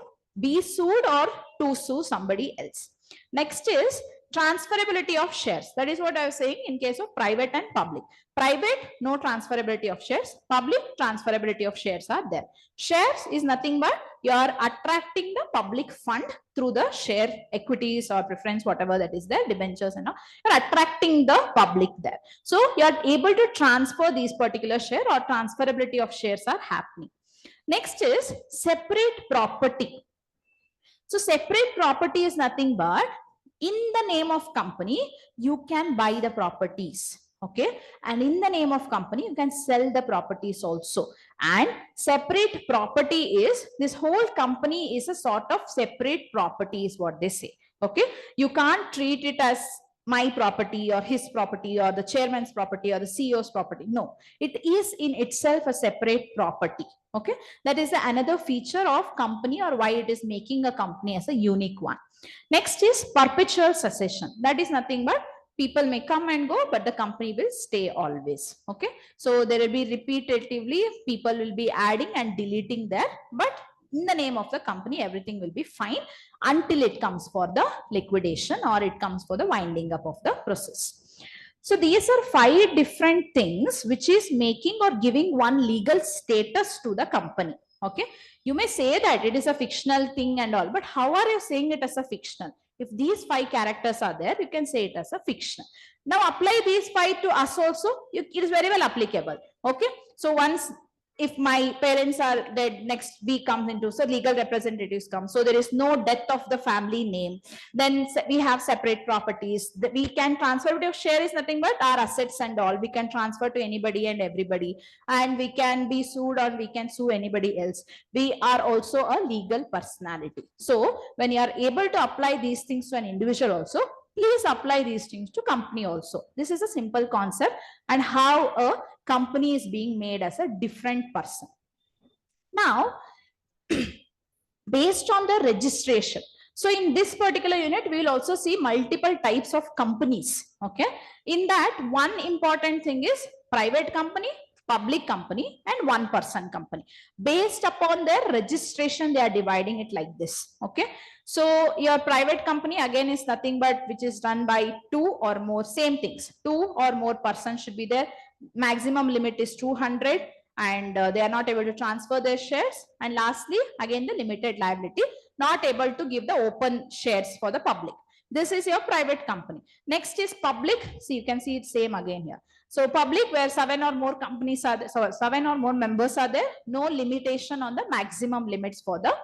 be sued or to sue somebody else. Next is transferability of shares. That is what I was saying in case of private and public. Private, no transferability of shares. Public, transferability of shares are there. Shares is nothing but you are attracting the public fund through the share equities or preference, whatever that is there, debentures and all. You're attracting the public there. So you are able to transfer these particular share, or transferability of shares are happening. Next is separate property. So separate property is nothing but in the name of company, you can buy the properties. Okay. And in the name of company, you can sell the properties also. And separate property is, this whole company is a sort of separate property is what they say. Okay. You can't treat it as my property or his property or the chairman's property or the CEO's property. No, it is in itself a separate property. Okay. That is another feature of company, or why it is making a company as a unique one. Next is perpetual succession. That is nothing but people may come and go, but the company will stay always. Okay. So there will be repetitively, people will be adding and deleting there, but in the name of the company, everything will be fine until it comes for the liquidation, or it comes for the winding up of the process. So these are 5 different things which is making or giving one legal status to the company. Okay. You may say that it is a fictional thing and all, but how are you saying it as a fictional? If these 5 characters are there, you can say it as a fiction. Now apply these 5 to us also. It is very well applicable. Okay. So once, if my parents are dead, next week comes into, so legal representatives come, so there is no death of the family name, then we have separate properties that we can transfer. To share is nothing but our assets and all, we can transfer to anybody and everybody, and we can be sued or we can sue anybody else. We are also a legal personality. So when you are able to apply these things to an individual also, please apply these things to company also. This is a simple concept, and how a company is being made as a different person. Now, based on the registration. So in this particular unit, we will also see multiple types of companies. Okay. In that, one important thing is private company, public company, and one person company. Based upon their registration, they are dividing it like this. Okay. So your private company again is nothing but which is done by 2 or more, same things. 2 or more persons should be there. Maximum limit is 200, and they are not able to transfer their shares. And lastly, again, the limited liability, not able to give the open shares for the public. This is your private company. Next is public. See, you can see it's same again here. So public, where 7 or more companies are there, so 7 or more members are there, no limitation on the maximum limits for the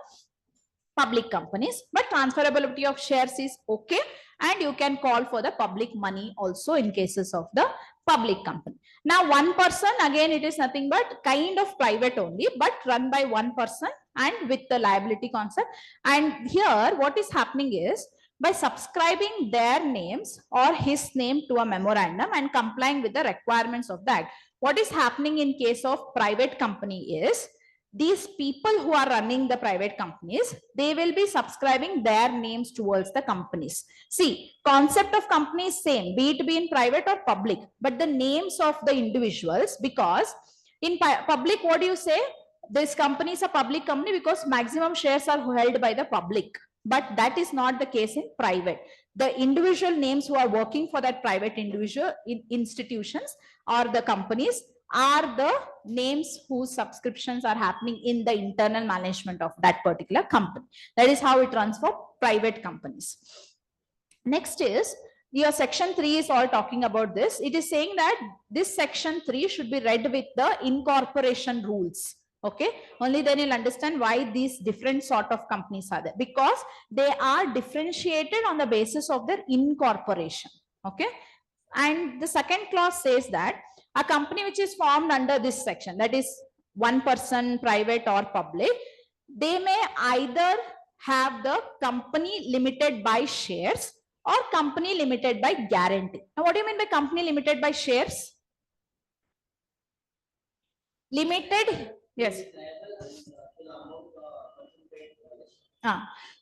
public companies, but transferability of shares is okay, and you can call for the public money also in cases of the public company. Now, one person, again, it is nothing but kind of private only, but run by one person and with the liability concept. And here, what is happening is, by subscribing their names or his name to a memorandum and complying with the requirements of that, what is happening in case of private company is, these people who are running the private companies, they will be subscribing their names towards the companies. See, concept of company is same, be it be in private or public, but the names of the individuals, because in public, what do you say? This company is a public company because maximum shares are held by the public. But that is not the case in private. The individual names who are working for that private individual institutions or the companies are the names whose subscriptions are happening in the internal management of that particular company. That is how it runs for private companies. Next is your section 3 is all talking about this. It is saying that this section 3 should be read with the incorporation rules. Okay, only then you'll understand why these different sort of companies are there, because they are differentiated on the basis of their incorporation. Okay, and the second clause says that a company which is formed under this section, that is one person, private or public, they may either have the company limited by shares or company limited by guarantee. Now, what do you mean by company limited by shares? Limited, yes.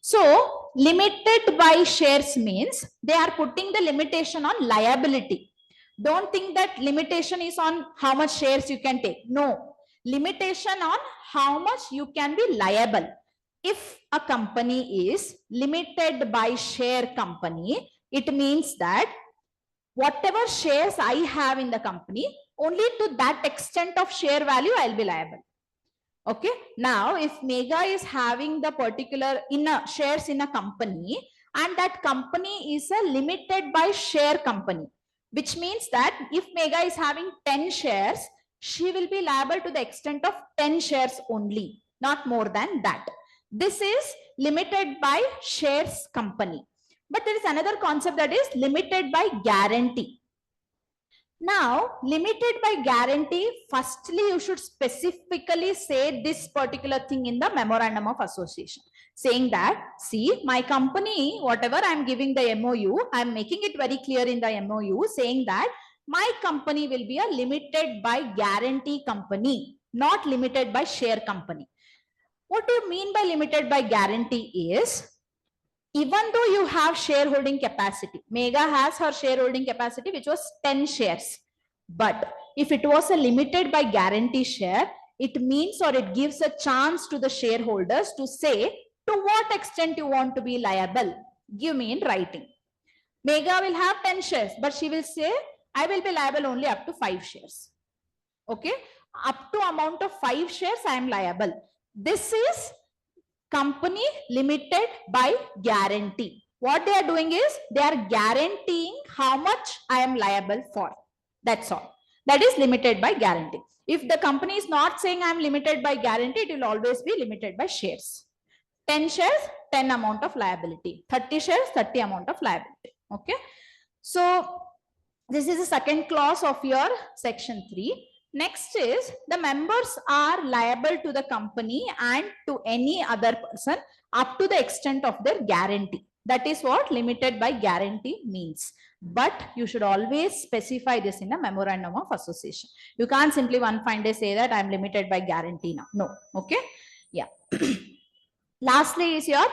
So limited by shares means they are putting the limitation on liability. Don't think that limitation is on how much shares you can take. No, limitation on how much you can be liable. if a company is limited by share company, it means that whatever shares I have in the company, only to that extent of share value I'll be liable. Okay. Now, if Mega is having the particular shares in a company, and that company is a limited by share company, which means that if Mega is having 10 shares, she will be liable to the extent of 10 shares only, not more than that. This is limited by shares company. But there is another concept that is limited by guarantee. Now, limited by guarantee, firstly, you should specifically say this particular thing in the memorandum of association, saying that, see, my company, whatever I'm giving the MOU, I'm making it very clear in the MOU, saying that my company will be a limited by guarantee company, not limited by share company. What do you mean by limited by guarantee is, even though you have shareholding capacity, Mega has her shareholding capacity, which was 10 shares. But if it was a limited by guarantee share, it means, or it gives a chance to the shareholders to say to what extent you want to be liable. Give me in writing. Mega will have 10 shares, but she will say, I will be liable only up to 5 shares. Okay. Up to amount of 5 shares, I am liable. This is company limited by guarantee. What they are doing is, they are guaranteeing how much I am liable for. That's all. That is limited by guarantee. If the company is not saying I am limited by guarantee, it will always be limited by shares. 10 shares, 10 amount of liability. 30 shares, 30 amount of liability. Okay. So this is the second clause of your section 3. Next is, the members are liable to the company and to any other person up to the extent of their guarantee. That is what limited by guarantee means. But you should always specify this in a memorandum of association. You can't simply one fine day say that I'm limited by guarantee now. No. Okay. Yeah. Lastly is your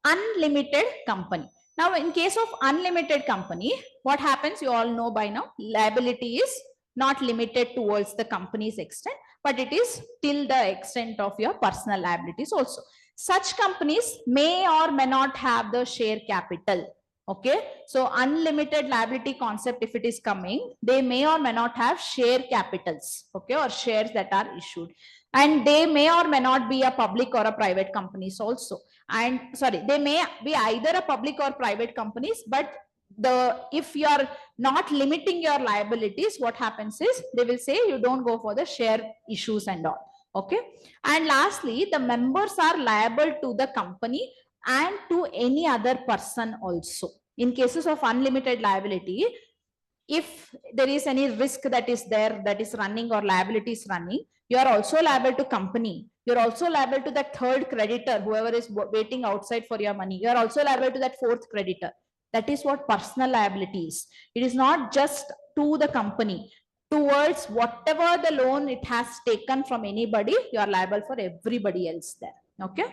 unlimited company. Now, in case of unlimited company, what happens? You all know by now, liability is not limited towards the company's extent, but it is till the extent of your personal liabilities also. Such companies may or may not have the share capital. Okay. So unlimited liability concept, if it is coming, they may or may not have share capitals. Okay. Or shares that are issued. And they may or may not be a public or a private companies also. And sorry, they may be either a public or private companies, but if you are not limiting your liabilities, what happens is, they will say you don't go for the share issues and all. Okay. And lastly, the members are liable to the company and to any other person also. In cases of unlimited liability, if there is any risk that is there, that is running, or liability is running, you are also liable to company. You're also liable to that third creditor, whoever is waiting outside for your money. You are also liable to that fourth creditor. That is what personal liability is. It is not just to the company. Towards whatever the loan it has taken from anybody, you are liable for everybody else there. Okay.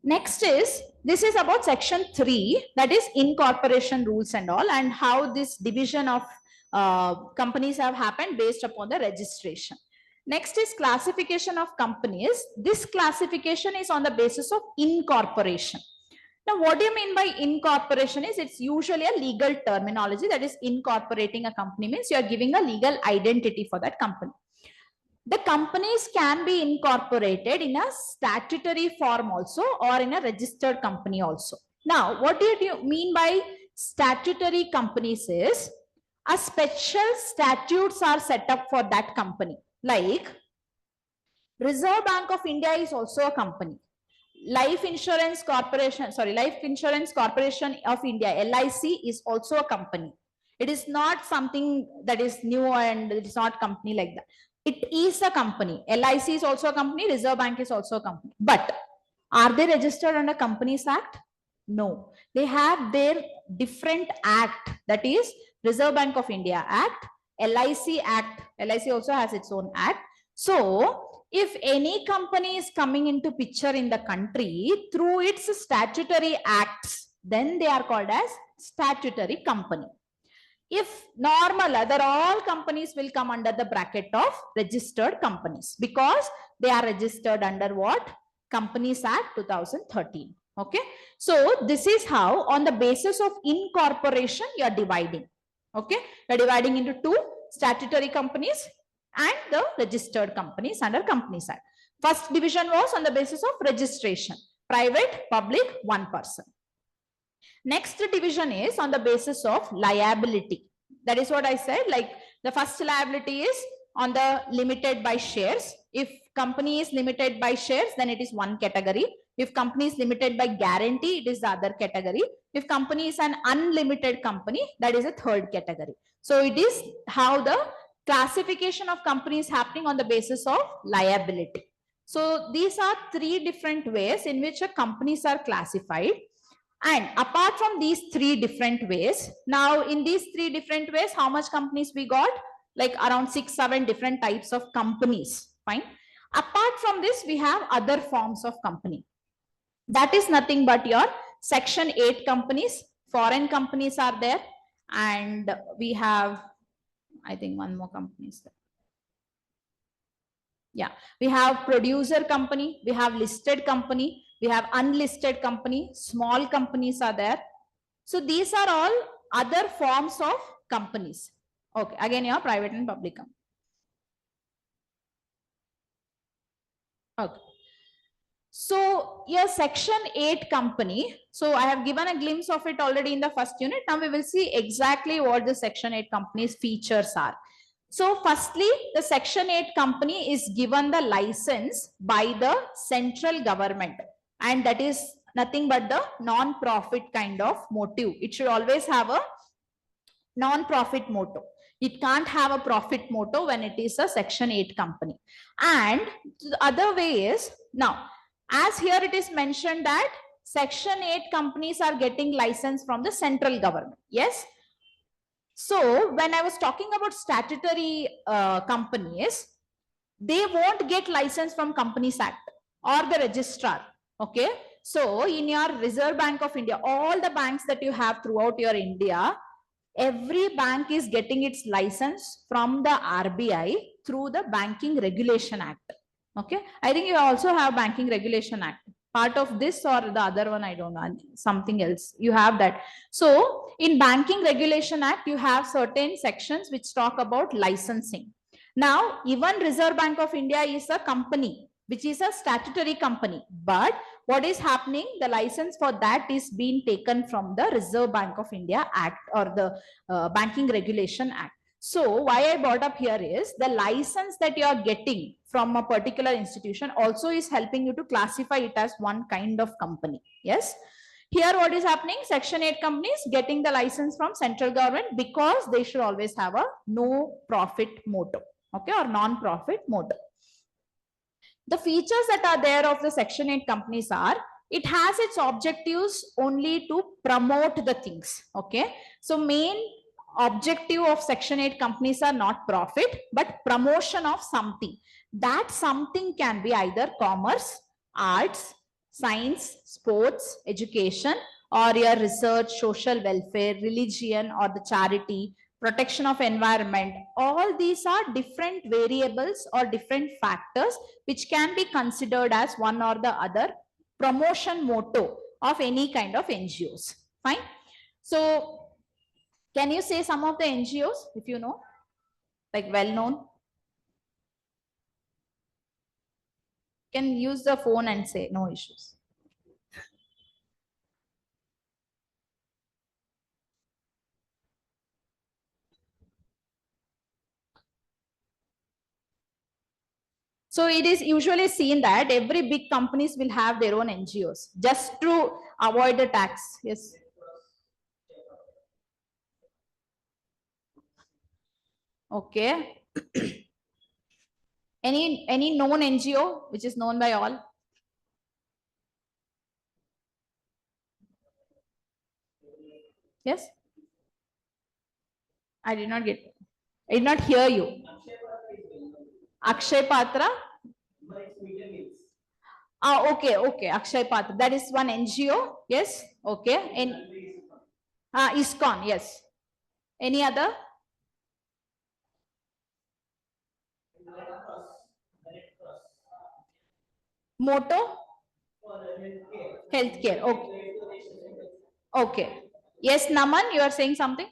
Next is, this is about section 3, that is incorporation rules and all, and how this division of companies have happened based upon the registration. Next is classification of companies. This classification is on the basis of incorporation. Now, what do you mean by incorporation is, it's usually a legal terminology. That is, incorporating a company means you are giving a legal identity for that company. The companies can be incorporated in a statutory form also, or in a registered company also. Now, what do you mean by statutory companies is, a special statutes are set up for that company. Like, Reserve Bank of India is also a company. Life Insurance Corporation of India, LIC, is also a company. It is not something that is new, and it is not company like that. It is a company. LIC is also a company. Reserve Bank is also a company. But are they registered under Companies Act? No. They have their different act. That is Reserve Bank of India Act, LIC Act. LIC also has its own act. So, if any company is coming into picture in the country through its statutory acts, then they are called as statutory company. If normal, other all companies will come under the bracket of registered companies, because they are registered under what? Companies Act 2013. Okay, so this is how on the basis of incorporation you are dividing. Okay, you are dividing into two: statutory companies and the registered companies under Companies Act. First division was on the basis of registration: private, public, one person. Next division is on the basis of liability. That is what I said, like the first liability is on the limited by shares. If company is limited by shares, then it is one category. If company is limited by guarantee, it is the other category. If company is an unlimited company, that is a third category. So it is how the classification of companies happening on the basis of liability. So these are three different ways in which companies are classified. And apart from these three different ways, now in these three different ways, how much companies we got? Like around 6-7 different types of companies. Fine. Apart from this, we have other forms of company. That is nothing but your Section 8 companies. Foreign companies are there. And we have, I think, one more company is there. Yeah, we have producer company, we have listed company, we have unlisted company, small companies are there. So these are all other forms of companies. Okay, again, your private and public company. Okay. So your Section 8 company, so I have given a glimpse of it already in the first unit. Now we will see exactly what the Section 8 company's features are. So firstly, the Section 8 company is given the license by the central government, and that is nothing but the non-profit kind of motive. It should always have a non-profit motive. It can't have a profit motive when it is a Section 8 company. And the other way is, now, as here it is mentioned that Section 8 companies are getting license from the central government. Yes. So when I was talking about statutory companies, they won't get license from Companies Act or the registrar. Okay. So in your Reserve Bank of India, all the banks that you have throughout your India, every bank is getting its license from the RBI through the Banking Regulation Act. Okay. I think you also have Banking Regulation Act. Part of this or the other one, I don't know, something else. You have that. So in Banking Regulation Act, you have certain sections which talk about licensing. Now, even Reserve Bank of India is a company, which is a statutory company. But what is happening? The license for that is being taken from the Reserve Bank of India Act or the Banking Regulation Act. So why I brought up here is the license that you are getting from a particular institution also is helping you to classify it as one kind of company. Yes. Here what is happening? Section 8 companies getting the license from central government because they should always have a no profit motive. Okay, or non-profit motive. The features that are there of the Section 8 companies are, it has its objectives only to promote the things. Okay, so main objective of Section 8 companies are not profit but promotion of something. That something can be either commerce, arts, science, sports, education, or your research, social welfare, religion, or the charity, protection of environment. All these are different variables or different factors which can be considered as one or the other promotion motto of any kind of NGOs. Fine. So can you say some of the NGOs if you know, like well known? Can use the phone and say, no issues. So it is usually seen that every big companies will have their own NGOs just to avoid the tax. Yes. Okay. Any known NGO which is known by all? Yes. I did not get. I did not hear you. Akshay Patra. Ah, okay, okay. Akshay Patra. That is one NGO. Yes. Okay. And ISKCON. Yes. Any other? Motto? Healthcare. Okay. Okay. Yes, Naman, you are saying something?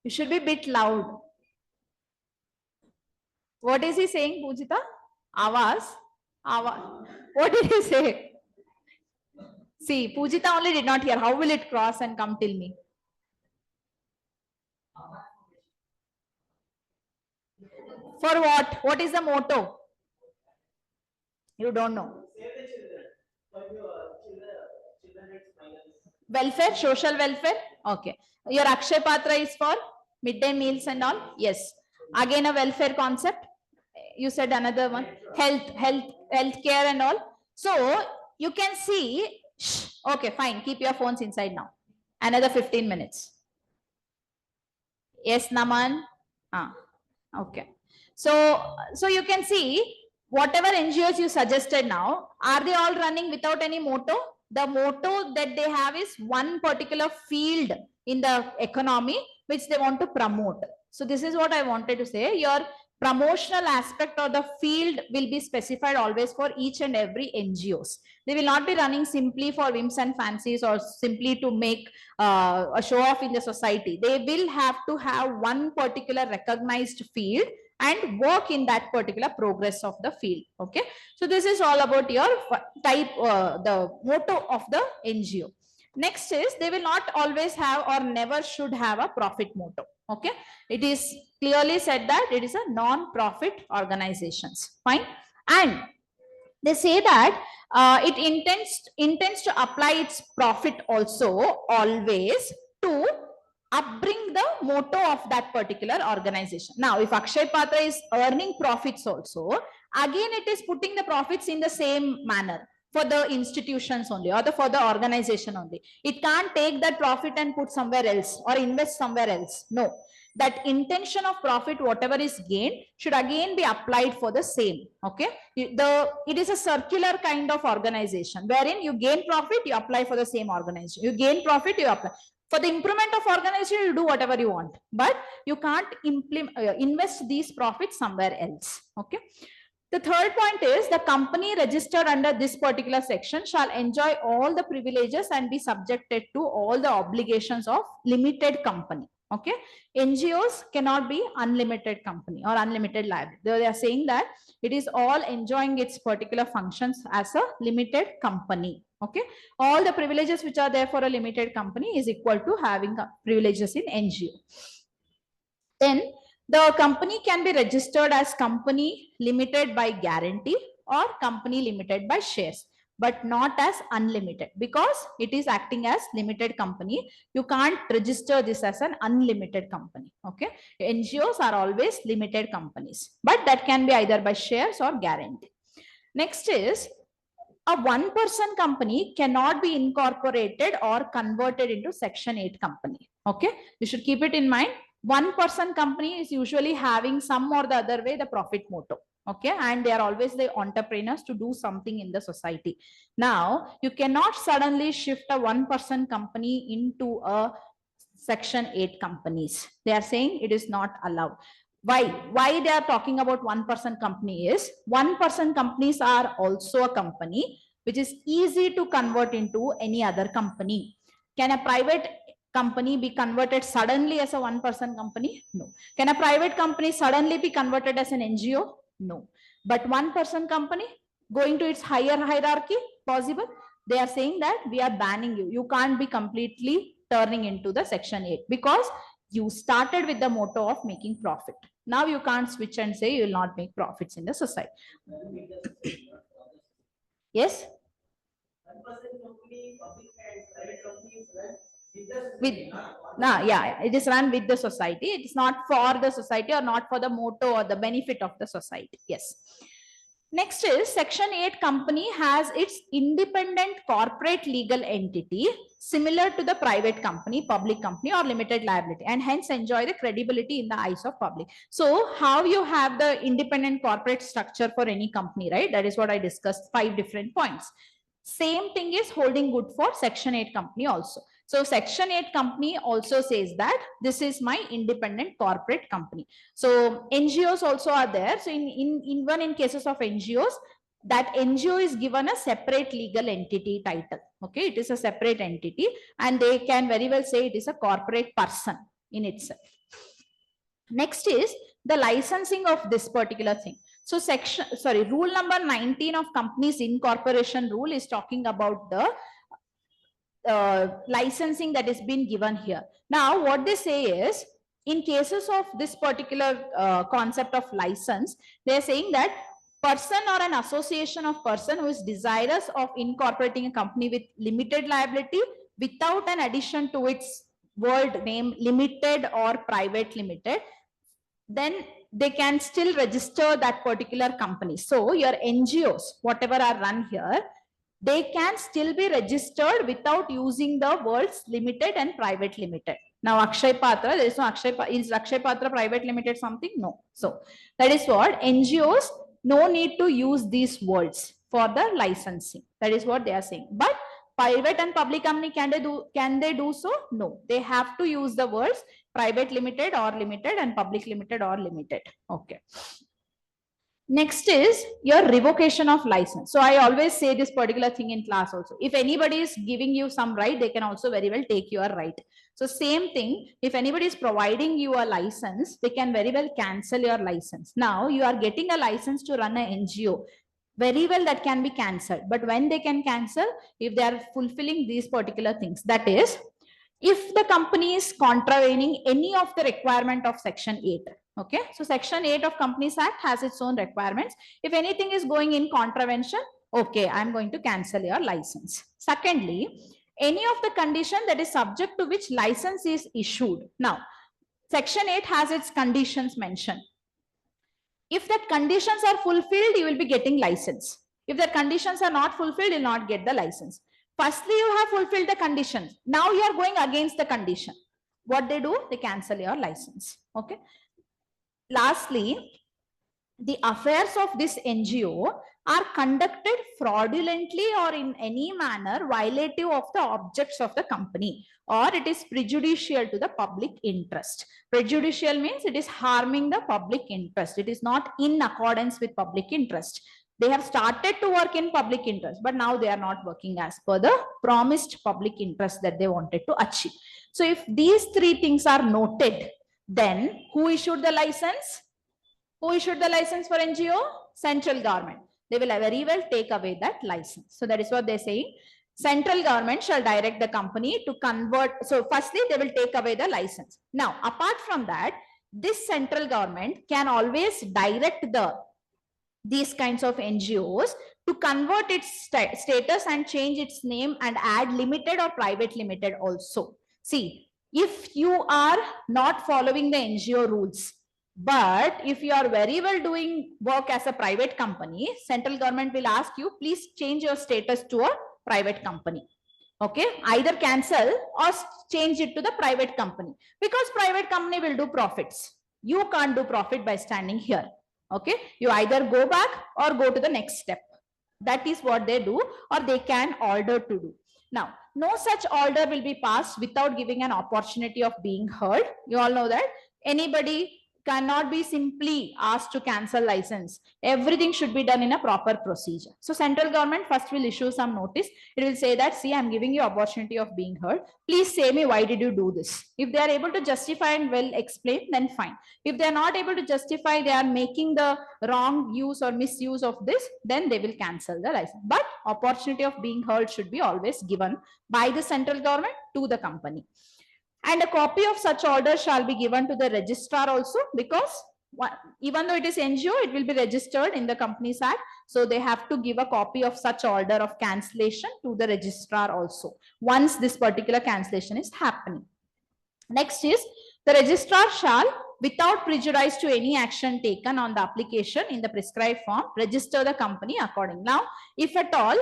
You should be a bit loud. What is he saying, Pujita? Avas? Ava. What did he say? See, Pujita only did not hear. How will it cross and come till me? For what? What is the motto? You don't know. Welfare, social welfare. Okay. Your Akshay Patra is for midday meals and all. Yes. Again, a welfare concept. You said another one. Health care and all. So you can see. Shh, okay, fine. Keep your phones inside now. Another 15 minutes. Yes, Naman. Ah, okay. So you can see whatever NGOs you suggested now, are they all running without any motto? The motto that they have is one particular field in the economy which they want to promote. So this is what I wanted to say. Your promotional aspect or the field will be specified always for each and every NGOs. They will not be running simply for whims and fancies or simply to make a show off in the society. They will have to have one particular recognized field and work in that particular progress of the field. Okay, so this is all about your type, the motto of the NGO. Next is they will not always have or never should have a profit motto. Okay, it is clearly said that it is a non-profit organizations. Fine, and they say that it intends to apply its profit also always to upbring the motto of that particular organization. Now, if Akshay Patra is earning profits also, again it is putting the profits in the same manner for the institutions only or for the organization only. It can't take that profit and put somewhere else or invest somewhere else. No, that intention of profit, whatever is gained, should again be applied for the same. Okay, it is a circular kind of organization wherein you gain profit, you apply for the same organization. You gain profit, you apply for the improvement of organization. You do whatever you want, but you can't invest these profits somewhere else. Okay. The third point is the company registered under this particular section shall enjoy all the privileges and be subjected to all the obligations of limited company. Okay, NGOs cannot be unlimited company or unlimited liability. They are saying that it is all enjoying its particular functions as a limited company. Okay, all the privileges which are there for a limited company is equal to having privileges in NGO. Then the company can be registered as company limited by guarantee or company limited by shares, but not as unlimited, because it is acting as limited company. You can't register this as an unlimited company. Okay, NGOs are always limited companies, but that can be either by shares or guarantee. Next is a one-person company cannot be incorporated or converted into Section 8 company. Okay, you should keep it in mind. One-person company is usually having some or the other way the profit motto. Okay, and they are always the entrepreneurs to do something in the society. Now, you cannot suddenly shift a one-person company into a Section 8 companies. They are saying it is not allowed. Why they are talking about one-person company is one-person companies are also a company which is easy to convert into any other company. Can a private company be converted suddenly as a one-person company? No. Can a private company suddenly be converted as an NGO? No. But one-person company going to its higher hierarchy, possible? They are saying that we are banning you. You can't be completely turning into the Section 8 because you started with the motto of making profit. Now you can't switch and say you will not make profits in the society. Yes? With yeah, it is run with the society. It is not for the society or not for the motto or the benefit of the society. Yes. Next is Section 8 company has its independent corporate legal entity similar to the private company, public company or limited liability, and hence enjoy the credibility in the eyes of public. So how you have the independent corporate structure for any company, right? That is what I discussed, 5 different points. Same thing is holding good for Section 8 company also. So Section 8 company also says that this is my independent corporate company. So NGOs also are there. So in cases of NGOs, that NGO is given a separate legal entity title. Okay, it is a separate entity, and they can very well say it is a corporate person in itself. Next is the licensing of this particular thing. So rule number 19 of companies incorporation rule is talking about the licensing that is being given here. Now, what they say is, in cases of this particular concept of license, they are saying that person or an association of person who is desirous of incorporating a company with limited liability without an addition to its word name limited or private limited, then they can still register that particular company. So your NGOs, whatever are run here, they can still be registered without using the words limited and private limited. Now, Akshay Patra, there is no is Akshay Patra private limited something? No. So that is what NGOs no need to use these words for the licensing. That is what they are saying. But private and public company, can they do so? No. They have to use the words private limited or limited and public limited or limited. Okay. Next is your revocation of license. So I always say this particular thing in class also. If anybody is giving you some right, they can also very well take your right. So same thing, if anybody is providing you a license, they can very well cancel your license. Now you are getting a license to run an NGO. Very well that can be cancelled. But when they can cancel, if they are fulfilling these particular things, that is, if the company is contravening any of the requirement of section 8. Okay, so section 8 of Companies Act has its own requirements. If anything is going in contravention, okay, I'm going to cancel your license. Secondly, any of the condition that is subject to which license is issued. Now, section 8 has its conditions mentioned. If that conditions are fulfilled, you will be getting license. If the conditions are not fulfilled, you will not get the license. Firstly, you have fulfilled the conditions. Now you are going against the condition. What they do? They cancel your license. Okay. Lastly, the affairs of this NGO are conducted fraudulently or in any manner violative of the objects of the company, or it is prejudicial to the public interest. Prejudicial means it is harming the public interest. It is not in accordance with public interest. They have started to work in public interest, but now they are not working as per the promised public interest that they wanted to achieve. So if these three things are noted, then who issued the license? Who issued the license for NGO? Central government. They will very well take away that license. So that is what they're saying. Central government shall direct the company to convert. So firstly, they will take away the license. Now, apart from that, this central government can always direct these kinds of NGOs to convert its status and change its name and add limited or private limited also. See, if you are not following the NGO rules, but if you are very well doing work as a private company, central government will ask you, please change your status to a private company. Okay, either cancel or change it to the private company, because private company will do profits. You can't do profit by standing here. Okay, you either go back or go to the next step. That is what they do, or they can order to do. Now, no such order will be passed without giving an opportunity of being heard. You all know that anybody cannot be simply asked to cancel license. Everything should be done in a proper procedure. So central government first will issue some notice. It will say that, see, I'm giving you opportunity of being heard. Please say me, why did you do this? If they are able to justify and well explain, then fine. If they are not able to justify, they are making the wrong use or misuse of this, then they will cancel the license. But opportunity of being heard should be always given by the central government to the company. And a copy of such order shall be given to the registrar also, because even though it is NGO, it will be registered in the Companies Act. So they have to give a copy of such order of cancellation to the registrar also, once this particular cancellation is happening. Next is, the registrar shall, without prejudice to any action taken on the application in the prescribed form, register the company according. Now, if at all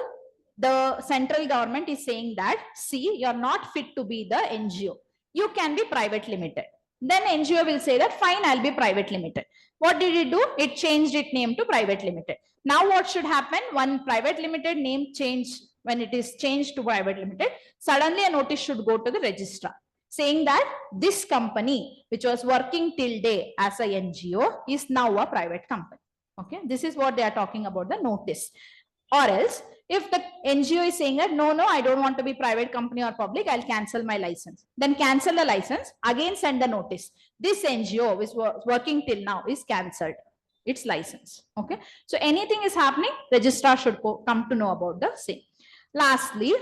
the central government is saying that, see, you're not fit to be the NGO, you can be private limited. Then NGO will say that, fine, I'll be private limited. What did it do? It changed its name to private limited. Now what should happen? When private limited name changed, when it is changed to private limited, suddenly a notice should go to the registrar saying that this company, which was working till day as a NGO, is now a private company. Okay, this is what they are talking about, the notice. Or else, if the NGO is saying that no, I don't want to be private company or public, I'll cancel my license. Then cancel the license, again send the notice. This NGO is working till now is cancelled its license. Okay, so anything is happening, registrar should come to know about the same. Lastly,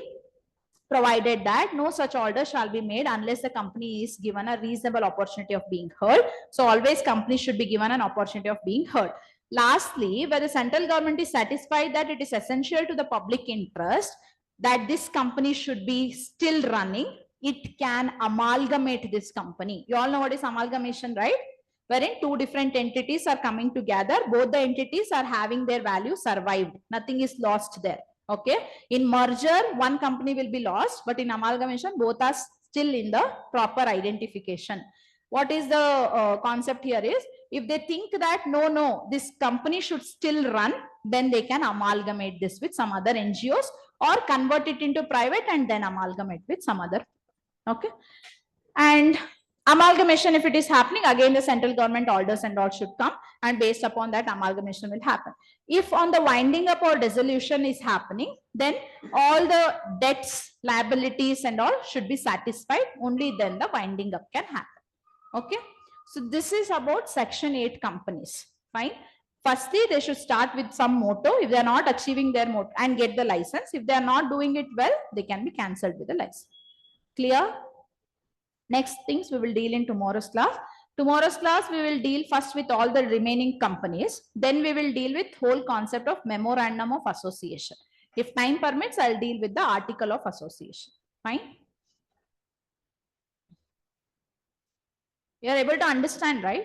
provided that no such order shall be made unless the company is given a reasonable opportunity of being heard. So always companies should be given an opportunity of being heard. Lastly, where the central government is satisfied that it is essential to the public interest that this company should be still running, it can amalgamate this company. You all know what is amalgamation, right? Wherein two different entities are coming together, both the entities are having their value survived, nothing is lost there. Okay, in merger one company will be lost, but in amalgamation both are still in the proper identification. What is the concept here is, if they think that no, this company should still run, then they can amalgamate this with some other NGOs or convert it into private and then amalgamate with some other. Okay, and amalgamation, if it is happening, again the central government orders and all should come, and based upon that amalgamation will happen. If on the winding up or dissolution is happening, then all the debts, liabilities and all should be satisfied, only then the winding up can happen. Okay, so this is about section 8 companies. Fine. Firstly, they should start with some motto. If they are not achieving their motto, and get the license. If they are not doing it well, they can be cancelled with the license. Clear? Next things we will deal in tomorrow's class. Tomorrow's class, we will deal first with all the remaining companies. Then we will deal with whole concept of memorandum of association. If time permits, I'll deal with the article of association. Fine. You are able to understand, right?